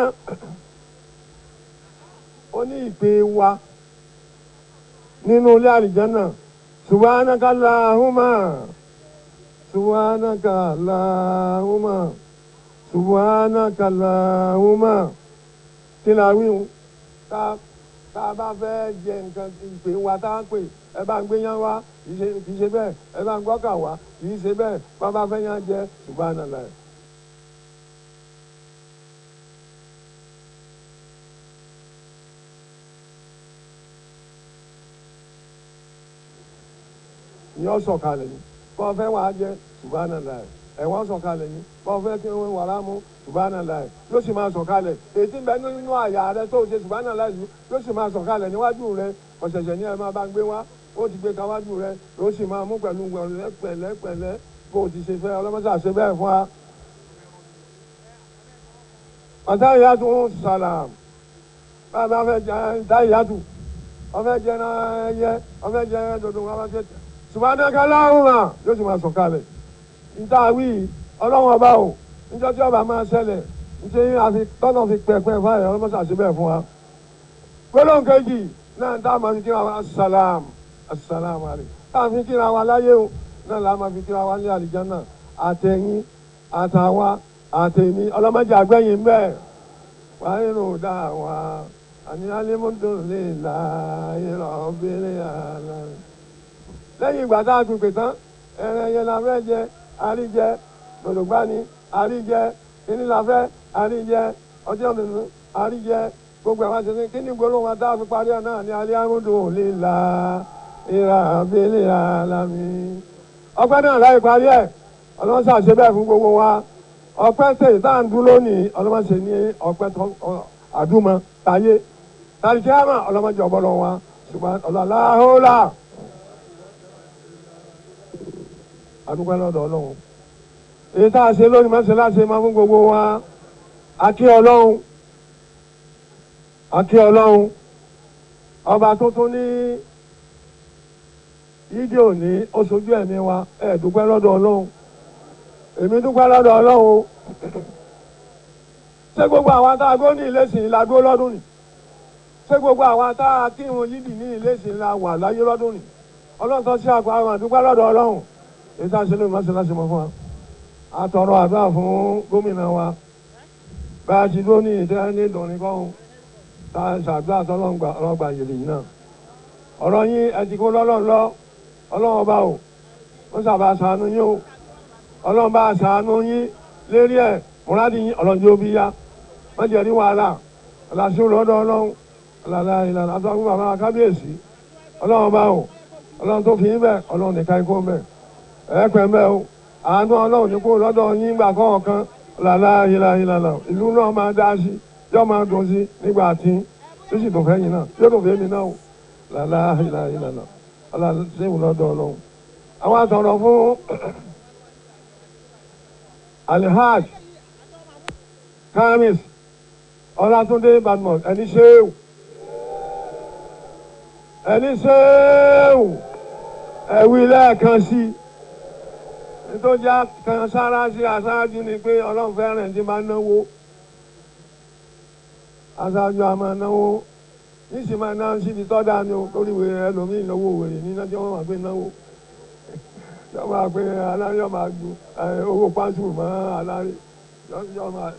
ó ní ìpè wa nínú ilé àlìjánà subhanaka Allahumma subhanaka Allahumma subhanaka Allahumma kí la wí wọn tá a bá fẹ́ jẹ nǹkan ìpè wa tá a pè ẹ bá ń gbé yán wá kì í ṣe bẹ́ẹ̀ ẹ bá ń gbọ́kà wá kì í ṣe bẹ́ẹ̀ bá bá fẹ́ yán jẹ subhanallah. ìyẹn sọ̀kalẹ̀ ni bọ́ fẹ́ wàá jẹ subhanallah ẹ̀wọ̀n sọ̀kalẹ̀ ni bọ́ fẹ́ kí wọ́n wàrà mú subhanallah yóò sì máa sọ̀kalẹ̀ ètí ń bẹ nínú àyà rẹ tó ṣe subhanallah yóò sì máa sọ̀kalẹ̀ níwájú rẹ ọ̀sẹ̀sẹ̀ ní ẹ máa bá ń gbé wá ó ti gbé káwájú rẹ yóò sì máa mú pẹ̀lú pẹ̀lẹ́pẹ̀lẹ́ bó o ti ṣe fẹ́ ọlọ́mọṣà ṣe bẹ́ẹ̀ fún wa. àtàyàtú sàlám bàbá fẹ́ jẹ àtàyàtú ọfẹ́ jẹ ẹyẹ ọfẹ́ jẹ dòdò wọn bá ṣe subhanaka Allahumma yóò sì máa sọ̀kalẹ̀ níta wí ọlọ́wọ́n ọba o níjọ́ tí ọba máa ṣẹlẹ̀ nítorí àfi tọ́nà fi pẹ̀pẹ̀ fáyọ̀ ọlọ́mọṣà ṣe bẹ́ẹ̀ fún wa. gbólóhùn kejì náà tá a máa fi kíra wa asalaam asalaam alẹ́ tá a fi kíra wa láyé o náà là á máa fi kíra wa ní àlìjánnà àtẹ̀yìn àtàwa àtẹ̀mí ọlọ́mọdé àgbẹ̀yìn bẹ́ẹ̀ wàá nínú dá wa àní alimudulilayi rabbil alamin. lẹ́yìn ìgbà tá a tún pè tán ẹ̀rẹ̀ yẹn la fẹ́ jẹ àríjẹ gbọdọ̀gbani àríjẹ kíní la fẹ́ àríjẹ ọjọ́ tuntun àríjẹ gbogbo àwọn àṣẹ kíní gbólóhùn wa tá a fi parí ẹ̀ náà ní alimudulilayi rabbil alamin. ọpẹ́ náà láì parí ẹ̀ ọlọ́run ṣàṣẹ bẹ́ẹ̀ fún gbogbo wa ọpẹ́ tèyí tá à ń dúró ní ọlọ́run ṣe ní ọpẹ́ tó àdúmọ̀ táyé tàlìkíámà ọlọ́run jọ bọ́lọ́ wa ṣùgbọ́n ọlọ́láhólà àdúgbò lọ́dọ̀ ọlọ́run èyí tá a ṣe lónìí mọ́ṣẹ́ láṣẹ máa fún gbogbo wa akí ọlọ́run ọba tó tún ní yídì òní ó sojú ẹ̀mí wa ẹ̀ dúpẹ́ lọ́dọ̀ ọlọ́run èmi dúpẹ́ lọ́dọ̀ ọlọ́run ṣé gbogbo àwọn tá a gbó ní ìlẹ́sìn la dúró lọ́dún ni ṣé gbogbo àwọn tá a kírun yídì ní ìlẹ́sìn la wà láyé lọ́dún ni ọlọ́run tó ṣe àpò àwọn àdúpẹ́ lọ́dọ̀ ọlọ́run èyí tá a ṣe lóyún mọ́ṣẹ́ láṣẹ mọ́ fún wa a tọrọ àdúrà fún gómìnà wa bá a ti dúró ní ìtẹ́ ní ìdùnní kọ́hún tá a ṣàdúrà tọ́lọ́gbà yìí yìí náà ọ̀rọ̀ yín ẹ ti kó lọ́lọ́run lọ ọlọ́run ọba o wọ́n sábà ṣàánú yín o ọlọ́run bá ṣàánú yín lérí ẹ̀ múradì yín ọlọ́run yóò bí yá wọ́n jẹ́ ní wàhálà ọ̀làṣẹ́ lọ́dọ̀ ọlọ́run ọ̀làlà ìlànà àtọ́kùn bàbá kábíyèsí ọlọ́run bá o ọlọ́run tó fi yín bẹ̀ ọlọ́run nìkan ikú bẹ̀ ẹ̀ẹ́pẹ̀ bẹ̀ o àánú ọlọ́run ní kó lọ́dọ̀ yín gbà kọ̀ọ̀kan ọ̀làlà ìlànà ìlú náà máa dá sí yóò máa dùn sí nígbà tí ó sì dùn fẹ́yìn náà yóò dùn fẹ́mi náà o ọ̀làlà ìlànà ọ̀làṣẹ́ lọ́dọ̀ ọlọ́run àwọn àtọ̀rọ̀ fún alihaj kamis ọlátúndé badmus ẹni ṣéwù ẹwí lẹ́ẹ̀kan sí nítorí kan sára sí aṣáájú ni pé ọlọ́run fẹ́ràn tí máa náwó aṣáájú a máa náwó níṣì máa náwó síbi tọ́da ni o lórí ìwé ẹlòmíì náwó wèrè níná tí wọ́n máa gbé náwó yọ máa gbé alárí yọ máa ju owó pàǹtù mọ́ alárí yọ máa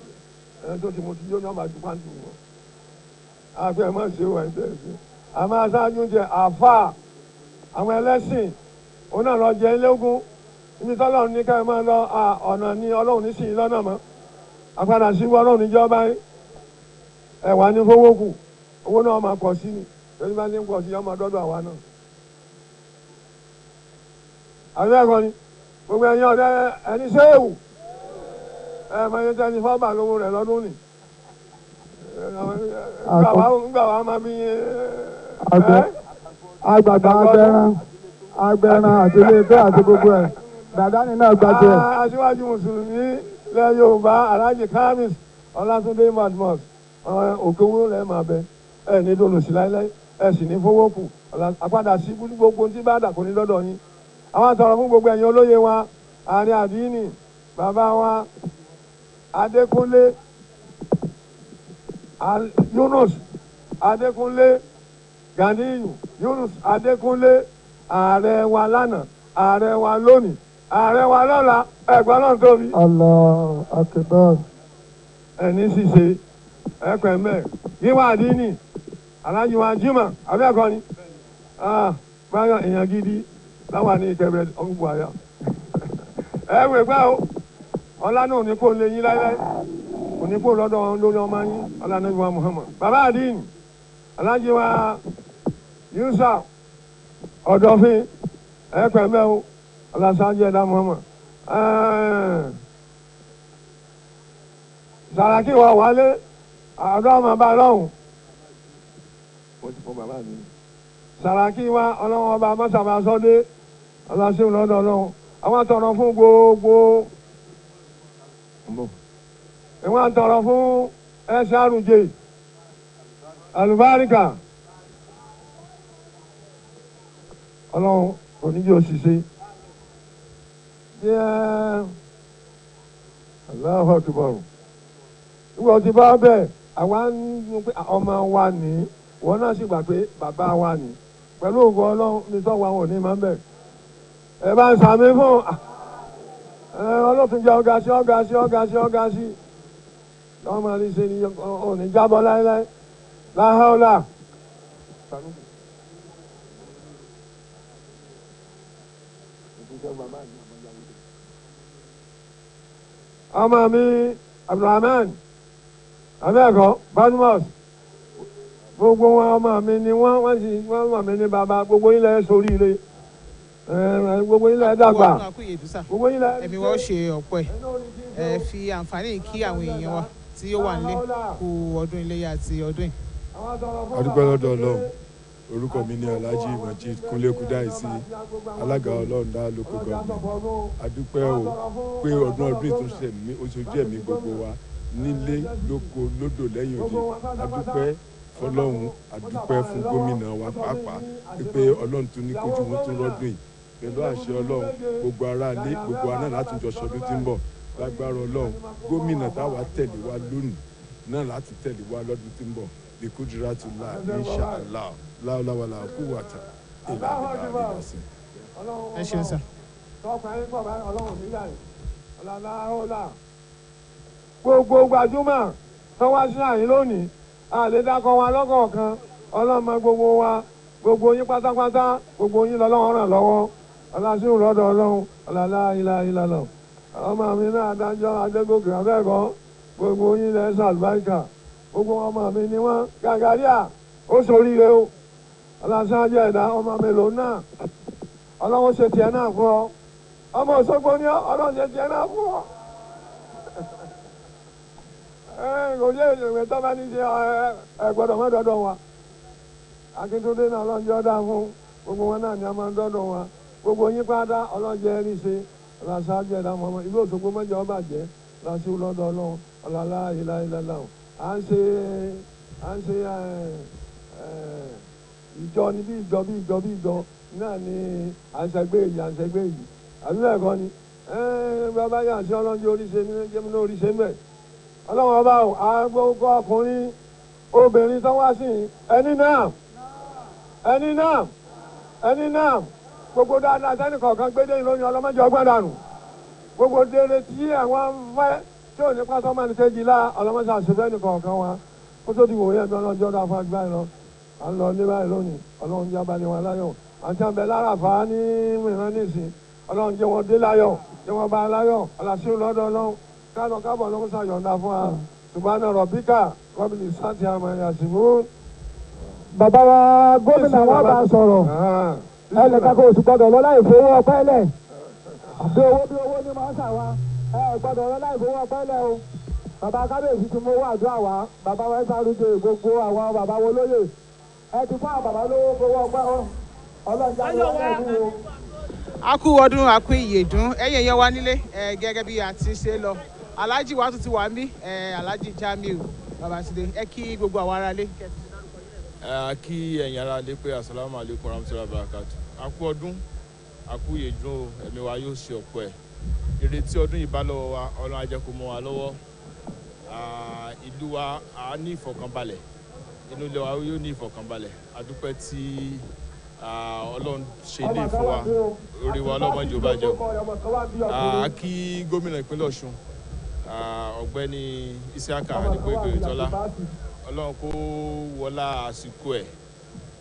tó ti mo ti yọ máa ju pàǹtù mọ́ àgbẹ̀ má ṣe wà ní tẹ̀sí àmọ́ aṣáájú jẹ àfà àwọn ẹlẹ́sìn òun náà lọ jẹ ilégún ibi tọ́lọ́run ní ká ẹ máa lọ ọ̀nà ní ọlọ́run ní sí i lọ́nà mọ́ àpadà sí ọlọ́run níjọba ẹ̀wà ní fowó kù owó náà máa pọ̀ sí ni lórí bá ní pọ̀ sí ọmọ dọ́dọ̀ àwa náà. àwọn ẹ̀kọ́ ni gbogbo ẹ̀yin ọ̀dẹ́ ẹni ṣéèwù máa yẹ tẹ́ni fọ́ọ̀bà lówó rẹ̀ lọ́dún nì. ńgbà wàá máa bí àgbàgbà agbẹran àti iléeṣẹ́ àti gbogbo ẹ̀ dàdánì náà gba tiẹ̀. aṣíwájú mùsùlùmí ilẹ̀ yorùbá alhaji kamis ọlátúndé badmus òkè owó rẹ̀ máa bẹ ẹ̀ ní dolòsí láíláí ẹ sì ní fowó kù àpadà sí gbogbo tí bá dà kò ní lọ́dọ̀ yín. àwọn àtọ̀rọ̀ fún gbogbo ẹ̀yin olóye wa àárín àdínì bàbá wa Adékúnlé Yunus Adékúnlé Ganiyu Yunus Adékúnlé ààrẹ wa lánàá ààrẹ wa lónìí ààrẹ wa lọ́la ẹ̀gbọ́n náà tóbi. Allah akbar. ẹni ṣiṣe ẹ̀pẹ̀ mẹ́ yíwá àdínì alájí wa jimá abẹ́ẹ̀kọ́ ni báyọ̀ èèyàn gidi láwa ní ìkẹrẹ ọgbọ̀n àyà ẹ wẹ̀ gbá o ọlá náà ní kó lè yín láíláí kò ní kó lọ́dọ̀ lórí ọmọ yín ọlá náà wa Muhammad bàbá àdínì alájí wa Yusa ọ̀dọ̀fin ẹ̀pẹ̀ mẹ́ o ọlá sáájú ẹ̀dá Muhammad Sàràkí wa wálé ọ̀dọ́ ọmọ bá lọ́hùn. Sàràkí wa ọlọ́wọ́n ọba mọ́sàmá sọ́dé ọlọ́sìn lọ́dọ̀ ọlọ́run àwọn àtọ̀rọ̀ fún gbogbo ìwọ̀n àtọ̀rọ̀ fún SRJ àlùbáríkà ọlọ́run oníjì òṣìṣẹ́ yẹ́ aláhọ̀ tìbọ̀rù ìwọ̀n ti bá bẹ́ẹ̀ àwa ń pé ọmọ wa ní wọn náà sì gbà pé bàbá wa ní pẹ̀lú ògùn ọlọ́run ní sọ́wọ́ àwọn òní máa ń bẹ̀. ẹ bá ń sàmì fún ọlọ́tún jẹ́ ọ̀gá sí ọ̀gá sí ọ̀gá sí ọ̀gá sí lọ́wọ́ máa rí ṣe ní òní jábọ́ láéláé láhàólà. ọmọ mi Abdulrahman abẹ́ẹ̀kọ́ Badmus gbogbo wọn ọmọ mi ni wọ́n sì wọ́n mọ̀ mí ní bàbá gbogbo yín lẹ́ soríire gbogbo yín lẹ́ dàgbà gbogbo yín lẹ́. ẹ̀mí wọ́n ṣe ọ̀pọ̀ ẹ̀ fi àǹfààní kí àwọn èèyàn wa tí ó wà nílé kú ọdún iléyá àti ọdún yìí. adúpẹ́ lọ́dọ̀ ọlọ́run orúkọ mi ni Alhaji Majid Kunle Kudaisi alága ọlọ́ọ̀dá local government adúpẹ́ o pé ọdún tó ṣe mí oṣooju ẹ̀mí gbogbo wa nílé lóko lódò lẹ́yìn òde adúpẹ́ fọlọ́run adúpẹ́ fún gómìnà wa pàápàá pé ọlọ́run tún ní kójú wọn tún rọ́dún yìí pẹ̀lú àṣẹ ọlọ́run gbogbo aráalé gbogbo aná láti jọ ṣọdún tí ń bọ̀ lágbára ọlọ́run gómìnà táwa tẹ̀lé wa lónìí náà láti tẹ̀lé wa lọ́dún tí ń bọ̀ bí Kudiratullah inshallah láwùláwàlà kú wàtà ìlànà ìdásí. ẹ ṣeun sà. gbogbo gbajúmọ̀ tó wá sí àyín lónìí àlédákọ̀ wa lọ́kọ̀ọ̀kan ọlọ́mọ gbogbo wa gbogbo yín pátápátá gbogbo yín lọ́lọ́wọ́ ràn lọ́wọ́ ọlásùn lọ́dọ̀ ọlọ́run ọ̀làlá ilà lọ. ọmọ mi náà adájọ́ adégòkè abẹ́ẹ̀kọ́ gbogbo yín lẹ́ sàlùbáríkà gbogbo ọmọ mi ni wọ́n gàgàríà ó ṣoríire o ọlásàájú ẹ̀dá ọmọ mi lòun náà ọlọ́run ṣe tiẹ̀ náà fún ọ ọmọ Òṣogbo ni ọlọ́run ṣe tiẹ̀ náà fún ọ. kò yé ìwé tó bá ní ṣe ẹ gbọ́dọ̀ mọ́ dọ́dọ̀ wa Akíntúndé náà ọlọ́njọ́ dá fún gbogbo wọn náà ni a máa ń dọ́dọ̀ wa gbogbo yín pátá ọlọ́njẹ́ rí ṣe ọlọ́ṣáájú ẹ̀dá mọ́mọ́ ìlú Òṣogbo mọ́jọ́ ọba jẹ́ lọ́sí lọ́dọ̀ ọlọ́run ọ̀làlá ìlàlá à ń ṣe ìjọ ní bí ìjọ náà ni à ń ṣẹgbẹ́ èyí àbí bẹ́ẹ̀ kọ́ ni bàbá yà sí ọlọ́njẹ́ oríṣi ní jẹ́mi oríṣi mẹ́ ọlọ́run ọba àgbókò ọkùnrin obìnrin tó wá sí ẹni náà gbogbo dáadáa sẹ́ni kọ̀ọ̀kan gbédè lóyún ọlọ́mọdé ọgbọ́n dànù gbogbo dèrè tí àwọn fẹ́ tí ò ní pátá máa ní kejì lá ọlọ́mọdé àṣefẹ́ ní kọ̀ọ̀kan wa kó tó di wòye ẹ̀dọ́ ọlọ́jọ́ dá fún agbáyé lọ à ń lọ ní báyìí lónìí ọlọ́run jẹ́ abá ní wọn láyọ̀ àti àbẹ̀ lára fà á ní mìíràn nísìn ọlọ́run jẹ́ wọn dé láyọ̀ jẹ́ wọn bá láyọ̀ ọ̀làṣẹ́ lọ́dọ̀ ọlọ́run kánú kábọ̀ ló ń ṣàyọ̀ǹda fún wa ṣùgbọ́n ọ̀rọ̀ bíkà rọ́bìlì sáǹtì àmọ́ ẹ̀yà ṣìbú. bàbá wa gómìnà wọn bá sọ̀rọ̀ ẹnìkan kò sì gbọdọ̀ lọ láì fowó ọpẹ́ lẹ̀ bí owó ni máa ń sà wá gbọdọ̀ lọ láì fowó ọpẹ́ lẹ̀ o bàbá kábíyèsí ti mú owó àdúrà wá bàbá wa SRJ gbogbo àwọn bàbá wo lóye ẹ ti fún àwọn bàbá lówó fowó ọpẹ́ ọlọ́jà ló wà lẹ́nu o. a kú ọdún a kú ìyèdún ẹ̀yin èèyàn wa nílé gẹ́gẹ́ bí a ti ṣe lọ Alhaji wa tún ti wà ń bí Alhaji Jamiu Babátúndé ẹ kí gbogbo àwọn aráalé. kí ẹ̀yin ara lé pé asalaamu aleykum warahmatullahi wabarakatuh. A kú ọdún, a kú yèdún, ẹ̀mí wa yóò ṣe ọ̀pọ̀ ẹ̀. Ìrètí ọdún yìí bá lọ́wọ́ wa, Ọlọ́run á jẹ́ kó mọ́ wa lọ́wọ́. Ìlú wa á ní ìfọ̀kànbalẹ̀, inú ilé wa yóò ní ìfọ̀kànbalẹ̀. A dúpẹ́ tí Ọlọ́run ṣe ilé fún wa, orí wa ọlọ́mọ jù bá jẹun. Kí gómìnà ìpínlẹ̀ Ọ̀ṣun, ọ̀gbẹ́ni Isiaka Adégbóyèga Oyètọ́lá, Ọlọ́run kó wọlá àsìkò ẹ̀,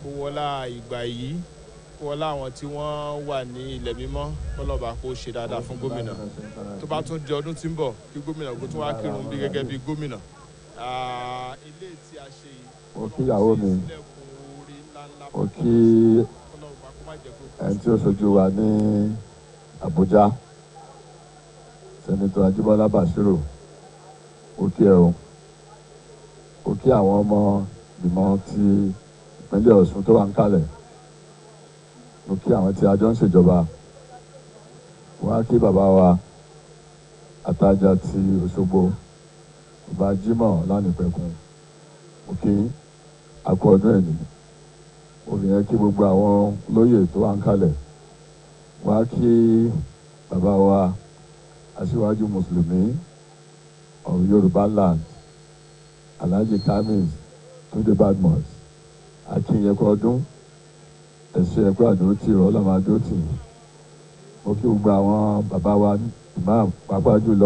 kó wọlá ìgbà yìí, kó wọlá àwọn tí wọ́n wà ní ilẹ̀ mímọ́, kọ́lọ́ba kó ṣe dáadáa fún gómìnà. Tó bá tún di ọdún tí ń bọ̀, kí gómìnà kó tún wá kírun bí gẹ́gẹ́ bí gómìnà. Ilé tí a ṣe yìí. Mo kí ìyàwó mi, mo kí ẹni tí ó ṣojú wa ní Àbújá, Sẹ́nitọ̀ Ajíbọ́lá Bàṣírò, mo kí ẹ o. Mo kí àwọn ọmọ ìgbìmọ̀ ti ìpínlẹ̀ Ọ̀ṣun tó wà ń kalẹ̀. Mo kí àwọn tí a jọ ń ṣèjọba. Wọ́n á kí bàbá wa Àtajà ti Òṣogbo, bàbá Jímọ̀ Lánìpẹ̀kun. Mo kí àkú ọdún ẹ̀ní. Mo fi yẹn kí gbogbo àwọn olóyè tó wà ń kalẹ̀. Wọ́n á kí bàbá wa Aṣíwájú Mùsùlùmí of Yorùbá land, Alhaji Kamis Túndé Badmus. Akínyẹ̀kọ́ ọdún, ẹ̀ṣẹ̀ ẹ̀kọ́ àdótì rọ̀ ọlọ́mọ àdótì. Mo kí gbogbo àwọn bàbá wa imam pàápàá jùlọ